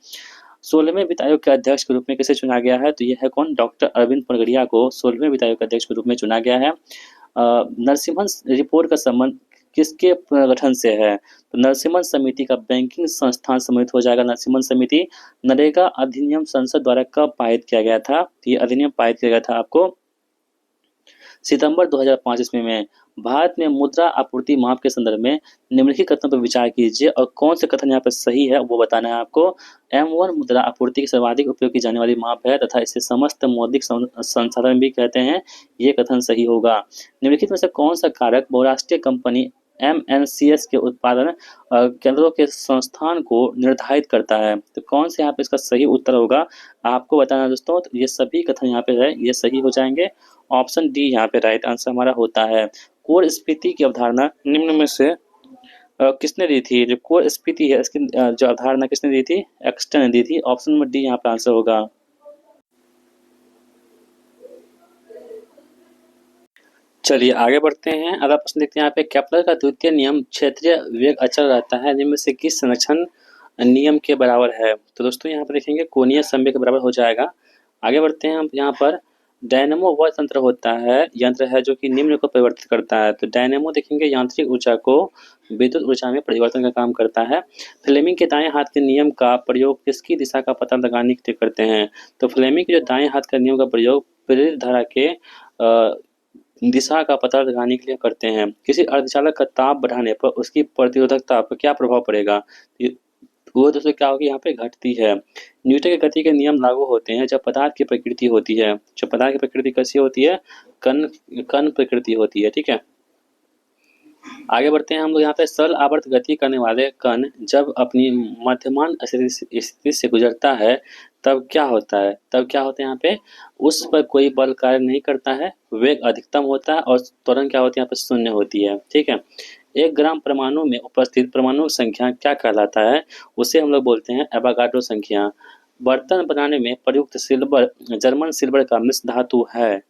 16वें वित्त आयोग के अध्यक्ष के रूप में किसे चुना गया है? तो यह है कौन? डॉक्टर अरविंद पनगड़िया को 16वें वित्त आयोग के अध्यक्ष के रूप में चुना गया है। नरसिम्हन रिपोर्ट का संबंध किसके पुनर्गठन से है? तो नरसिम्हन समिति का बैंकिंग संस्थान सम्मिलित हो जाएगा। नरसिम्हन समिति नरेगा अधिनियम संसद द्वारा कब पारित किया गया था? ये अधिनियम पारित किया गया था आपको सितंबर 2005 ईस्वी में। भारत में मुद्रा आपूर्ति माप के संदर्भ में निम्नलिखित कथनों पर विचार कीजिए और कौन से कथन यहाँ पर सही है वो बताना है आपको। M1 मुद्रा आपूर्ति की सर्वाधिक उपयोग की जाने वाली माप है तथा इसे समस्त मौद्रिक संसाधन भी कहते हैं। ये कथन सही होगा। निम्नलिखित में से कौन सा कारक बहुराष्ट्रीय कंपनी MNCs के उत्पादन केंद्रों के संस्थान को निर्धारित करता है? तो कौन से यहाँ पे इसका सही उत्तर होगा आपको बताना है दोस्तों। तो ये सभी कथन यहाँ पे है, ये सही हो जाएंगे। ऑप्शन डी यहाँ पे राइट आंसर हमारा होता है। कोर स्फीति की अवधारणा निम्न में से किसने दी थी? जो कोर स्फीति है इसकी जो अवधारणा किसने दी थी? एक्सटन ने दी थी। ऑप्शन नंबर डी यहाँ पे आंसर होगा। चलिए आगे बढ़ते हैं। अगला प्रश्न देखते हैं यहाँ पे केपलर का द्वितीय नियम क्षेत्रीय वेग अचल रहता है जिनमें से किस संरक्षण नियम के बराबर है? तो दोस्तों यहाँ पर देखेंगे कोणीय संवेग के बराबर हो जाएगा। आगे बढ़ते हैं हम यहाँ पर डायनेमो वह तंत्र होता है यंत्र है जो कि निम्न को परिवर्तित करता है। तो डायनेमो देखेंगे यांत्रिक ऊर्जा को विद्युत ऊर्जा में परिवर्तन का काम करता है। फ्लेमिंग के दाएं हाथ के नियम का प्रयोग किसकी दिशा का पता लगाने के लिए करते हैं? तो फ्लेमिंग के जो दाएं हाथ का नियम का प्रयोग प्रेरित धारा के दिशा का पता लगाने के लिए करते हैं। किसी अर्धचालक का ताप बढ़ाने पर उसकी प्रतिरोधकता पर क्या प्रभाव पड़ेगा? वो दोस्तों क्या होगी यहाँ पे घटती है। न्यूटन के गति के नियम लागू होते हैं जब पदार्थ की प्रकृति होती है। जब पदार्थ की प्रकृति कैसी होती है? कण प्रकृति होती है। ठीक है, आगे बढ़ते हैं हम लोग यहाँ पे सरल आवर्त गति करने वाले कण जब अपनी मध्यमान स्थिति से गुजरता है तब क्या होता है? यहाँ पे उस पर कोई बल कार्य नहीं करता है, वेग अधिकतम होता है और त्वरण क्या होती है यहाँ पे शून्य होती है। ठीक है, 1 ग्राम परमाणु में उपस्थित परमाणु संख्या क्या कहलाता है? उसे हम लोग बोलते हैं एवोगाड्रो संख्या। बर्तन बनाने में प्रयुक्त सिल्वर जर्मन सिल्वर का मिश्र धातु है।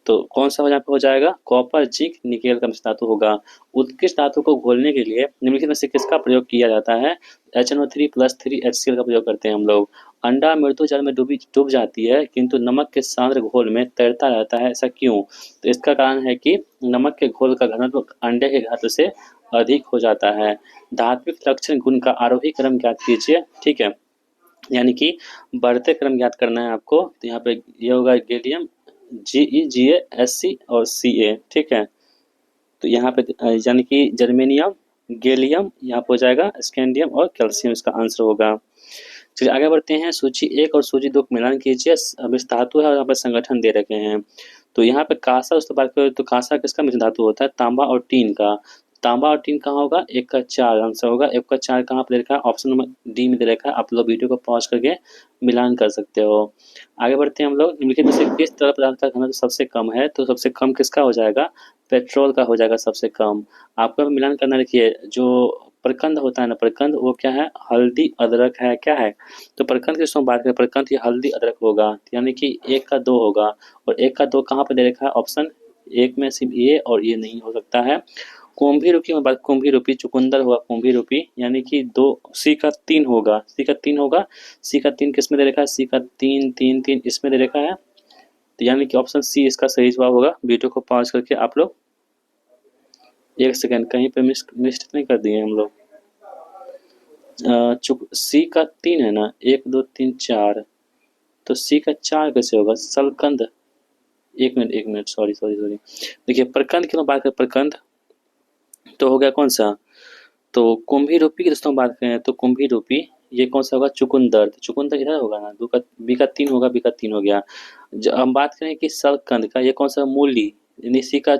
तो कौन सा यहाँ पे हो जाएगा? कॉपर, जिंक, निकेल का मिश्र धातु होगा। उत्कृष्ट धातु को घोलने के लिए निम्नलिखित में से किसका प्रयोग किया जाता है? HNO3+3 HCl का प्रयोग करते हैं हम लोग। अंडा मृत्यु जल में डूब जाती है किंतु नमक के सांद्र घोल में तैरता रहता है, ऐसा क्यों? तो इसका कारण है कि नमक के घोल का घनत्व अंडे के घनत्व से अधिक हो जाता है। धात्विक लक्षण गुण का आरोही क्रम ज्ञात कीजिए। ठीक है, यानी कि बढ़ते क्रम ज्ञात करना है आपको। तो यहाँ पे ये होगा गैलियम, GeGa, Sc और Ca। ठीक है, तो यहाँ पे यानी कि जर्मेनियम, गैलियम यहाँ पे हो जाएगा, स्कैंडियम और कैल्शियम इसका आंसर होगा। चलिए आगे बढ़ते हैं। सूची 1 और सूची 2 का मिलान कीजिए। अब इस धातु है और यहाँ पे संगठन दे रखे हैं। तो यहाँ पे कांसा उसके बात करें तो कांसा किसका मिश्र धातु होता है? तांबा और टीन का। तांबा और टीन कहाँ होगा? 1 का 4 आंसर होगा। 1 का 4 कहाँ पे दे रखा है? ऑप्शन नंबर डी में दे रखा है। आप लोग वीडियो को पॉज करके मिलान कर सकते हो। आगे बढ़ते हैं हम लोग। निम्नलिखित में से किस तरल पदार्थ का घनत्व सबसे कम है? तो सबसे कम किसका हो जाएगा? पेट्रोल का हो जाएगा सबसे कम। आपको मिलान करना, देखिए जो प्रकंद होता है ना, प्रकंद वो क्या है? हल्दी अदरक है। क्या है? तो प्रकंद की बात करें, प्रकंद ये हल्दी अदरक होगा, यानी कि 1 का 2 होगा। और 1 का 2 कहाँ पे दे रखा है? ऑप्शन 1 में सिर्फ ये और ये नहीं हो सकता है। कुंभी रूपी में बात, कुंभी रूपी चुकंदर हुआ कुंभी रूपी, यानी कि 2 सी का 3 होगा। सी का 3 होगा। सी का 3 किस में दे रखा है? सी का 3 3 3 इसमें दे रखा है। तो यानी कि ऑप्शन सी इसका सही जवाब होगा। वीडियो को पॉज करके आप लोग 1 सेकंड कहीं पे मिस नहीं कर दिए हम लोग। सी का 3 है ना, 1 2 3 4, तो सी का 4 कैसे होगा? सलकंद। 1 मिनट, सॉरी। देखिए प्रकंद की बात करें, प्रकंद तो हो गया कौन सा? तो कुंभी रूपी की दोस्तों बात करें तो कुंभी रूपी ये कौन सा होगा? चुकंदर। तो चुकंदर इधर होगा ना, बी का 3 होगा, बी का 3 हो गया। हम बात करें कि सलकंद का, ये कौन सा? मूली, यानी सी का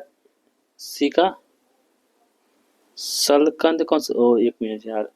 सलकंद कौन सा? 1 मिनट यार,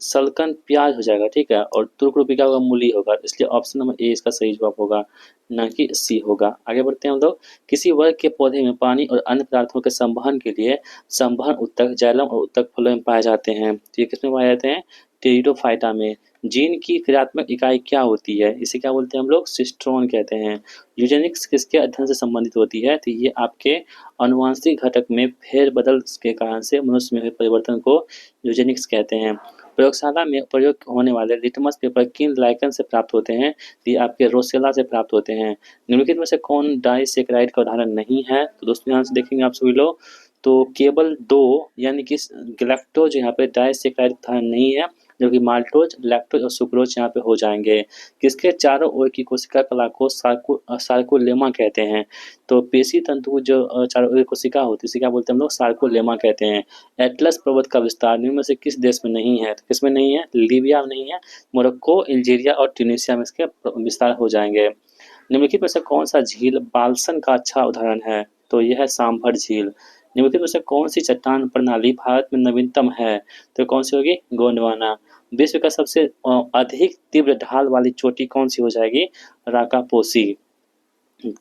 सलकंद प्याज हो जाएगा। ठीक है, और तुर्क रूपी क्या होगा? मूली होगा। इसलिए ऑप्शन नंबर ए इसका सही जवाब होगा, ना कि सी होगा। आगे बढ़ते हैं हम लोग। किसी वर्ग के पौधे में पानी और अन्य पदार्थों के संवहन के लिए संवहन उत्तक जाइलम और उत्तक फलों में पाए जाते हैं। तो ये किसमें पाए जाते हैं? टेरिडोफाइटा में। जीन की क्रियात्मक इकाई क्या होती है? इसे क्या बोलते हैं हम लोग? सिस्ट्रोन कहते हैं। यूजेनिक्स किसके अध्ययन से संबंधित होती है? तो ये आपके अनुवांशिक घटक में फेरबदल के कारण से मनुष्य में हुए परिवर्तन को यूजेनिक्स कहते हैं। प्रयोगशाला में प्रयोग होने वाले लिटमस पेपर किन लाइकेन से प्राप्त होते हैं? ये आपके रोसेला से प्राप्त होते हैं। निम्नलिखित में से कौन डाइसैकेराइड का उदाहरण नहीं है? तो दोस्तों यहाँ से देखेंगे आप सभी लोग, तो केवल 2 यानी कि गैलेक्टोज यहाँ पे डाइसैकेराइड उदाहरण नहीं है, जो कि माल्टोज, लैक्टोज और सुक्रोज यहाँ पे हो जाएंगे। किसके चारों ओर की कोशिका कला को सार्कोलेमा कहते हैं? तो पेशी तंतु की जो चारों ओर की कोशिका होती है इसे क्या बोलते हैं हम लोग? सार्कोलेमा कहते हैं। एटलस पर्वत का विस्तार निम्न में से किस देश में नहीं है? तो किसमें नहीं है? लीबिया में नहीं है, मोरक्को, अल्जीरिया और ट्यूनीशिया में इसके विस्तार हो जाएंगे। निम्नलिखित में से कौन सा झील बाल्सन का अच्छा उदाहरण है? तो यह है सांभर झील। निम्नलिखित में से कौन सी चट्टान प्रणाली भारत में नवीनतम है? तो कौन सी होगी? गोंडवाना। विश्व का सबसे अधिक तीव्र ढाल वाली चोटी कौन सी हो जाएगी? राकापोसी।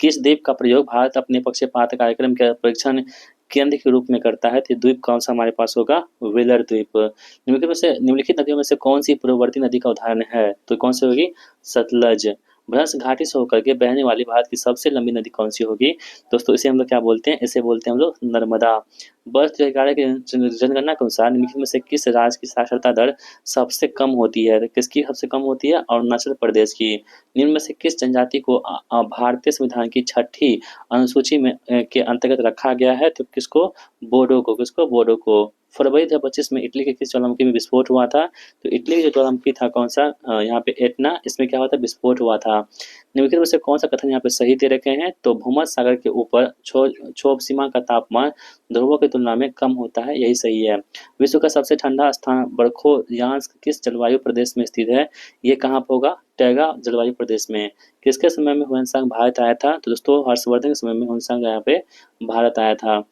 किस द्वीप का प्रयोग भारत अपने पक्षपात कार्यक्रम के परीक्षण केंद्र के रूप में करता है? तो द्वीप कौन सा हमारे पास होगा? वेलर द्वीप। निम्नलिखित नदियों में से कौन सी पूर्ववर्ती नदी का उदाहरण है? तो कौन सी होगी? सतलज। भ्रंश घाटी से होकर के बहने वाली भारत की सबसे लंबी नदी कौन सी होगी? दोस्तों इसे हम लोग क्या बोलते हैं? इसे बोलते हैं हम लोग नर्मदा। वर्ष 2011 की जनगणना के अनुसार निम्नलिखित में से किस राज्य की साक्षरता दर सबसे कम होती है? तो किसकी सबसे कम होती है? अरुणाचल प्रदेश की। निम्न में से किस जनजाति को भारतीय संविधान की 6ठी अनुसूची में के अंतर्गत रखा गया है? तो किसको? बोडो को। किसको? बोडो को। फरवरी 2025 में इटली के किस ज्वालामुखी में विस्फोट हुआ था? तो इटली का जो ज्वालामुखी था कौन सा? यहाँ पे एटना, इसमें क्या हुआ था? विस्फोट हुआ था। निम्नलिखित में से कौन सा कथन यहाँ पे सही दे रखे हैं? तो भूमध्य सागर के ऊपर क्षोभ सीमा का तापमान ध्रुवों की तुलना में कम होता है, यही सही है। विश्व का सबसे ठंडा स्थान बरखोयांस्क किस जलवायु प्रदेश में स्थित है? ये कहाँ पर होगा? टैगा जलवायु प्रदेश में। किसके समय में ह्वेनसांग भारत आया था? तो दोस्तों हर्षवर्धन के समय में ह्वेनसांग यहाँ पे भारत आया था।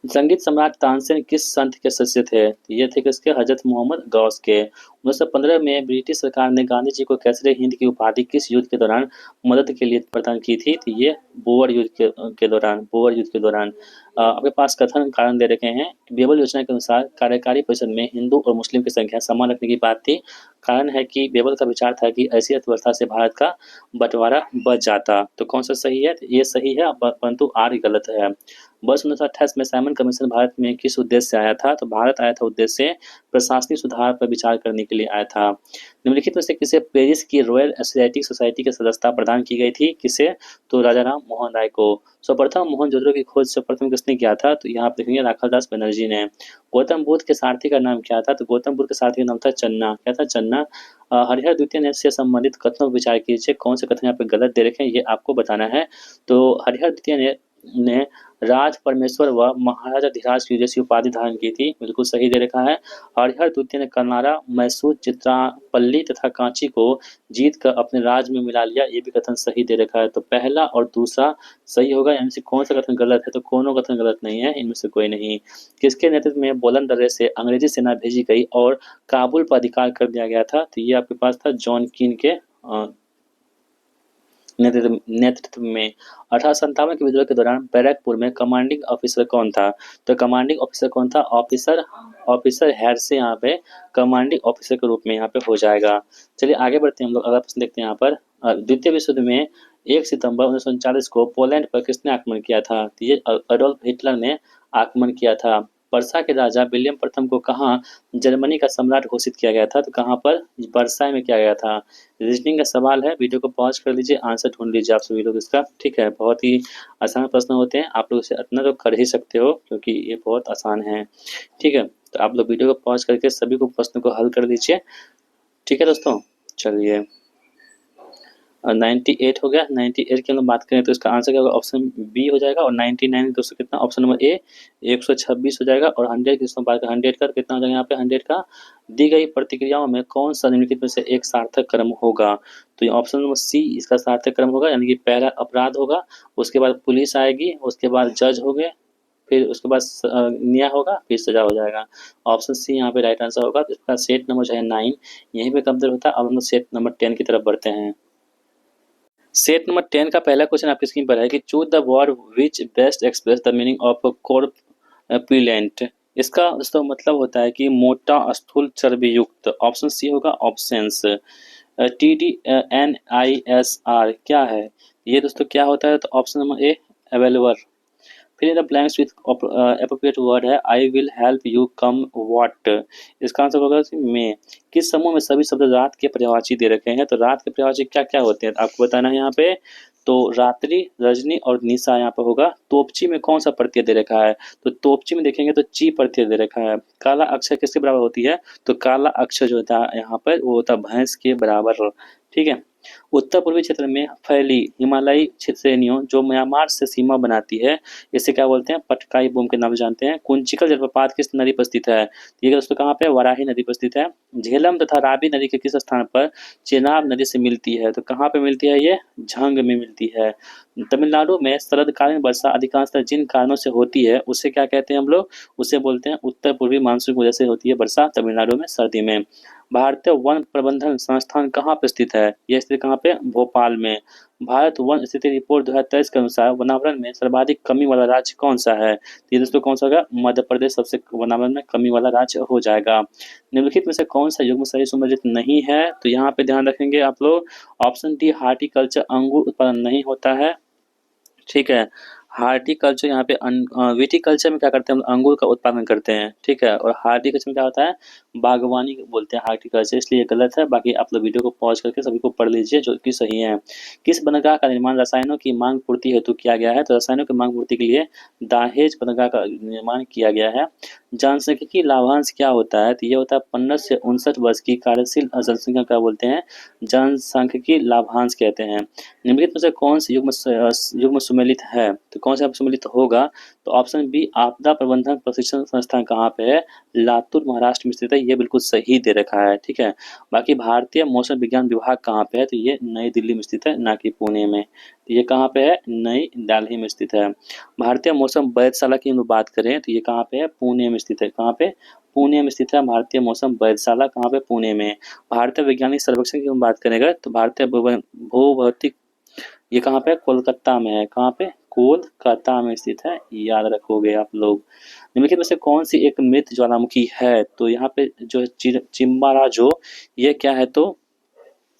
संगीत सम्राट तानसेन किस संत के शिष्य थे? ये थे किसके? हजरत मोहम्मद गौस के। 1915 में ब्रिटिश सरकार ने गांधी जी को कैसरे हिंद की उपाधि किस युद्ध के दौरान मदद के लिए प्रदान की थी? तो ये बोअर युद्ध के दौरान। आपके पास कथन कारण दे रखे हैं। बेबल योजना के अनुसार कार्यकारी परिषद में हिंदू और मुस्लिम की संख्या समान रखने की बात थी। कारण है कि बेबल का विचार था कि ऐसी अर्थव्यवस्था से भारत का बंटवारा बच जाता। तो कौन सा सही है? ये सही है, परंतु आर गलत है। वर्ष 1928 में साइमन कमीशन भारत में किस उद्देश्य से आया था? तो भारत आया था उद्देश्य से प्रशासनिक सुधार पर विचार करने के लिए आया था। निम्नलिखित में से किसे पेरिस की रॉयल एशियाटिक सोसाइटी की सदस्यता प्रदान की गई थी? किसे? तो राजा राम मोहन राय को। सर्वप्रथम मोहनजोदड़ो की खोज सर्वप्रथम किसने किया था? तो यहाँ आप देखेंगे राखालदास बनर्जी ने। गौतम बुद्ध के सारथी का नाम क्या था? तो गौतम बुद्ध के सारथी का नाम था चन्ना। क्या था? चन्ना। हरिहर द्वितीय ने से संबंधित कथनों पर विचार कीजिए, कौन से कथन यहाँ पे गलत दे रखे हैं ये आपको बताना है। तो हरिहर द्वितीय ने राज परमेश्वर व महाराजा धीराज की जैसी उपाधि धारण की थी, बिल्कुल सही दे रखा है। हरिहर द्वितीय ने कन्नारा, मैसूर, चित्रापल्ली तथा कांची को जीत कर अपने राज में मिला लिया, ये भी कथन सही दे रखा है। तो पहला और दूसरा सही होगा, इनमें से कौन सा कथन गलत है? तो कोनो कथन गलत नहीं है, इनमें से कोई नहीं। किसके नेतृत्व में बोलन दर्रे से अंग्रेजी सेना भेजी गई और काबुल पर अधिकार कर दिया गया था? तो ये आपके पास था जॉन कीन के नेतृत्व में। 1857 के विद्रोह के दौरान बैरकपुर में कमांडिंग ऑफिसर कौन था? तो कमांडिंग ऑफिसर कौन था? ऑफिसर हैर से यहाँ पे कमांडिंग ऑफिसर के रूप में यहाँ पे हो जाएगा। चलिए आगे बढ़ते हैं हम लोग। अगला प्रश्न देखते हैं यहाँ पर। द्वितीय विश्व युद्ध में 1 सितंबर 1939 को पोलैंड पर किसने आक्रमण किया था? तो ये अडोल्फ हिटलर ने आक्रमण किया था। वर्षा के राजा विलियम प्रथम को कहाँ जर्मनी का सम्राट घोषित किया गया था? तो कहाँ पर? वर्साई में किया गया था। रीजनिंग का सवाल है, वीडियो को पॉज कर लीजिए, आंसर ढूंढ लीजिए आप सभी लोग इसका। ठीक है, बहुत ही आसान प्रश्न होते हैं, आप लोग इसे इतना तो कर ही सकते हो क्योंकि ये बहुत आसान है। ठीक है, तो आप लोग वीडियो को पॉज करके सभी को प्रश्न को हल कर लीजिए। ठीक है दोस्तों, चलिए 98 हो गया। 98 की हम लोग बात करें तो इसका आंसर क्या होगा? ऑप्शन बी हो जाएगा। और 99 दोस्तों कितना? ऑप्शन नंबर ए 126 हो जाएगा। और 100 की बात करें 100 का कितना हो जाएगा यहाँ पे? 100 का दी गई प्रतिक्रियाओं में कौन सा निम्नलिखित में से एक सार्थक क्रम होगा? तो ये ऑप्शन नंबर सी इसका सार्थक क्रम होगा, यानी कि पहला अपराध होगा, उसके बाद पुलिस आएगी, उसके बाद जज हो गए, फिर उसके बाद न्याय होगा, फिर सजा हो जाएगा। ऑप्शन सी यहाँ पे राइट आंसर होगा। तो इसका सेट नंबर जो है 9 यहीं पे कंप्लीट होता है। अब हम लोग सेट नंबर 10 की तरफ बढ़ते हैं। सेट नंबर 10 का पहला क्वेश्चन आपकी स्क्रीन पर है कि choose the word which best express the meaning of corpulent. इसका दोस्तों मतलब होता है कि मोटा, स्थूल, चर्बी युक्त। ऑप्शन सी होगा ऑप्शंस। TDNISR क्या है ये दोस्तों? क्या होता है? तो ऑप्शन नंबर ए अवेलेबल। फिर in the blanks with appropriate word है I will help you come what. इसका आंसर होगा मे। किस समूह में सभी शब्द रात के पर्यायवाची दे रखे हैं? तो रात के पर्यायवाची क्या क्या होते हैं आपको बताना है यहाँ पे। तो रात्रि, रजनी और निशा यहाँ पे होगा। तोपची में कौन सा प्रत्यय दे रखा है? तो तोपची में देखेंगे तो ची प्रत्यय दे रखा है। काला अक्षर किसके बराबर होती है? तो काला अक्षर जो होता है यहाँ पर वो होता है भैंस के बराबर। ठीक है। उत्तर पूर्वी क्षेत्र में फैली हिमालयी श्रेणियों जो म्यांमार से सीमा बनाती है, इसे क्या बोलते हैं? पटकाई बूम के नाम से जानते हैं। कुंचिकल जलप्रपात किस नदी पर स्थित है? ये दोस्तों कहाँ पे? वाराही नदी पर स्थित है। झेलम तथा रावी नदी के किस स्थान पर चेनाब नदी से मिलती है? तो कहाँ पे मिलती है? ये झंग में मिलती है। तमिलनाडु में शरदकालीन वर्षा अधिकांशतः जिन कारणों से होती है उसे क्या कहते हैं हम लोग? उसे बोलते हैं उत्तर पूर्वी मानसून की वजह से होती है वर्षा तमिलनाडु में सर्दी में। भारतीय वन प्रबंधन संस्थान कहाँ पे स्थित है? यह स्थित कहाँ पे? भोपाल में। भारत वन स्थिति रिपोर्ट 2023 के अनुसार वनावरण में सर्वाधिक कमी वाला राज्य कौन सा है? तो ये दोस्तों कौन सा होगा? मध्य प्रदेश सबसे वनावरण में कमी वाला राज्य हो जाएगा। निम्नलिखित में से कौन सा युग्म सही सुमेलित नहीं है? तो यहाँ पे ध्यान रखेंगे आप लोग। ऑप्शन डी हार्टिकल्चर, अंगूर उत्पादन नहीं होता है। ठीक है। हार्टिकल्चर यहाँ पे विटिकल्चर में क्या करते हैं? हम अंगूर का उत्पादन करते हैं। ठीक है। और हार्टिकल्चर में क्या होता है? बागवानी बोलते हैं हार्टिकल्चर, इसलिए ये गलत है। बाकी आप लोग वीडियो को पॉज करके सभी को पढ़ लीजिए जो कि सही है। किस बंदरगाह का निर्माण रसायनों की मांग पूर्ति हेतु किया गया है? तो रसायनों की मांग पूर्ति के लिए दाहेज बंदरगाह का निर्माण किया गया है। जनसांख्यिकी लाभांश क्या होता है? तो ये होता है 15 से 59 वर्ष की कार्यशील जनसंख्या का बोलते हैं जनसांख्यिकी लाभांश कहते हैं। निम्नलिखित में से कौन सी युग्म सुमेलित है? तो कौन सा सुमेलित होगा? तो ऑप्शन बी आपदा प्रबंधन प्रशिक्षण संस्थान कहाँ पे है? लातूर महाराष्ट्र में स्थित है। ये बिल्कुल सही दे रखा है। ठीक है। बाकी भारतीय मौसम विज्ञान विभाग कहाँ पे है? तो ये नई दिल्ली में स्थित है, ना कि पुणे में। तो ये कहाँ पे है? नई दिल्ली में स्थित है। भारतीय मौसम वेधशाला की हम बात करें तो ये कहाँ पे है? पुणे में स्थित है। कहाँ पे? पुणे में स्थित है भारतीय मौसम वेधशाला। कहाँ पे? पुणे में। भारतीय वैज्ञानिक सर्वेक्षण की हम बात करेंगे तो भारतीय भूभौतिक ये कहाँ पे? कोलकाता में है। कहाँ पे? कोलकाता में स्थित है, याद रखोगे आप लोग। निम्नलिखित में से कौन सी एक मृत ज्वालामुखी है? तो यहाँ पे जो चिम्बाराजो ये क्या है? तो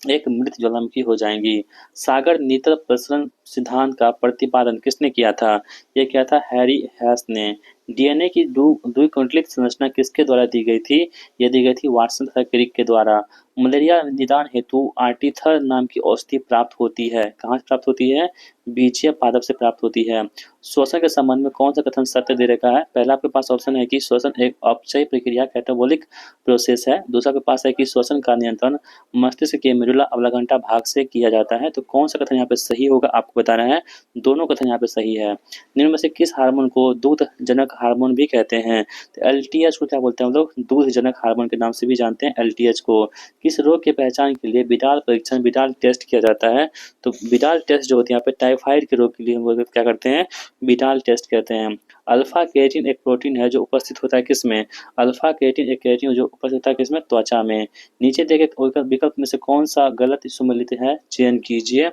एक मृत ज्वालामुखी हो जाएंगी। सागर नीतल प्रसरण सिद्धांत का प्रतिपादन किसने किया था? ये किया था हैरी हैस ने। डीएनए की द्विकुंडलित संरचना किसके द्वारा दी गई थी? ये दी गई थी वाटसन तथा क्रिक के द्वारा। मलेरिया निदान हेतु आर्टिथर नाम की औषधि प्राप्त होती है। कहाँ से प्राप्त होती है? बीजीय पादप से प्राप्त होती है। श्वसन के संबंध में कौन सा कथन सत्य दे रखा है? पहला आपके पास ऑप्शन है कि श्वसन एक अपचयी प्रक्रिया कैटाबोलिक प्रोसेस है। दूसरा आपके पास है कि श्वसन का नियंत्रण मस्तिष्क के मेडुला ऑब्लांगेटा भाग से किया जाता है। तो कौन सा कथन यहाँ पे सही होगा आपको बताना है। दोनों कथन यहाँ पे सही है। निम्न में से किस हार्मोन को दूध जनक हार्मोन भी कहते हैं? तो एलटीएच को क्या बोलते हैं हम लोग? दूध जनक हार्मोन के नाम से भी जानते हैं एलटीएच को। किस रोग की पहचान के लिए बिडाल परीक्षण बिडाल टेस्ट किया जाता है? तो बिडाल टेस्ट जो होती है यहाँ पे टाइफाइड के रोग के लिए हम लोग क्या करते हैं? बिडाल टेस्ट कहते हैं। अल्फा केराटिन एक प्रोटीन है जो उपस्थित होता है किसमें? अल्फा केराटिन एक केराटिन जो उपस्थित होता है किसमें? त्वचा में। नीचे देखे विकल्प में से कौन सा गलत सुमेलित है? चयन कीजिए।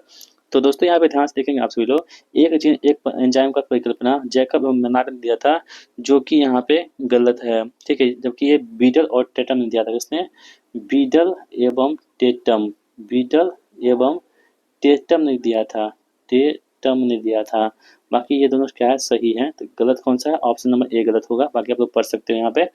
तो दोस्तों यहाँ पे ध्यान से देखेंगे आप सभी लोग। एक एंजाइम का परिकल्पना जैकब मेनार्ड ने दिया था जो कि यहाँ पे गलत है। ठीक है। जबकि ये बीडल और टेटम ने दिया था। किसने? बीडल एवं टेटम। बीडल एवं टेटम ने दिया था। टेटम ने दिया था। बाकी ये दोनों क्या है? सही है। तो गलत कौन सा है? ऑप्शन नंबर ए गलत होगा। बाकी आप लोग पढ़ सकते हो यहाँ पे।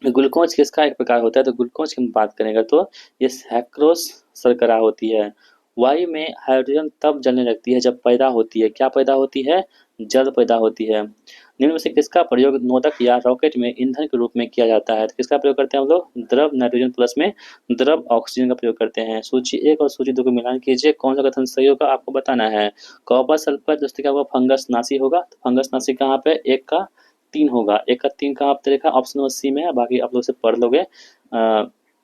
ग्लूकोज किसका एक प्रकार होता है? तो ग्लूकोज की हम बात करेंगे तो ये सैक्रोस शर्करा होती है। वायु में हाइड्रोजन तब जलने लगती है जब पैदा होती है। क्या पैदा होती है? जल पैदा होती है। निम्न में से किसका प्रयोग नोदक या रॉकेट में ईंधन के रूप में किया जाता है? तो किसका प्रयोग करते हैं हम लोग? द्रव नाइट्रोजन प्लस में द्रव ऑक्सीजन का प्रयोग करते हैं। सूची 1 और सूची 2 को मिलान कीजिए। कौन सा कथन सही होगा आपको बताना है। कॉपर सल्फर दोस्तों क्या होगा? फंगस नाशी होगा। तो फंगस नाशी कहाँ पे? 1 का 3 होगा। 1 का 3 कहाँ पे देखा? ऑप्शन नंबर सी में है। बाकी आप लोग से पढ़ लोगे।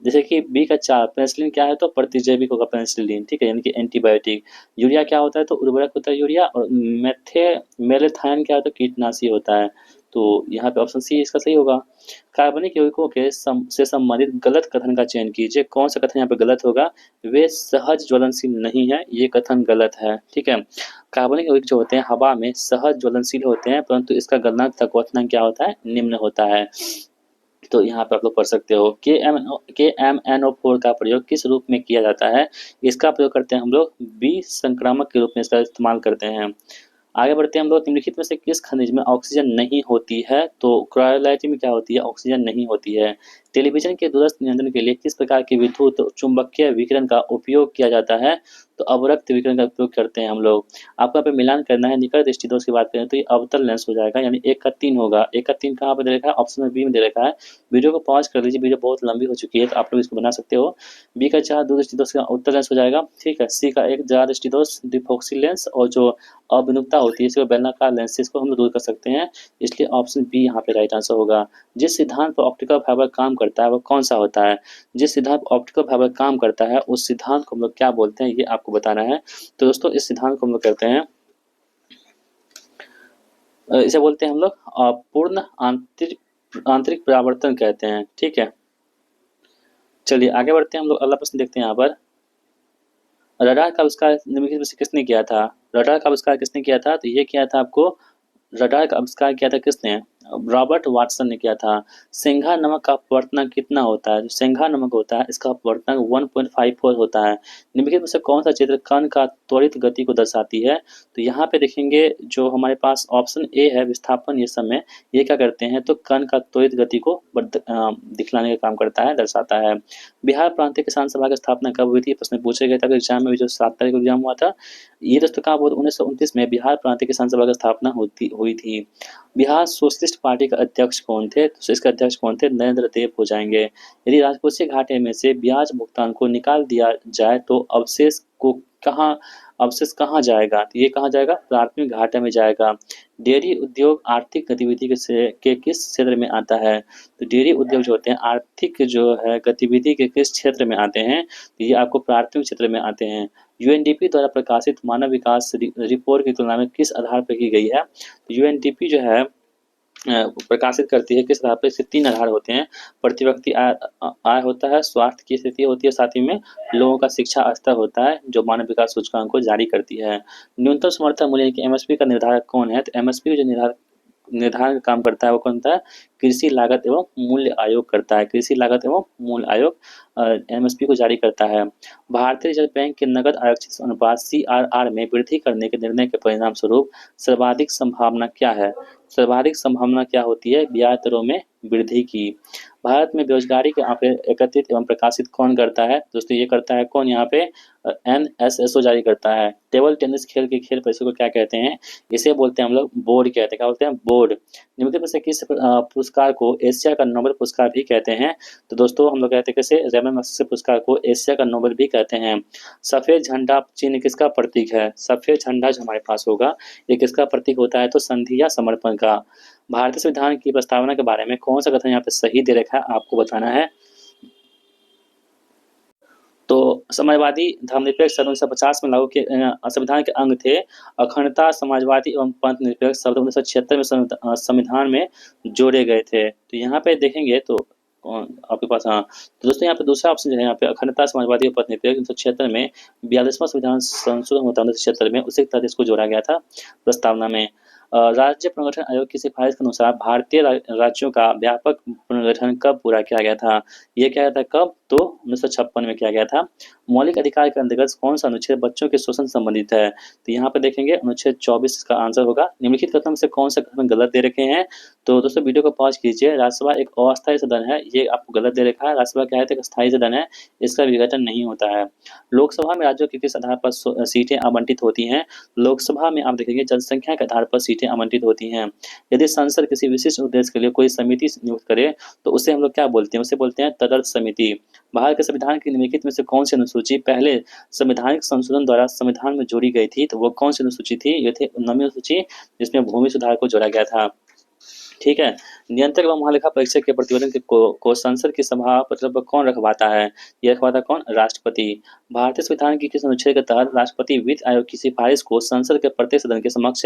जैसे कि बी का 4 पेनिसिलिन क्या है? तो प्रतिजैविक होगा पेनिसिलिन। ठीक है। यानी कि एंटीबायोटिक। यूरिया क्या होता है? तो उर्वरक होता है यूरिया। और मेलेथायन क्या होता है? कीटनाशी होता है। तो यहाँ पे ऑप्शन सी इसका सही होगा। कार्बनिक यौगिकों के से संबंधित गलत कथन का चयन कीजिए। कौन सा कथन यहाँ पे गलत होगा? वे सहज ज्वलनशील नहीं है, ये कथन गलत है। ठीक है। कार्बनिक यौगिक जो होते हैं हवा में सहज ज्वलनशील होते हैं परंतु इसका गलनांक तथा क्वथनांक क्या होता है? निम्न होता है। तो यहाँ पे आप लोग पढ़ सकते हो। KMnO4 का प्रयोग किस रूप में किया जाता है? इसका प्रयोग करते हैं हम लोग विसंक्रामक के रूप में इसका इस्तेमाल करते हैं। आगे बढ़ते हैं हम लोग, निम्नलिखित में से किस खनिज में ऑक्सीजन नहीं होती है? तो क्रायोलाइट में क्या होती है? ऑक्सीजन नहीं होती है। टेलीविजन के दूरस्थ नियंत्रण के लिए किस प्रकार की विद्युत चुम्बकीय विकिरण का उपयोग किया जाता है? तो अवरक्त विकिरण का उपयोग करते हैं हम लोग। आपको यहाँ पे मिलान करना है, निकट दृष्टि दोष की बात करें तो ये अवतल लेंस हो जाएगा, यानी 1 का 3 होगा। 1 का 3 कहाँ पे दे रखा है? ऑप्शन में बी में दे रखा है। वीडियो को पॉज़ कर लीजिए, वीडियो बहुत लंबी हो चुकी है तो आप लोग इसको बना सकते हो। बी का 4 दूरदृष्टि दोष का उत्तल लेंस हो जाएगा, ठीक है। सी का 1 ज्यादा दृष्टि दोष डिफॉक्सी लेंस, और जो अभिमुखता होती है इसको बेलनाकार लेंस से इसको हम दूर कर सकते हैं, इसलिए ऑप्शन बी यहाँ पे राइट आंसर होगा। जिस सिद्धांत पर ऑप्टिकल फाइबर काम करता है वो कौन सा होता है? जिस सिद्धांत पर ऑप्टिकल फाइबर काम करता है उस सिद्धांत को हम लोग क्या बोलते हैं, ये आपको बताना है। तो दोस्तों इस सिद्धांत को हम लोग कहते हैं, इसे बोलते हैं हम लोग पूर्ण आंतरिक आंतरिक परावर्तन कहते हैं, ठीक है। चलिए आगे बढ़ते हैं हम लोग, अगला प्रश्न देखते हैं यहाँ पर। रडार का आविष्कार निम्नलिखित में से किसने किया था? रडार का आविष्कार किसने किया था? तो ये किया था आपको, रडार का आविष्कार किया था किसने? रॉबर्ट वाटसन ने किया था। सेंघा नमक का अपवर्तनांक कितना होता है? जो सेंघा नमक होता है इसका अपवर्तनांक 1.54 होता है। निम्नलिखित में से कौन सा चित्र कण का त्वरित गति को दर्शाती है? तो यहाँ पे देखेंगे जो हमारे पास ऑप्शन ए है विस्थापन ये समय, ये क्या करते हैं तो कण का त्वरित गति को दिखलाने का काम करता है, दर्शाता है। बिहार प्रांतीय किसान सभा की स्थापना कब हुई थी? ये प्रश्न पूछे गए थे एग्जाम में, जो 7 तारीख को एग्जाम हुआ था। ये दोस्तों कहाँ हुआ? 1929 में बिहार प्रांतीय किसान सभा की स्थापना हुई थी। बिहार सोशलिस्ट पार्टी के अध्यक्ष कौन थे? तो इसके अध्यक्ष कौन थे? नरेंद्र देव हो जाएंगे। यदि राजकोषीय घाटे में से ब्याज भुगतान को निकाल दिया जाए तो अवशेष कहाँ जाएगा? तो ये कहाँ जाएगा? प्राथमिक घाटे में जाएगा। डेयरी उद्योग आर्थिक गतिविधि के किस क्षेत्र में आता है? तो डेयरी उद्योग जो होते हैं आर्थिक जो है गतिविधि के किस क्षेत्र में आते हैं? तो ये आपको प्राथमिक क्षेत्र में आते हैं। यूएनडीपी द्वारा प्रकाशित मानव विकास रिपोर्ट की तुलना में किस आधार पर की गई है? तो यूएनडीपी जो है प्रकाशित करती है किस आधार पर? इसके 3 आधार होते हैं। प्रति व्यक्ति आय होता है, स्वास्थ्य की स्थिति होती है, साथ ही में लोगों का शिक्षा स्तर होता है, जो मानव विकास सूचकांक को जारी करती है। न्यूनतम समर्थन मूल्य की एमएसपी का निर्धारक कौन है? तो एमएसपी जो निर्धारण का काम करता है वो कौन होता है? कृषि लागत एवं मूल्य आयोग करता है। कृषि लागत एवं मूल्य आयोग एमएसपी को जारी करता है। भारतीय रिजर्व बैंक के नकद आरक्षित अनुपात सीआरआर में वृद्धि करने के निर्णय के परिणाम स्वरूप सर्वाधिक संभावना क्या है? सर्वाधिक संभावना क्या होती है? ब्याज दरों में वृद्धि की। भारत में बेरोजगारी के आंकड़े एकत्रित एवं प्रकाशित कौन करता है? दोस्तों ये करता है कौन? यहाँ पे एनएसएसओ जारी करता है। टेबल टेनिस खेल के खेल परिषद को क्या कहते हैं? इसे बोलते हैं हम लोग बोर्ड कहते हैं। क्या बोलते हैं? बोर्ड। निम्नलिखित में से किस पुरस्कार को एशिया का नोबेल पुरस्कार भी कहते हैं? तो दोस्तों हम लोग कहते हैं कैसे? रेमन मैग्सेसे पुरस्कार को एशिया का नोबेल भी कहते हैं। सफेद झंडा चिन्ह किसका प्रतीक है? सफेद झंडा जो हमारे पास होगा ये किसका प्रतीक होता है? तो संधि या समर्पण का। भारतीय संविधान की प्रस्तावना के बारे में कौन सा कथन यहाँ पे सही दे रखा है आपको बताना है। तो समाजवादी धर्मनिरपेक्ष सन 1950 में लागू किए संविधान के अंग थे अखंडता, समाजवादी एवं पंथ निरपेक्ष शब्द 1976 में संविधान में जोड़े गए थे। तो यहाँ पे देखेंगे तो आपके पास हाँ, तो दोस्तों यहाँ पे दूसरा ऑप्शन जो है यहाँ पे अखंडता, समाजवादी और पंथ निरपेक्ष 1976 में 42वां संविधान संशोधन होता है 1976 में, उसी के तहत इसको जोड़ा गया था प्रस्तावना में। राज्य पुनर्गठन आयोग की सिफारिश के अनुसार भारतीय राज्यों का व्यापक पुनर्गठन कब पूरा किया गया था? ये किया गया था कब? तो 1956 में किया गया था। मौलिक अधिकार के अंतर्गत कौन सा अनुच्छेद बच्चों के शोषण संबंधित है? तो यहाँ पे देखेंगे अनुच्छेद 24 का आंसर होगा। निम्नलिखित कथन में से कौन सा कथन गलत दे रखे हैं? तो दोस्तों वीडियो को पॉज कीजिए। राज्यसभा एक अस्थायी सदन है, ये आपको गलत दे रखा है। राज्यसभा क्या है? एक स्थायी सदन है, इसका विघटन नहीं होता है। लोकसभा में राज्यों के किस आधार पर सीटें आवंटित होती हैं? लोकसभा में आप देखेंगे जनसंख्या के आधार पर सीटें आवंटित होती हैं। यदि संसद किसी विशिष्ट उद्देश्य के लिए कोई समिति नियुक्त करे तो उसे हम लोग क्या बोलते हैं? उसे बोलते हैं तदर्थ समिति। भारत के संविधान की निम्नलिखित में से कौन सी अनुसूची पहले संवैधानिक संशोधन द्वारा संविधान में जोड़ी गई थी? तो वो कौन सी अनुसूची थी? ये थी 19वीं अनुसूची, जिसमें भूमि सुधार को जोड़ा गया था। ठीक है। नियंत्रक एवं महालेखा परीक्षक के प्रतिवेदन को संसद की सभा पत्र पर कौन रखवाता है? ये रखवाता कौन? राष्ट्रपति। भारतीय संविधान की किस अनुच्छेद के तहत राष्ट्रपति वित्त आयोग की सिफारिश को संसद के प्रत्येक सदन के समक्ष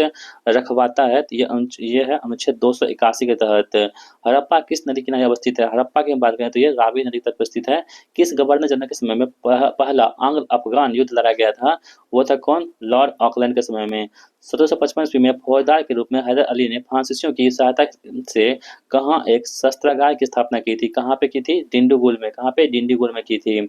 रखवाता है? तो ये है अनुच्छेद 281 के तहत। हड़प्पा किस नदी किनारे अवस्थित है? हड़प्पा की बात करें तो ये रावी नदी तट पर स्थित है। किस गवर्नर जनरल के समय में पहला आंग्ल अफगान युद्ध लड़ा गया था? वो था कौन? लॉर्ड ऑकलैंड के समय में। 1755 ईस्वी में फौजदार के रूप में हैदर अली ने फ्रांसीसियों की सहायता से कहाँ एक शस्त्रागार की स्थापना की थी? कहाँ पे की थी? डिंडीगुल में। कहाँ पे? डिंडीगुल में की थी।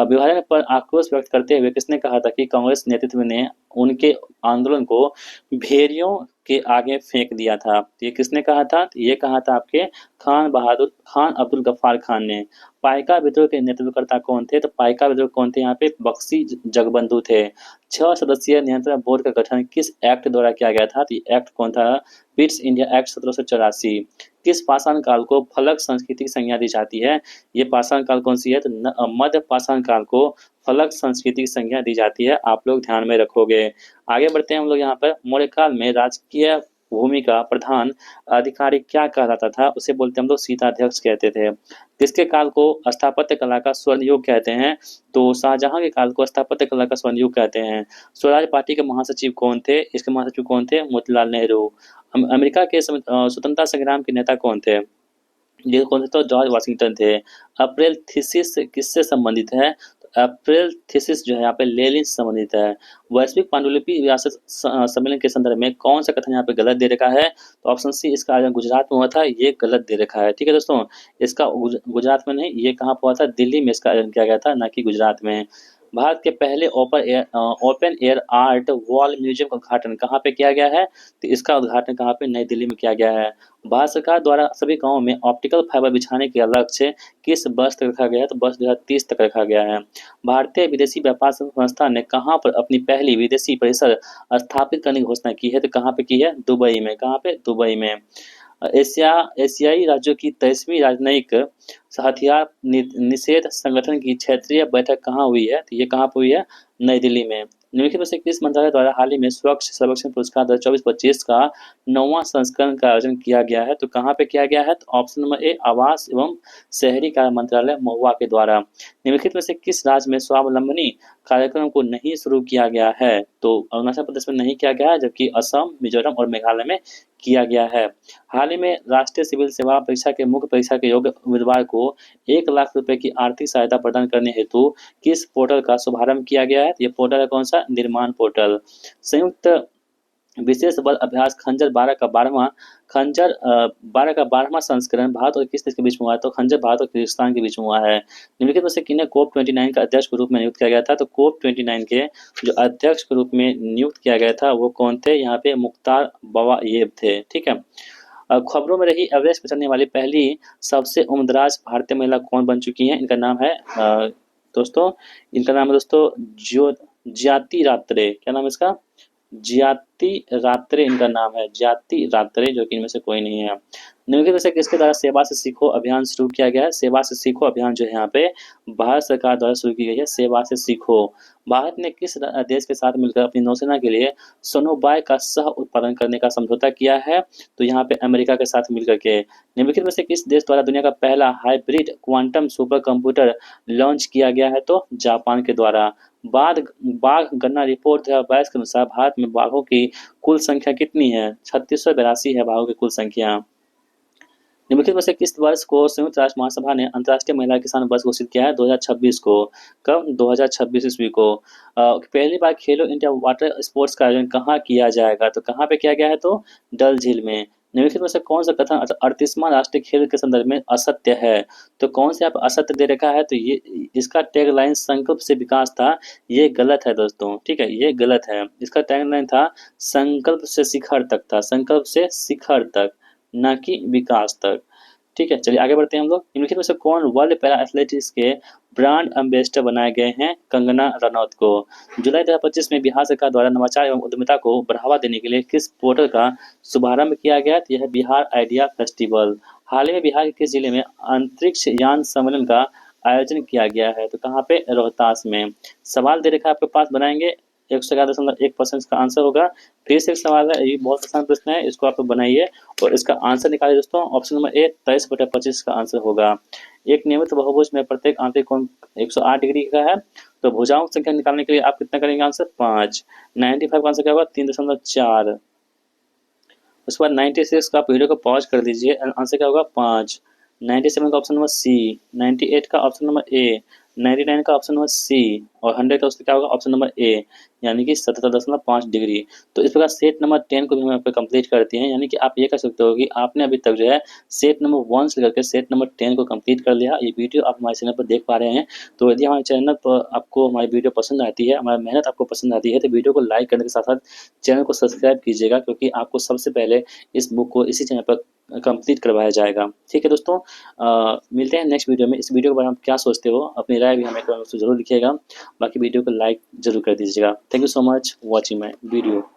विभाजन पर आक्रोश व्यक्त करते हुए किसने कहा था कि कांग्रेस नेतृत्व ने उनके आंदोलन को भेड़ियों के आगे फेंक दिया था? तो ये किसने कहा था? तो ये कहा था आपके खान अब्दुल गफ्फार खान ने। पाइका विद्रोह के नेतृत्वकर्ता कौन थे? तो पाइका विद्रोह कौन थे? यहाँ पे बख्शी जगबंधु थे। 6 सदस्यीय नियंत्रण बोर्ड का गठन किस एक्ट द्वारा किया गया था? तो ये एक्ट कौन था? Pitt's India act 1784। किस पाषाण काल को फलक संस्कृति की संज्ञा दी जाती है? ये पाषाण काल कौन सी है? तो मध्य पाषाण काल को फलक संस्कृति की संज्ञा दी जाती है। आप लोग ध्यान में रखोगे। आगे बढ़ते हैं हम लोग यहाँ पर। मौर्य काल में राजकीय भूमि का प्रधान अधिकारी क्या कहलाता था? उसे बोलते हम लोग सीताध्यक्ष कहते थे। किसके काल को स्थापत्य कला का स्वर्ण युग कहते हैं? तो शाहजहां के काल को स्थापत्य कला का स्वर्ण युग कहते हैं। स्वराज पार्टी के महासचिव कौन थे? इसके महासचिव कौन थे? मोतीलाल नेहरू। अमेरिका के स्वतंत्रता संग्राम के नेता कौन थे? ये कौन थे? तो जॉर्ज वाशिंगटन थे। अप्रैल थीसिस किससे संबंधित है? तो अप्रैल थीसिस जो है यहाँ पे लेनिन से संबंधित है। वैश्विक पांडुलिपि विरासत सम्मेलन के संदर्भ में कौन सा कथन यहाँ पे गलत दे रखा है? तो ऑप्शन सी इसका आयोजन गुजरात में हुआ था, ये गलत दे रखा है। ठीक है दोस्तों, इसका गुजरात में नहीं, ये कहाँ पर हुआ था? दिल्ली में इसका आयोजन किया गया था, ना कि गुजरात में। भारत के पहले open air art wall museum का उद्घाटन कहाँ पे किया गया है? तो इसका उद्घाटन कहाँ पे? नई दिल्ली में किया गया है। भारत सरकार द्वारा सभी गांवों में ऑप्टिकल फाइबर बिछाने का लक्ष्य किस वर्ष तक रखा गया है? तो वर्ष 2030 तक रखा गया है। भारतीय विदेशी व्यापार संस्था ने कहाँ पर अपनी पहली विदेशी परिसर स्थापित करने की घोषणा की है? तो कहाँ पे की है? दुबई में। कहाँ पे? दुबई में। एशियाई राज्यों की 23वीं राजनयिक हथियार निषेध संगठन की क्षेत्रीय बैठक कहाँ हुई है? तो ये कहाँ पर हुई है? नई दिल्ली में। निम्नलिखित में से किस मंत्रालय द्वारा हाल ही में स्वच्छ सर्वेक्षण पुरस्कार 2024-25 का 9वां संस्करण का आयोजन किया गया है? तो कहाँ पे किया गया है? तो ऑप्शन नंबर ए आवास एवं शहरी कार्य मंत्रालय महुआ के द्वारा। निम्नलिखित में से किस राज्य में स्वावलंबनी कार्यक्रम को नहीं शुरू किया गया है? तो अरुणाचल प्रदेश में नहीं किया गया है, जबकि असम, मिजोरम और मेघालय में किया गया है। हाल ही में राष्ट्रीय सिविल सेवा परीक्षा के मुख्य परीक्षा के योग्य उम्मीदवार को 1 लाख रुपए की आर्थिक सहायता प्रदान करने हेतु किस पोर्टल का शुभारंभ किया गया है? ये पोर्टल है कौन सा? निर्माण पोर्टल। संयुक्त विशेष बल अभ्यास खंजर 12 का 12वां संस्करण भारत और किस देश के बीच में हुआ है? तो खंजर भारत और किर्गिस्तान के बीच में हुआ है। निम्नलिखित में से किन्हें कोप 29 का अध्यक्ष के रूप में नियुक्त किया गया था? तो कोप 29 के जो अध्यक्ष के रूप में नियुक्त किया गया था वो कौन थे? यहाँ पे मुख्तार बवाएब थे। ठीक है। खबरों में रही एवरेस्ट पर चढ़ने वाली पहली सबसे उम्रदराज भारतीय महिला कौन बन चुकी हैं? इनका नाम है दोस्तों, इनका नाम है दोस्तों ज्याति रात्रे। क्या नाम है इसका? ज्याति रात्रे इनका नाम है। ज्याति रात्रे, जो कि इनमें से कोई नहीं है। निम्नलिखित में से किसके द्वारा सेवा से सीखो अभियान शुरू किया गया है? सेवा से सीखो अभियान जो है यहाँ पे भारत सरकार द्वारा शुरू की गई है। सेवा से सीखो। भारत ने किस देश के साथ मिलकर अपनी नौसेना के लिए सोनोबाय का सह उत्पादन करने का समझौता किया है? तो यहाँ पे अमेरिका के साथ मिलकर के। निम्नलिखित में से किस देश द्वारा दुनिया का पहला hybrid quantum super computer launch किया गया है? तो जापान के द्वारा। बाघ गणना रिपोर्ट 2022 के अनुसार भारत में बाघों की कुल संख्या कितनी है? 3682 है बाघों की कुल संख्या। निम्नलिखित में से किस वर्ष को संयुक्त राष्ट्र महासभा ने अंतर्राष्ट्रीय महिला किसान वर्ष घोषित किया है? 2026 को। कब? 2026 ईस्वी को। पहली बार खेलो इंडिया वाटर स्पोर्ट्स का आयोजन कहाँ किया जाएगा? तो कहाँ पे किया गया है? तो डल झील में। निम्नलिखित में से कौन सा कथन 38वां राष्ट्रीय खेल के संदर्भ में असत्य है? तो कौन से आप असत्य दे रखा है? तो ये इसका टैगलाइन संकल्प से विकास था, ये गलत है दोस्तों। ठीक है, ये गलत है। इसका टैगलाइन था संकल्प से शिखर तक था, संकल्प से शिखर तक, ना कि विकास तक। ठीक है, चलिए आगे बढ़ते हैं हम लोग। निम्नलिखित में से कौन वर्ल्ड पैरा एथलेटिक्स के ब्रांड एम्बेसडर बनाए गए हैं? कंगना रनौत को। जुलाई 2025 में बिहार सरकार द्वारा नवाचार एवं उद्यमिता को बढ़ावा देने के लिए किस पोर्टल का शुभारंभ किया गया? तो यह है बिहार आइडिया फेस्टिवल। हाल ही में बिहार के किस जिले में अंतरिक्ष यान सम्मेलन का आयोजन किया गया है? तो कहाँ पे? रोहतास में। सवाल दे रखा है आपके पास, बनाएंगे। 111.1% का आंसर होगा। फिर से एक सवाल है, ये बहुत आसान प्रश्न है, इसको आप बनाइए और इसका आंसर निकालिए दोस्तों। ऑप्शन नंबर ए 23/25 का आंसर होगा। एक नियमित बहुभुज में प्रत्येक आंतरिक कोण 108 डिग्री का है, तो भुजाओं की संख्या निकालने के लिए आप कितना करेंगे? आंसर 5। 95 का आंसर क्या होगा? 3.4। उसके बाद 96 का आप वीडियो को पॉज कर दीजिए, आंसर क्या होगा? 5। 97 का ऑप्शन नंबर सी। 98 का ऑप्शन नंबर ए। 99 का ऑप्शन नंबर सी और 100 का उसका क्या होगा ऑप्शन नंबर ए, यानी कि 77.5 डिग्री। तो इस प्रकार सेट नंबर 10 को भी हम यहाँ पे कंप्लीट करते हैं, यानी कि आप ये कह सकते हो कि आपने अभी तक जो है सेट नंबर 1 से लेकर सेट नंबर 10 को कंप्लीट कर लिया। ये वीडियो आप हमारे चैनल पर देख पा रहे हैं। तो यदि हमारे चैनल पर आपको हमारी वीडियो पसंद आती है, हमारी मेहनत आपको पसंद आती है, तो वीडियो को लाइक करने के साथ-साथ चैनल को सब्सक्राइब कीजिएगा, क्योंकि आपको सबसे पहले इस बुक को इसी चैनल पर कंप्लीट करवाया जाएगा। ठीक है दोस्तों, मिलते हैं नेक्स्ट वीडियो में। इस वीडियो के बारे में आप क्या सोचते हो, अपनी राय भी हमें कमेंट बॉक्स में ज़रूर लिखिएगा। बाकी वीडियो को लाइक ज़रूर कर दीजिएगा। Thank you so much watching my video.